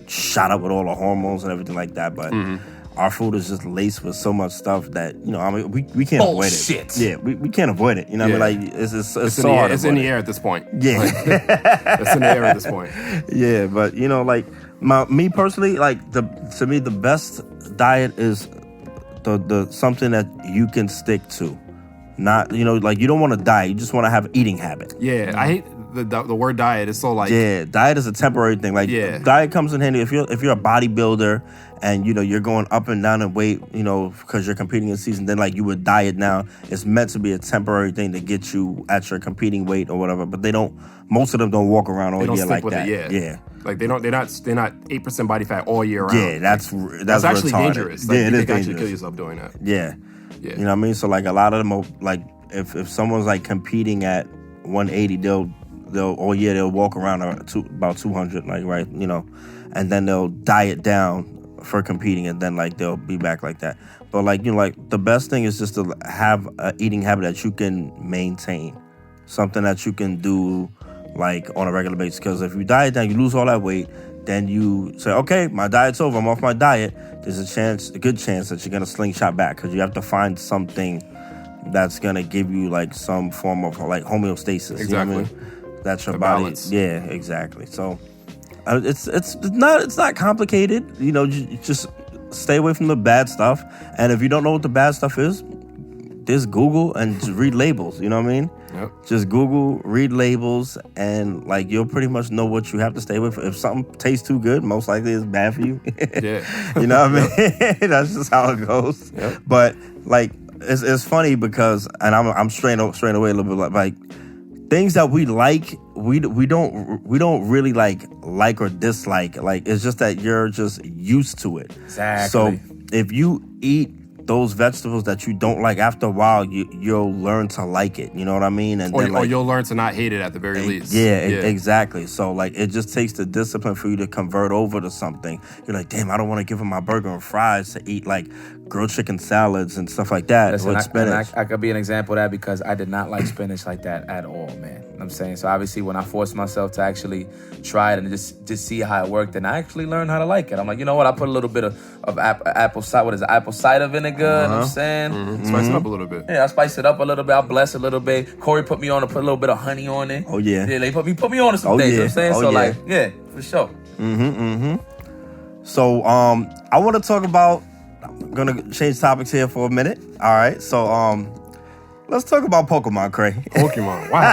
shot up with all the hormones and everything like that, but. Mm-hmm. Our food is just laced with so much stuff that, I mean, we can't avoid it. Yeah, we can't avoid it. You know what I mean? Like, it's so hard. It's in the air at this point. Yeah. It's in the air at this point. Yeah, but, like, me personally, like, to me, the best diet is the something that you can stick to. Not, like, you don't want to diet. You just want to have an eating habit. Yeah, I hate the word diet. It's so like... Yeah, diet is a temporary thing. Like, diet comes in handy if you're a bodybuilder and, you're going up and down in weight, because you're competing in season, then, like, you would diet now. It's meant to be a temporary thing to get you at your competing weight or whatever, but most of them don't walk around all year like that. Yeah. Like, they're not 8% body fat all year round. Yeah, that's actually retarded. dangerous. Like, yeah, it is dangerous. actually kill yourself doing that. Yeah. You know what I mean? So, like, a lot of them, like, if someone's, like, competing at 180, they'll all year they'll walk around about 200, like, right, and then they'll diet down for competing, and then, like, they'll be back like that. But, like, like, the best thing is just to have an eating habit that you can maintain, something that you can do, like, on a regular basis. Because if you diet down, you lose all that weight, then you say, okay, my diet's over, I'm off my diet. There's a good chance that you're gonna slingshot back because you have to find something that's gonna give you like some form of like homeostasis. Exactly. You know what I mean? That's your body. Balance. Yeah, exactly. So it's not complicated. Just stay away from the bad stuff. And if you don't know what the bad stuff is, just Google and just read labels. You know what I mean? Yep. Just Google, read labels, and like you'll pretty much know what you have to stay away from. If something tastes too good, most likely it's bad for you. Yeah. You know what I mean? That's just how it goes. Yep. But like it's funny because, and I'm straying away a little bit, like things that we like, we don't really like or dislike. Like, it's just that you're just used to it. Exactly. So if you eat those vegetables that you don't like, after a while, you'll learn to like it. You know what I mean? And then, or you'll learn to not hate it at the very least. Yeah, exactly. So, like, it just takes the discipline for you to convert over to something. You're like, damn, I don't want to give him my burger and fries to eat, like, grilled chicken salads and stuff like that. Listen, with spinach. I could be an example of that because I did not like spinach like that at all, man. You know what I'm saying? So obviously when I forced myself to actually try it and just see how it worked, and I actually learned how to like it. I'm like, you know what? I put a little bit of apple cider vinegar, you know what I'm saying? Mm-hmm. Spice it up a little bit. Yeah, I spice it up a little bit. I bless a little bit. Corey put me on to put a little bit of honey on it. Oh, yeah. Yeah, they put me on to some things, you know what I'm saying? So like, yeah, for sure. So, I want to talk about, I'm going to change topics here for a minute. All right. So, let's talk about Pokemon, Cray. Pokemon. Wow.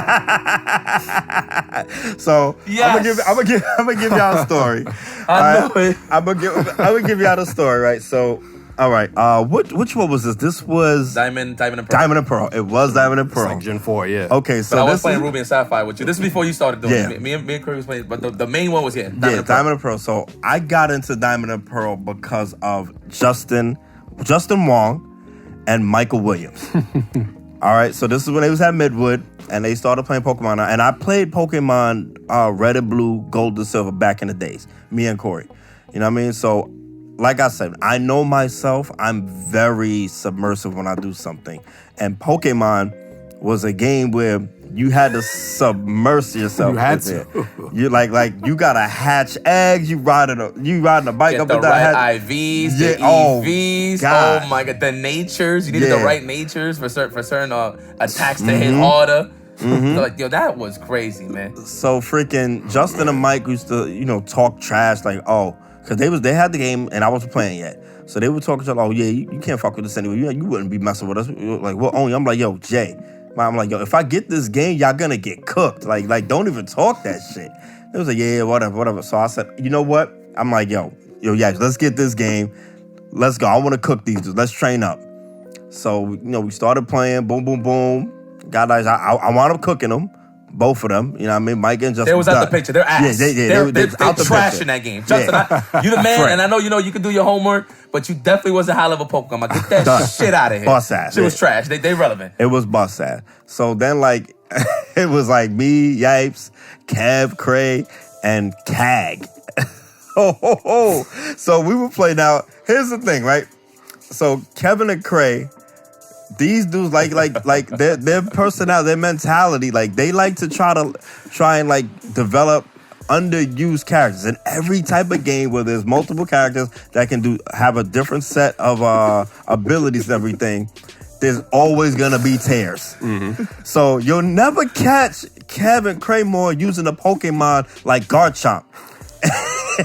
So, yes. I'm gonna give y'all a story. I know it. I'm gonna give y'all the story, right? So, all right. Which one was this? This was Diamond and Pearl. Diamond and Pearl. It was Diamond and Pearl. It's like Gen 4, yeah. Okay, so But I was this playing is, Ruby and Sapphire with you. This is before you started doing it. Me and Corey was playing, but the main one was Diamond and Pearl. Diamond and Pearl. So I got into Diamond and Pearl because of Justin Wong and Michael Williams. All right, so this is when they was at Midwood, and they started playing Pokemon. And I played Pokemon Red and Blue, Gold and Silver back in the days, me and Corey. You know what I mean? So, like I said, I know myself. I'm very submersive when I do something. And Pokemon was a game where you had to submerge yourself. You had to. You like you gotta hatch eggs. You riding a bike Get up the and down. right IVs, the EVs. God. Oh my god, the natures. You needed the right natures for certain attacks to hit harder. So like, yo, that was crazy, man. So freaking Justin and Mike used to, talk trash like, because they had the game and I wasn't playing yet. So they would talk to oh yeah, you can't fuck with us anyway. You wouldn't be messing with us. Like, well, only I'm like, yo, Jay. I'm like, yo, if I get this game, y'all gonna get cooked. Like, don't even talk that shit. It was like, yeah, whatever. So I said, you know what? I'm like, yo, yeah, let's get this game. Let's go. I want to cook these dudes. Let's train up. So, we started playing. Boom, boom, boom. Got nice. I wound up cooking them. Both of them. You know what I mean? Mike and Justin. They was out the picture. They're ass. Yeah, they're trash in that game. Justin, you the man, and I know you can do your homework, but you definitely wasn't high level Pokemon. Get that shit out of here. Bust ass. Shit was trash. They relevant. It was bust ass. So then it was like me, Yipes, Kev, Cray, and Kag. So we would play now. Here's the thing, right? So Kevin and Cray, these dudes like their personality, their mentality, like they like to try and develop underused characters in every type of game where there's multiple characters that can have a different set of abilities and everything. There's always gonna be tears. So you'll never catch Kevin Kreymore using a Pokemon like Garchomp.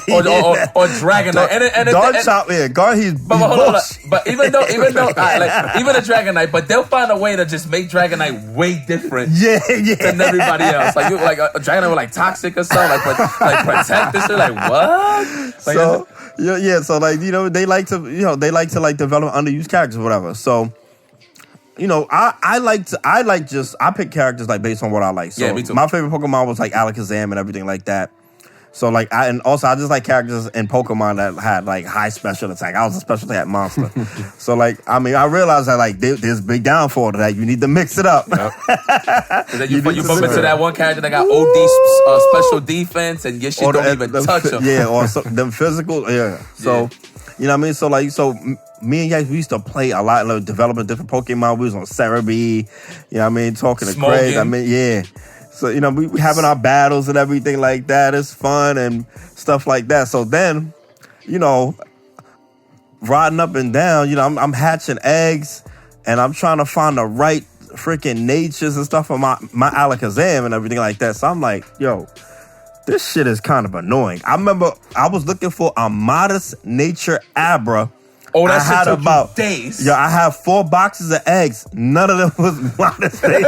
or Dragonite. Garchomp, he's but hold on. But even though even a Dragonite, but they'll find a way to just make Dragonite way different than everybody else. Like a Dragonite with toxic or something, like protect this shit. Like what? So they like to develop underused characters or whatever. So I pick characters based on what I like. So yeah, me too. My favorite Pokemon was Alakazam and everything like that. So I just like characters in Pokemon that had high special attack. I was a special attack monster. So I realized that there's big downfall to that. You need to mix it up. Yep. you bump into that one character that got OD special defense and your shit don't even touch them. Yeah, or them physical. Yeah. So you know what I mean. So me and Yipes, we used to play a lot, developing different Pokemon. We was on Cerebi. You know what I mean, talking to Craig. Yeah. So, we having our battles and everything like that. It's fun and stuff like that. So then, riding up and down, I'm hatching eggs and I'm trying to find the right freaking natures and stuff for my Alakazam and everything like that. So I'm like, yo, this shit is kind of annoying. I remember I was looking for a Modest Nature Abra. Oh, that shit took you days. Yeah, I have 4 boxes of eggs. None of them was Modest Nature.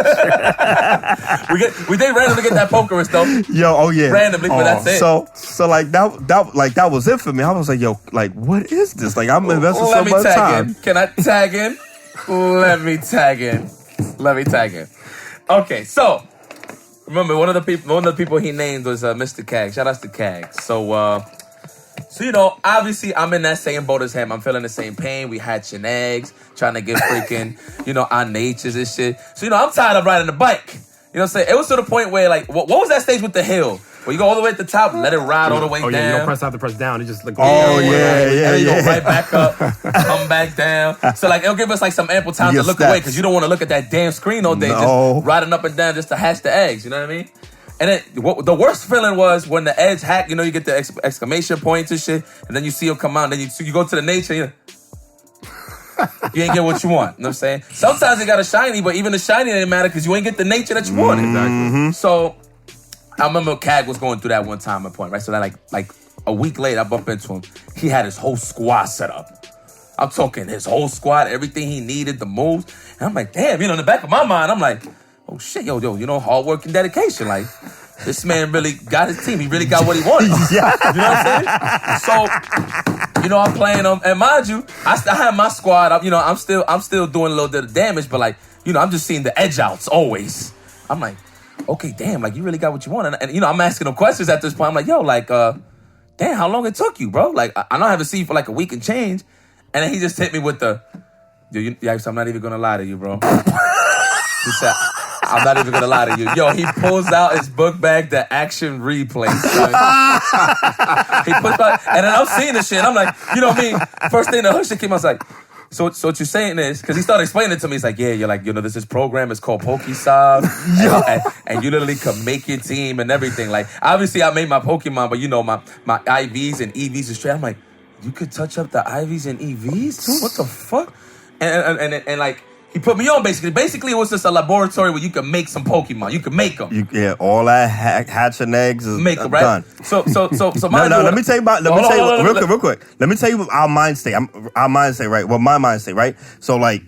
we did randomly get that Pokerus though. Yo, oh yeah. Randomly, but that's it. So that was it for me. I was like, yo, what is this? I'm investing so much time. Can I tag in? Let me tag in. Okay, so Remember, one of the people he named was Mr. Cag. Shout out to Cag. So you know, obviously I'm in that same boat as him. I'm feeling the same pain. We hatching eggs, trying to get freaking, you know, our natures and shit. So, you know, I'm tired of riding the bike. You know what I'm saying? It was to the point where, like, what was that stage with the hill? Where you go all the way at the top, let it ride all the way down. Oh, yeah, you don't press out to press down. It just like... Oh, yeah. And then you go right back up, come back down. So, like, it'll give us, like, some ample time to look away because you don't want to look at that damn screen all day just riding up and down just to hatch the eggs. You know what I mean? And then the worst feeling was when the eggs hack, you know, you get the exclamation points and shit, and then you see them come out, and then you go to the nature, you ain't get what you want. You know what I'm saying? Sometimes it got a shiny, but even the shiny didn't matter because you ain't get the nature that you wanted. Mm-hmm. So I remember Cag was going through that one time at point, right? So that like a week later, I bumped into him. He had his whole squad set up. I'm talking his whole squad, everything he needed, the moves. And I'm like, damn, you know, in the back of my mind, I'm like, oh shit, yo, you know, hard work and dedication. Like, this man really got his team. He really got what he wanted. Yeah. You know what I'm saying? So, you know, I'm playing them. And mind you, I have my squad. I'm still doing a little bit of damage, but like, you know, I'm just seeing the edge outs always. I'm like, okay, damn, like you really got what you want. And you know, I'm asking them questions at this point. I'm like, yo, like, damn, how long it took you, bro? Like, I know I haven't seen you for like a week and change. And then he just hit me with the, I'm not even gonna lie to you, bro. He said, I'm not even gonna lie to you. Yo, he pulls out his book bag, the action replay. He puts out, and then I'm seeing this shit. And I'm like, you know what I mean? First thing the hook shit came, I was like, so what you're saying is, because he started explaining it to me. He's like, yeah, you're like, you know, this program is called PokeSob, and you literally can make your team and everything. Like, obviously, I made my Pokemon, but you know, my IVs and EVs are straight. I'm like, you could touch up the IVs and EVs too? What the fuck? And like, he put me on basically. Basically, it was just a laboratory where you can make some Pokemon. You can make them. All that hatching eggs is make them, right? Done. So let me tell you real quick. Let me tell you our mind state. Our mind state, right? Well, my mind state, right? So like,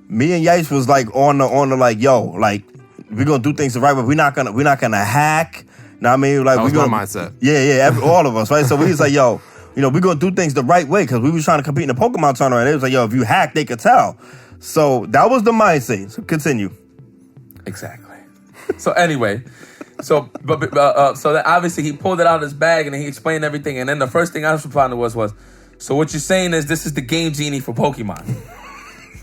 me and Yipes was like on the like, yo, like we're gonna do things the right way. We're not gonna hack. Know what I mean? Like, that was my mindset. Yeah, all of us, right? So we was like, yo, you know, we're gonna do things the right way because we was trying to compete in the Pokemon tournament. It was like, yo, if you hack, they could tell. So that was the mindset. So continue. Exactly. So anyway, so then obviously he pulled it out of his bag and he explained everything. And then the first thing I responded was, so what you're saying is this is the game genie for Pokemon.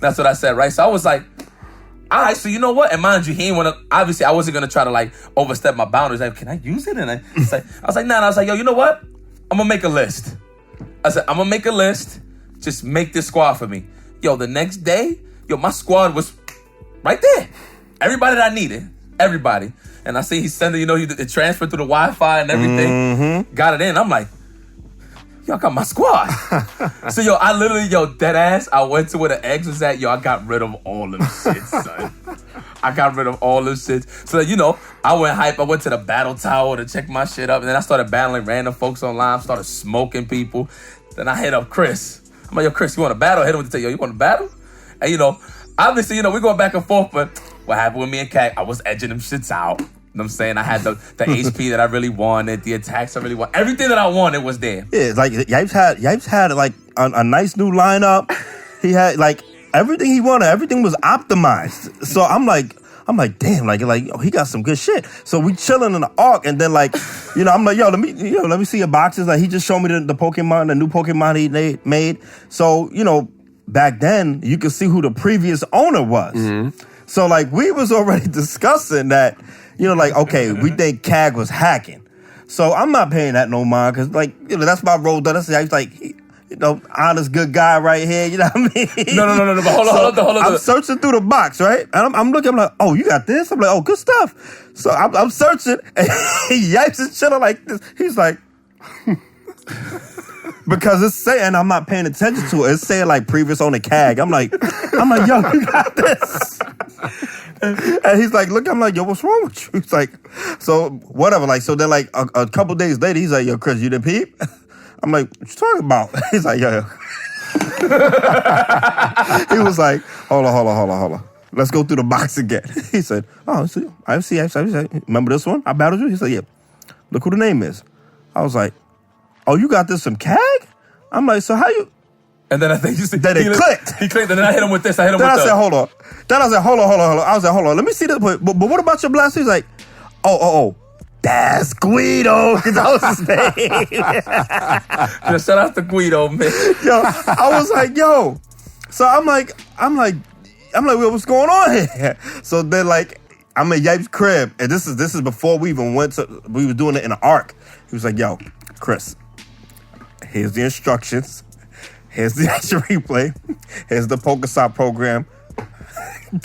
That's what I said, right? So I was like, all right, so you know what? And mind you, he ain't want to, obviously I wasn't going to try to like overstep my boundaries. Like, can I use it? And I was like, nah. And I was like, yo, you know what? I'm going to make a list. I said, I'm going to make a list. Just make this squad for me. Yo, the next day, my squad was right there. Everybody that I needed. Everybody. And I see he's sending, you know, he transferred through the Wi-Fi and everything. Mm-hmm. Got it in. I'm like, yo, I got my squad. So, yo, I literally, dead ass, I went to where the eggs was at. Yo, I got rid of all them shits, son. I got rid of all them shits. So, you know, I went hype. I went to the battle tower to check my shit up. And then I started battling random folks online. Started smoking people. Then I hit up Chris. I'm like, yo, Chris, you want to battle? I hit him with the yo, you want to battle? And, you know, obviously, you know, we're going back and forth, but what happened with me and Cat, I was edging them shits out. You know what I'm saying? I had the HP that I really wanted, the attacks I really wanted. Everything that I wanted was there. Yeah, like, Yipes had like, a nice new lineup. He had, like, everything he wanted. Everything was optimized. So I'm like, damn, like he got some good shit. So we chilling in the Ark, and then like, you know, I'm like, let me see your boxes. Like, he just showed me the Pokemon, the new Pokemon he made. So, you know, back then you could see who the previous owner was. Mm-hmm. So like, we was already discussing that, you know, like, okay, we think Cag was hacking. So I'm not paying that no mind because, like, you know, that's my role. That's like, you know, honest, good guy right here. You know what I mean? No. But hold on. I'm searching through the box, right? And I'm looking. I'm like, oh, you got this? I'm like, oh, good stuff. So I'm searching, and Yipes is chilling like this. He's like, because it's saying I'm not paying attention to it. It's saying like previous owner Cag. I'm like, yo, you got this. And he's like, look, I'm like, yo, what's wrong with you? He's like, so whatever. Like, so then like a couple days later, he's like, yo, Chris, you didn't peep? I'm like, what you talking about? He's like, yo. He was like, hold on. Let's go through the box again. He said, oh, I see. Remember this one? I battled you? He said, yeah. Look who the name is. I was like, oh, you got this from Cag? I'm like, so how you? And then I think you said, then it clicked. He clicked, and then I hit him with this. Then I said, hold on. I was like, hold on. Let me see this. But what about your blast? He's like, Oh. That's Guido, because that was his name. Yo, shout out to Guido, man. Yo, I was like, yo. So I'm like, what's going on here? So then, like, I'm at Yipes' crib, and this is before we even we were doing it in the Arc. He was like, yo, Chris, here's the instructions. Here's the action replay. Here's the PokeStop program.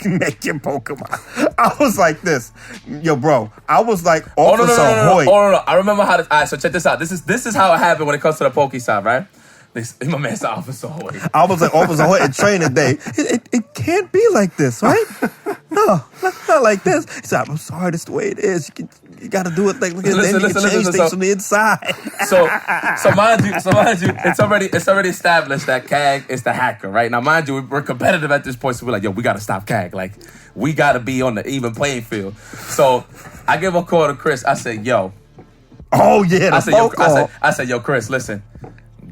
Make your Pokemon. I was like this. Yo, bro. I was like Officer Hoyt. No. I remember how this. All right, so check this out. This is how it happened when it comes to the PokeStop, right? My man's Officer Hoyt. I was like Officer Hoyt in training day. It can't be like this, right? No, not like this. He said, I'm sorry, that's the way it is. You got to do it like this. Then you can change things from the inside. So mind you, it's already established that CAG is the hacker, right? Now, mind you, we're competitive at this point, so we're like, yo, we got to stop CAG. Like, we got to be on the even playing field. So I give a call to Chris. I said, yo. Oh, yeah, I said, yo, Chris, listen.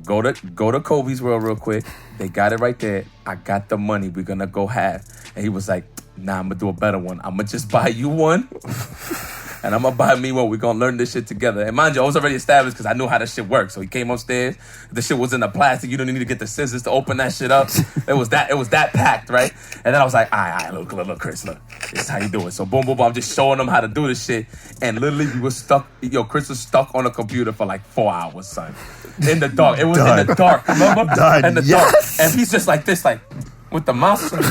Go to Kobe's World real quick. They got it right there. I got the money. We're going to go half. And he was like, nah, I'm going to do a better one. I'm going to just buy you one. And I'm going to buy me one. We're going to learn this shit together. And mind you, I was already established because I knew how this shit works. So he came upstairs. The shit was in the plastic. You don't need to get the scissors to open that shit up. It was that packed, right? And then I was like, all right, look, Chris, look. This is how you do it. So boom, I'm just showing them how to do this shit. And literally we were stuck. Yo, Chris was stuck on a computer for like 4 hours, son. In the dark. It was in the dark, remember? In the dark. And he's just like this, like, with the mouse. And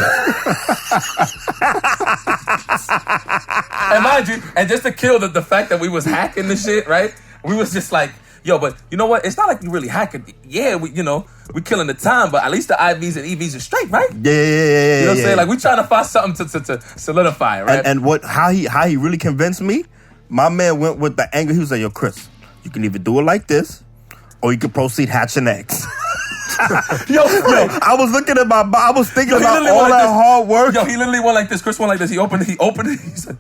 mind you, and just to kill the fact that we was hacking the shit, right? We was just like, yo, but you know what? It's not like we really hacking. Yeah, we killing the time, but at least the IVs and EVs are straight, right? Yeah. You know what I'm saying? Like, we trying to find something to solidify, right? And how he really convinced me, my man went with the angle. He was like, yo, Chris, you can either do it like this, or you can proceed hatching eggs. Yo, I was looking at I was thinking about all that hard work. Yo, he literally went like this. Chris went like this. He opened it. He said,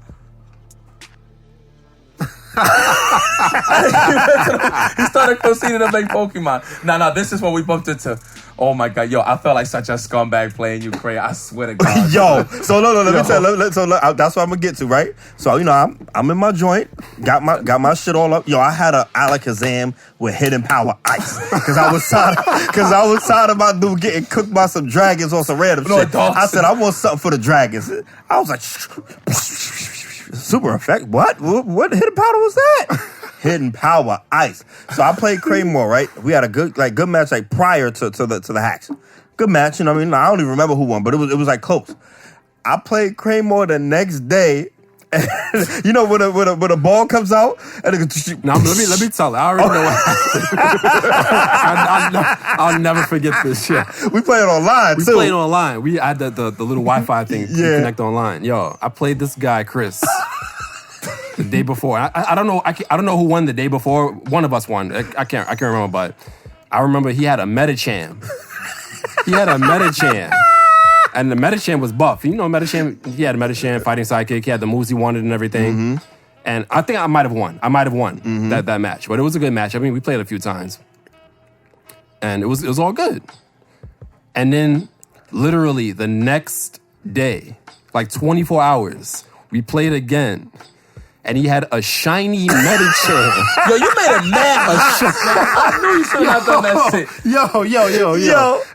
he started proceeding to make Pokemon. Now, this is when we bumped into. Oh my God, yo, I felt like such a scumbag playing you, Cray. I swear to God. Yo, so let me tell you. So that's what I'm gonna get to, right? So I'm in my joint, got my shit all up. Yo, I had a Alakazam with hidden power ice because I was tired of my dude getting cooked by some dragons or some random shit. Dawgs. I said I want something for the dragons. I was like, super effect. What hidden powder was that? Hidden power ice. So I played Kreymore, right? We had a good match like prior to the hacks. Good match, you know what I mean? I don't even remember who won, but it was like close. I played Kreymore the next day. And, you know when a ball comes out and it goes, let me tell you. I already know what happened. I'll never forget this shit. We played online too. We played online. We had the little Wi-Fi thing to connect online. Yo, I played this guy Chris. The day before, I don't know. I don't know who won the day before. One of us won. I can't remember, but I remember he had a Medicham. And the Medicham was buff. You know, Medicham. He had a Medicham fighting sidekick. He had the moves he wanted and everything. Mm-hmm. And I think I might have won. Mm-hmm. that match, but it was a good match. I mean, we played a few times, and it was all good. And then, literally the next day, like 24 hours, we played again. And he had a shiny Medicham. Yo, you made it mad. I knew you should have done that shit. Yo.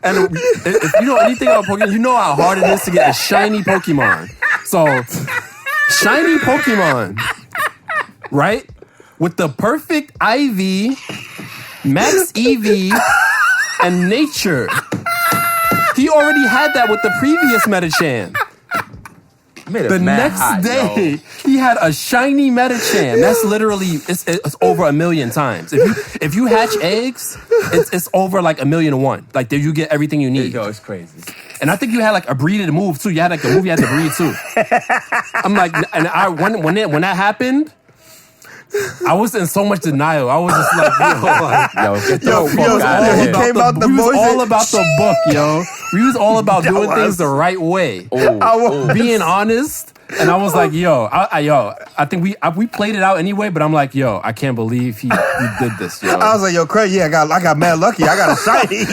And if you know anything about Pokemon, you know how hard it is to get a shiny Pokemon. So, shiny Pokemon, right? With the perfect IV, Max EV, and Nature. He already had that with the previous Medicham. The next day, he had a shiny Medicham. That's literally it's over 1 million times. If you hatch eggs, it's over like 1,000,001. Like you get everything you need. Yo, it's crazy. And I think you had like a breeded move too. You had like a move you had to breed too. I'm like, and when that happened, I was in so much denial. I was just like, he came out the we was all about the book, yo. We was all about doing things the right way. Being honest And I was like, yo, I think we played it out anyway, but I'm like, yo, I can't believe he did this, yo. I was like, yo, Craig, yeah, I got mad lucky. I got a shiny.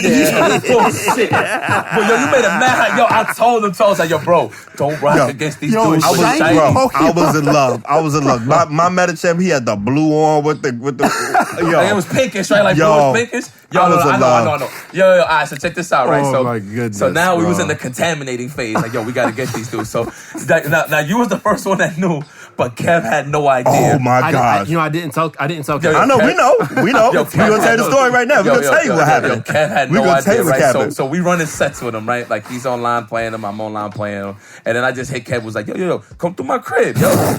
Bullshit. But yo, you made a mad. Yo, I told him, I was like, yo, bro, don't rock against these dudes. I was in love. My Metachamp, he had the blue on with the yo. Like, it was pinkish, right? Like blue was pinkish. Yo, I know. Yo, all right, so check this out, right? Oh my goodness. So now we was in the contaminating phase. Like, yo, we gotta get these dudes. So now you was the first one that knew, but Kev had no idea. Oh my God. I didn't tell Kev. I know, we know. We're gonna tell you the story right now. We're gonna tell you what happened. Kev had no idea, right? So we running sets with him, right? Like he's online playing him, I'm online playing him. And then I just hit Kev, was like, yo, come through my crib, yo.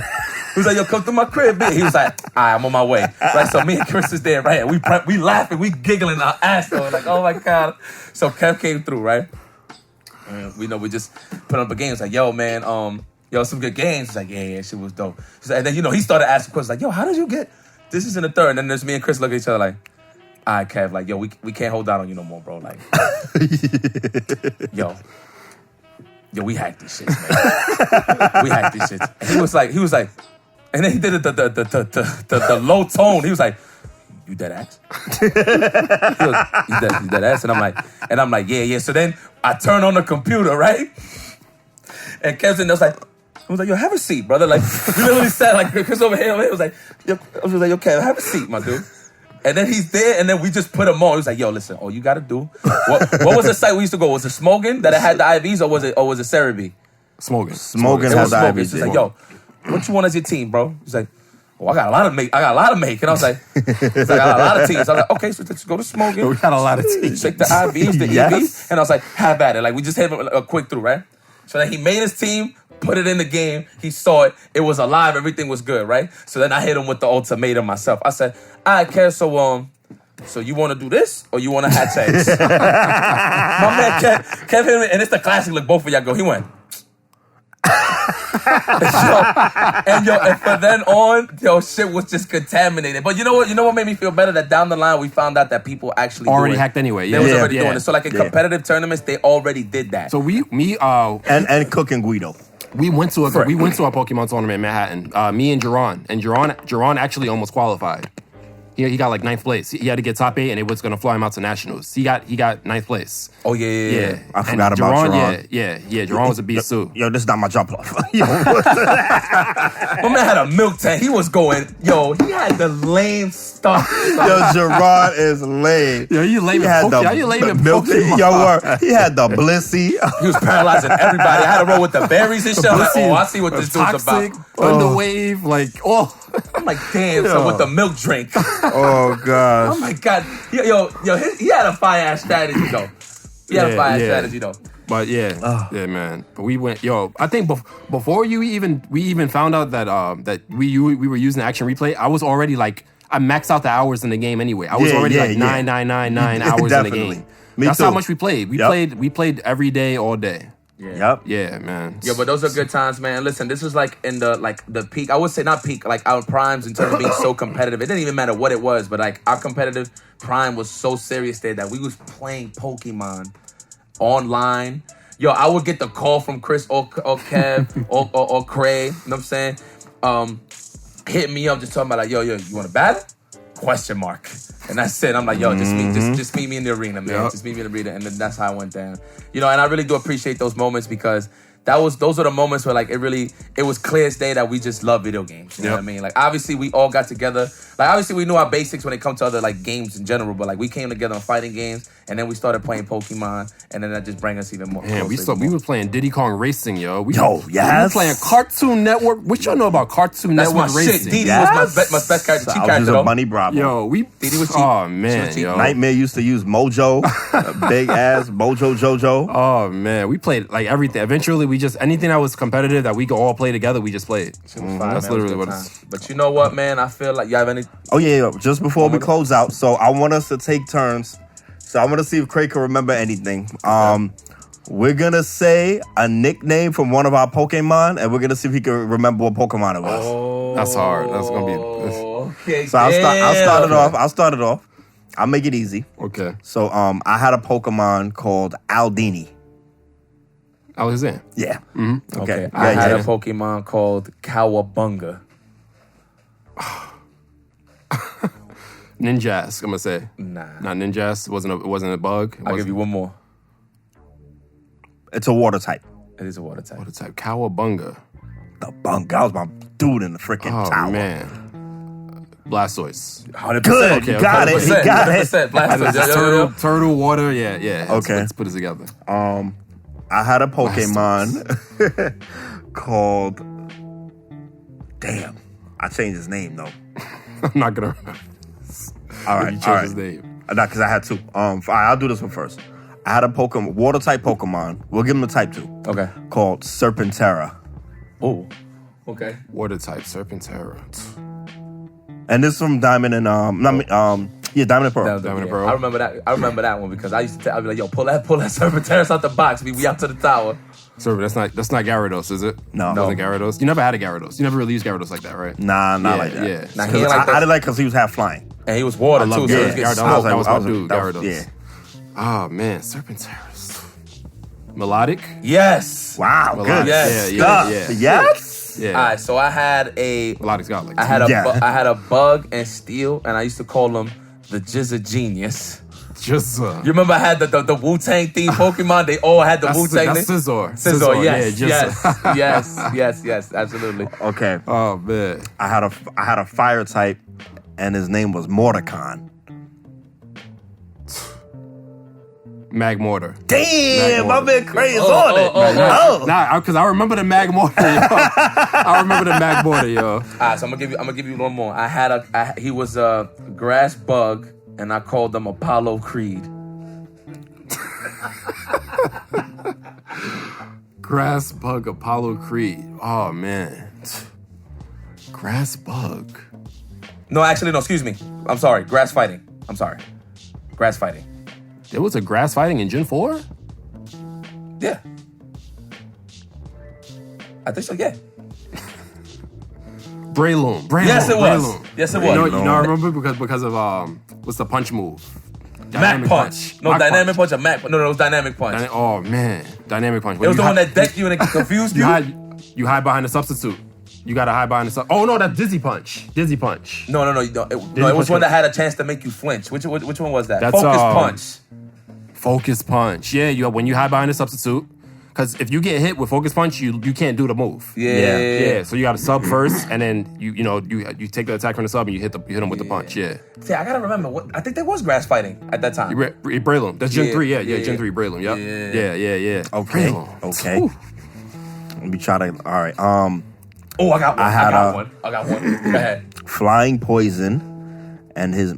He was like, yo, come through my crib, man. He was like, all right, I'm on my way. Right, so me and Chris is there, right? And we laughing, we giggling our ass off, like, oh my God. So Kev came through, right? And we just put up a game. It's like, yo, man, some good games. He's like, yeah, shit was dope. And then, he started asking questions like, yo, how did you get, this is in the third. And then there's me and Chris look at each other like, all right, Kev, like, yo, we can't hold out on you no more, bro. Like, yo, we hacked these shits, man. We hacked these shits. And he was like, and then he did the low tone. He was like, you dead ass? You dead ass? And I'm like, yeah. So then I turn on the computer, right? And Kev's in there was like, yo, have a seat, brother. Like, we literally sat like Chris over here was like, yo, Kev, have a seat, my dude. And then he's there, and then we just put him on. He was like, yo, listen, all you gotta do. What was the site we used to go? Was it Smogan that it had the IVs, or was it Cerebi? Smogan has the IVs. He's like, yo, what you want as your team, bro? He's like, I got a lot of make. And I was like, I got a lot of teams. I was like, okay, so let's go to Smogan. We got a lot of teams. Check the IVs, the EVs. And I was like, have at it. Like, we just had a quick through, right? So then he made his team, put it in the game. He saw it. It was alive. Everything was good, right? So then I hit him with the ultimatum myself. I said, all right, Kev, so you want to do this or you want to have sex? My man Kev hit me, and it's the classic look. Both of y'all go. He went. and from then on, shit was just contaminated. But you know what made me feel better? That down the line we found out that people actually already hacked anyway. They was already doing it. So like in competitive tournaments, they already did that. So and Cook and Guido. We went to a Pokemon tournament in Manhattan. Me and Jerron actually almost qualified. He got like 9th place. He had to get top 8, and it was gonna fly him out to nationals. He got 9th place. Oh yeah. I forgot about Jerron. Yeah. Jerron was a beast too. Yo, this is not my jump off. My man had a milk tank. He was going. Yo, he had the lame stuff. Yo, Jerron is lame. Yo, you lame. How you lame in milk tank? Yo, he had the Blissey. He was paralyzing everybody. I had to roll with the berries and shit. I'm like, I see what this dude's about. Thunderwave, I'm like, damn. So with the milk drink. Oh God! Oh my God! He had a fire ass strategy though. Strategy though. But yeah, man. But we went. I think before we even found out that we were using action replay, I was already like, I maxed out the hours in the game anyway. I was already like 9 hours in the game. That's how much we played. We played every day, all day. Yeah. Yeah, man. Yeah, but those are good times, man. Listen, this was like in the peak. I would say not peak, like our primes in terms of being so competitive. It didn't even matter what it was, but like our competitive prime was so serious there that we was playing Pokemon online. Yo, I would get the call from Chris or Kev or Cray, you know what I'm saying? Hitting me up, just talking about like, yo, you want to battle? ? And that's it. I'm like, yo, just meet me in the arena, man. Yep. Just meet me in the arena. And then that's how it went down. And I really do appreciate those moments because those are the moments where like it was clear as day that we just love video games. You know what I mean? Like obviously we all got together. Like obviously we knew our basics when it comes to other like games in general, but like we came together on fighting games and then we started playing Pokemon and then that just bring us even more. Man, we were playing Diddy Kong Racing, yo. We were playing Cartoon Network. What y'all know about Cartoon Network Racing? Shit. Diddy was my best character. So I was a Bunny Bravo. Yo, Diddy was cheap. Oh man, yo. Nightmare used to use Mojo, big ass Mojo Jojo. Oh man, we played like everything. Eventually, we just anything that was competitive that we could all play together, we just played. That's literally what it's. But you know what, man? I feel like you have any. Oh yeah. Just before we close out, so I want us to take turns. So I want to see if Craig can remember anything. We're gonna say a nickname from one of our Pokemon, and we're gonna see if he can remember what Pokemon it was. Oh, that's hard. That's gonna be. Okay. So I'll start it off. I'll make it easy. Okay. So I had a Pokemon called Aldini. Alexander. Yeah. Mm-hmm. Okay. I had a Pokemon called Cowabunga. Ninjask, I'm gonna say. Nah. Not Ninjask. It wasn't a bug. I'll give you one more. It's a water type. It is a water type. Water type. Cowabunga. The bunga. That was my dude in the freaking tower. Oh, man. Blastoise. 100%. Good. Okay, You got it. He 100%. got it. 100%. Blastoise. Yo. Turtle, water. Yeah. Okay. Let's put it together. I had a Pokemon called. Damn. I changed his name though. I'm not gonna. All right. You changed his name. Not because I had two. I'll do this one first. I had a Pokemon, water type Pokemon. We'll give him a type 2. Okay. Called Serpentera. Oh. Okay. Water type Serpentera. And this is from Diamond and Diamond and Pearl. Diamond and Yeah. Pearl. I remember that one because I used to I'd be like, yo, pull that Serpentera out the box. We out to the tower. Sir, that's not Gyarados, is it? No. It wasn't Gyarados. You never had a Gyarados. You never really used Gyarados like that, right? Nah, not Yeah, like that. yeah. Nah, he ain't like I that. did like because he was half flying. And he was water I love too. So Gyarados. it was getting Gyarados. smoked. That was my dude, Gyarados. Yeah. Oh man, Serpenteras. Melodic? Yes. Wow, Melodic. good. Yes. Yeah. Yes? Yeah. All right, so I had a Melodic's got like I had a Yeah. I had a bug and steel, and I used to call him the Jizza Genius. just You remember I had the Wu-Tang themed Pokemon? They all had the Wu-Tang. That's Scizor. Scizor, yes, yeah, yes, absolutely. Okay. Oh man. I had a fire type, and his name was Mordecon. Magmortar. Damn, my man Cray is Oh, on it. oh, Nah, because I remember the Magmortar, yo. I remember the Magmortar, yo. All right, so I'm gonna give you one more. He was a grass bug, and I called him Apollo Creed. Grass bug Apollo Creed. Oh man. Grass bug. No, actually, no. Excuse me. I'm sorry. Grass fighting. I'm sorry. Grass fighting. There was a grass fighting in Gen 4? Yeah. I think so. Yeah. Breloom. Yes, it was. Breloom. Yes, it You know, was. I remember because of what's the punch move? Mac punch. No, Mac dynamic punch or Mac. No, it was dynamic punch. Oh man, dynamic punch. It was the one that decked you and it confused you. You hide behind the substitute. You gotta hide behind the sub. Oh no, that's Dizzy Punch. Dizzy Punch. No. It was one that had a chance to make you flinch. Which one was that? That's, Focus punch. Focus punch. Yeah, when you hide behind the substitute. Because if you get hit with focus punch, you can't do the move. Yeah. So you got to sub first, and then you take the attack from the sub and you hit him with the punch. Yeah. See, I gotta remember. I think there was grass fighting at that time. Breloom. That's Gen 3. Yeah. Gen 3 Breloom. Yep. Yeah. Okay. Breloom. Okay. Ooh. Let me try to. All right. Oh, I got one. I got one. Go ahead. Flying poison, and his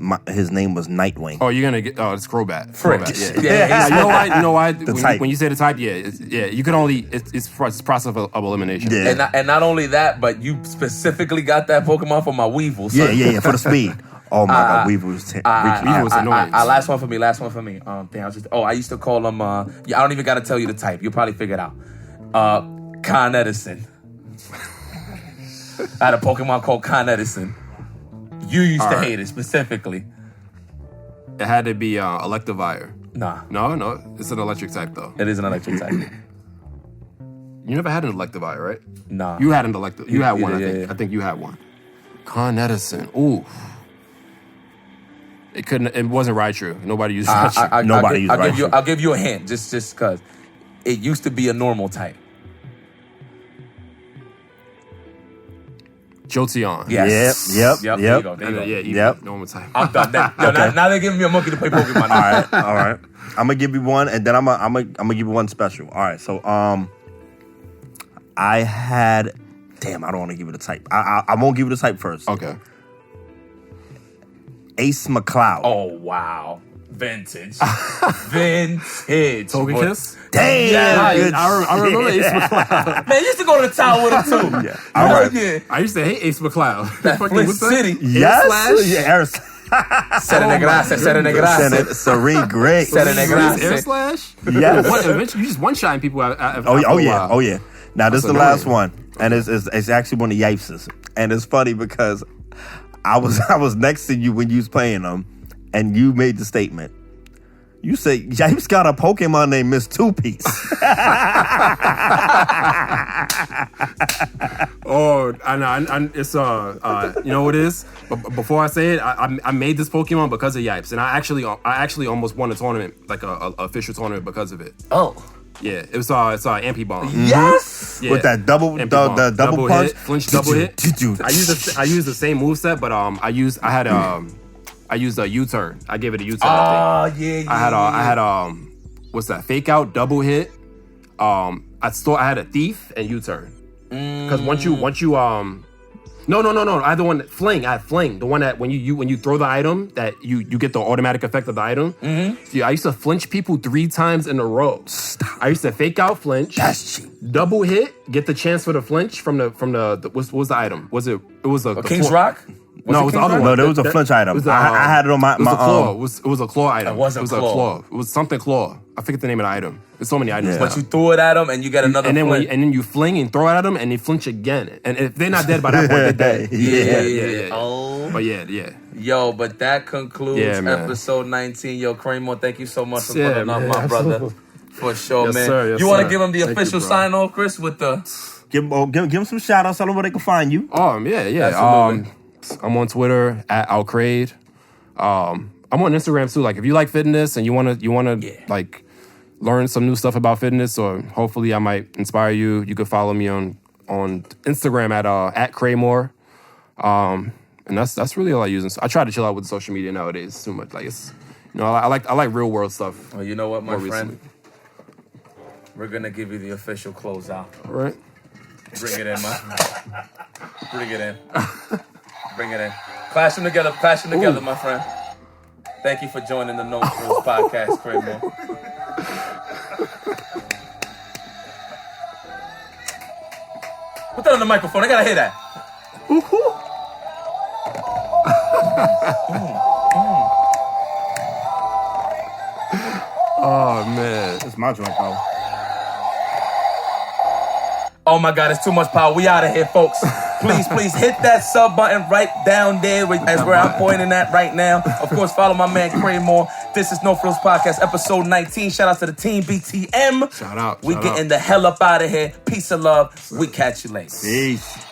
name was Nightwing. Oh, you're gonna get. Oh, it's Crobat. Frick. Crobat, Yeah. You know why? type. When you say the type, you can only. It's process of elimination. Yeah. And not only that, but you specifically got that Pokemon for my Weevil. So. Yeah, for the speed. Oh my God, Weevil was Weevil was annoying. Last one for me. I used to call him. I don't even gotta tell you the type. You'll probably figure it out. Con Edison. I had a Pokemon called Con Edison. You used to hate it specifically. It had to be Electivire. Nah. No, it's an electric type though. It is an electric type. You never had an Electivire, right? Nah. You had an Electivire. You had one, I Yeah, think. yeah. I think you had one. Con Edison. Ooh. It wasn't Raichu. Nobody used Raichu. Nobody used Raichu. I'll give you a hint, just because it used to be a normal type. Jolteon. Yes. Yep. There you go. Yep. Normal type. I'm done. Now they're giving me a monkey to play Pokemon. All right. I'm gonna give you one, and then I'm gonna give you one special. All right. So I had. Damn, I don't want to give you the type. I won't give you the type first. Okay. Ace McCloud. Oh wow, vintage. Togekiss? Damn. Yeah, good I remember shit. Ace McCloud. Man, you used to go to the tower with him too. Yeah. All right. Yeah. I used to hate Ace McCloud. That Flint City. Yes. Slash? Yeah. Air Serene gracias. Serene Grace. Serene gracias. Air Slash? Yes. Eventually, you just one-shine people after Oh a yeah. while. Oh yeah. Now this is That's the last annoying. one, and it's actually one of Yipeses, and it's funny because I was next to you when you was playing them, and you made the statement, You say Yipes got a Pokemon named Miss Two Piece. Oh, I know. It's you know what it is? But before I say it, I made this Pokemon because of Yipes, and I actually almost won a tournament, like a official tournament because of it. Oh. Yeah, it's Ampy Bomb. Yes. Yeah. With that double punch, hit, flinch double hit. I used the same moveset, but I used a U-turn. I gave it a U-turn. Oh yeah. I had what's that? Fake out, double hit. I had a thief and U-turn. Because once you no. I had the one that fling. I had fling. The one that when you throw the item, that you get the automatic effect of the item. See, I used to flinch people 3 times in a row. I used to fake out flinch. That's cheap. Double hit, get the chance for the flinch from the what was the item? It was a King's Rock? No, it was the other one. No, there was a flinch item. I had it on my claw. It was a claw item. It was a claw. It was something claw. I forget the name of the item. There's so many items. Yeah. now. But you threw it at them and you get another and then flinch. and then you fling and throw it at them and they flinch again. And if they're not dead by that point, they're dead. Yeah. Oh. But yeah. Yo, but that concludes episode 19. Yo, Kreymore, thank you so much for putting up, my brother. For sure, Yes, man. sir, yes, you want to sir. give him the Thank you, official bro. sign off, Chris, with the... Give them some shout outs. Tell them where they can find you. Yeah. Absolutely. I'm on Twitter @Alcrade. I'm on Instagram too. Like if you like fitness and you wanna like learn some new stuff about fitness, or hopefully I might inspire you. You can follow me on Instagram at Kreymore. And that's really all I use. I try to chill out with social media nowadays. It's too much. Like it's I like real world stuff. Well, you know what, my more friend? recently. We're going to give you the official closeout. All right. Bring it in, man. Bring it in. Bring it in. Clash them together, my friend. Thank you for joining the No Frills Podcast, Kreymore. Put that on the microphone. I gotta hear that. Oh man. It's my joint, though. Oh my God, it's too much power. We out of here, folks. Please hit that sub button right down there as where I'm pointing at right now. Of course, follow my man Kreymore. This is No Frills Podcast, episode 19. Shout out to the team BTM. Shout out. We getting the hell up out of here. Peace and love. We catch you later. Peace.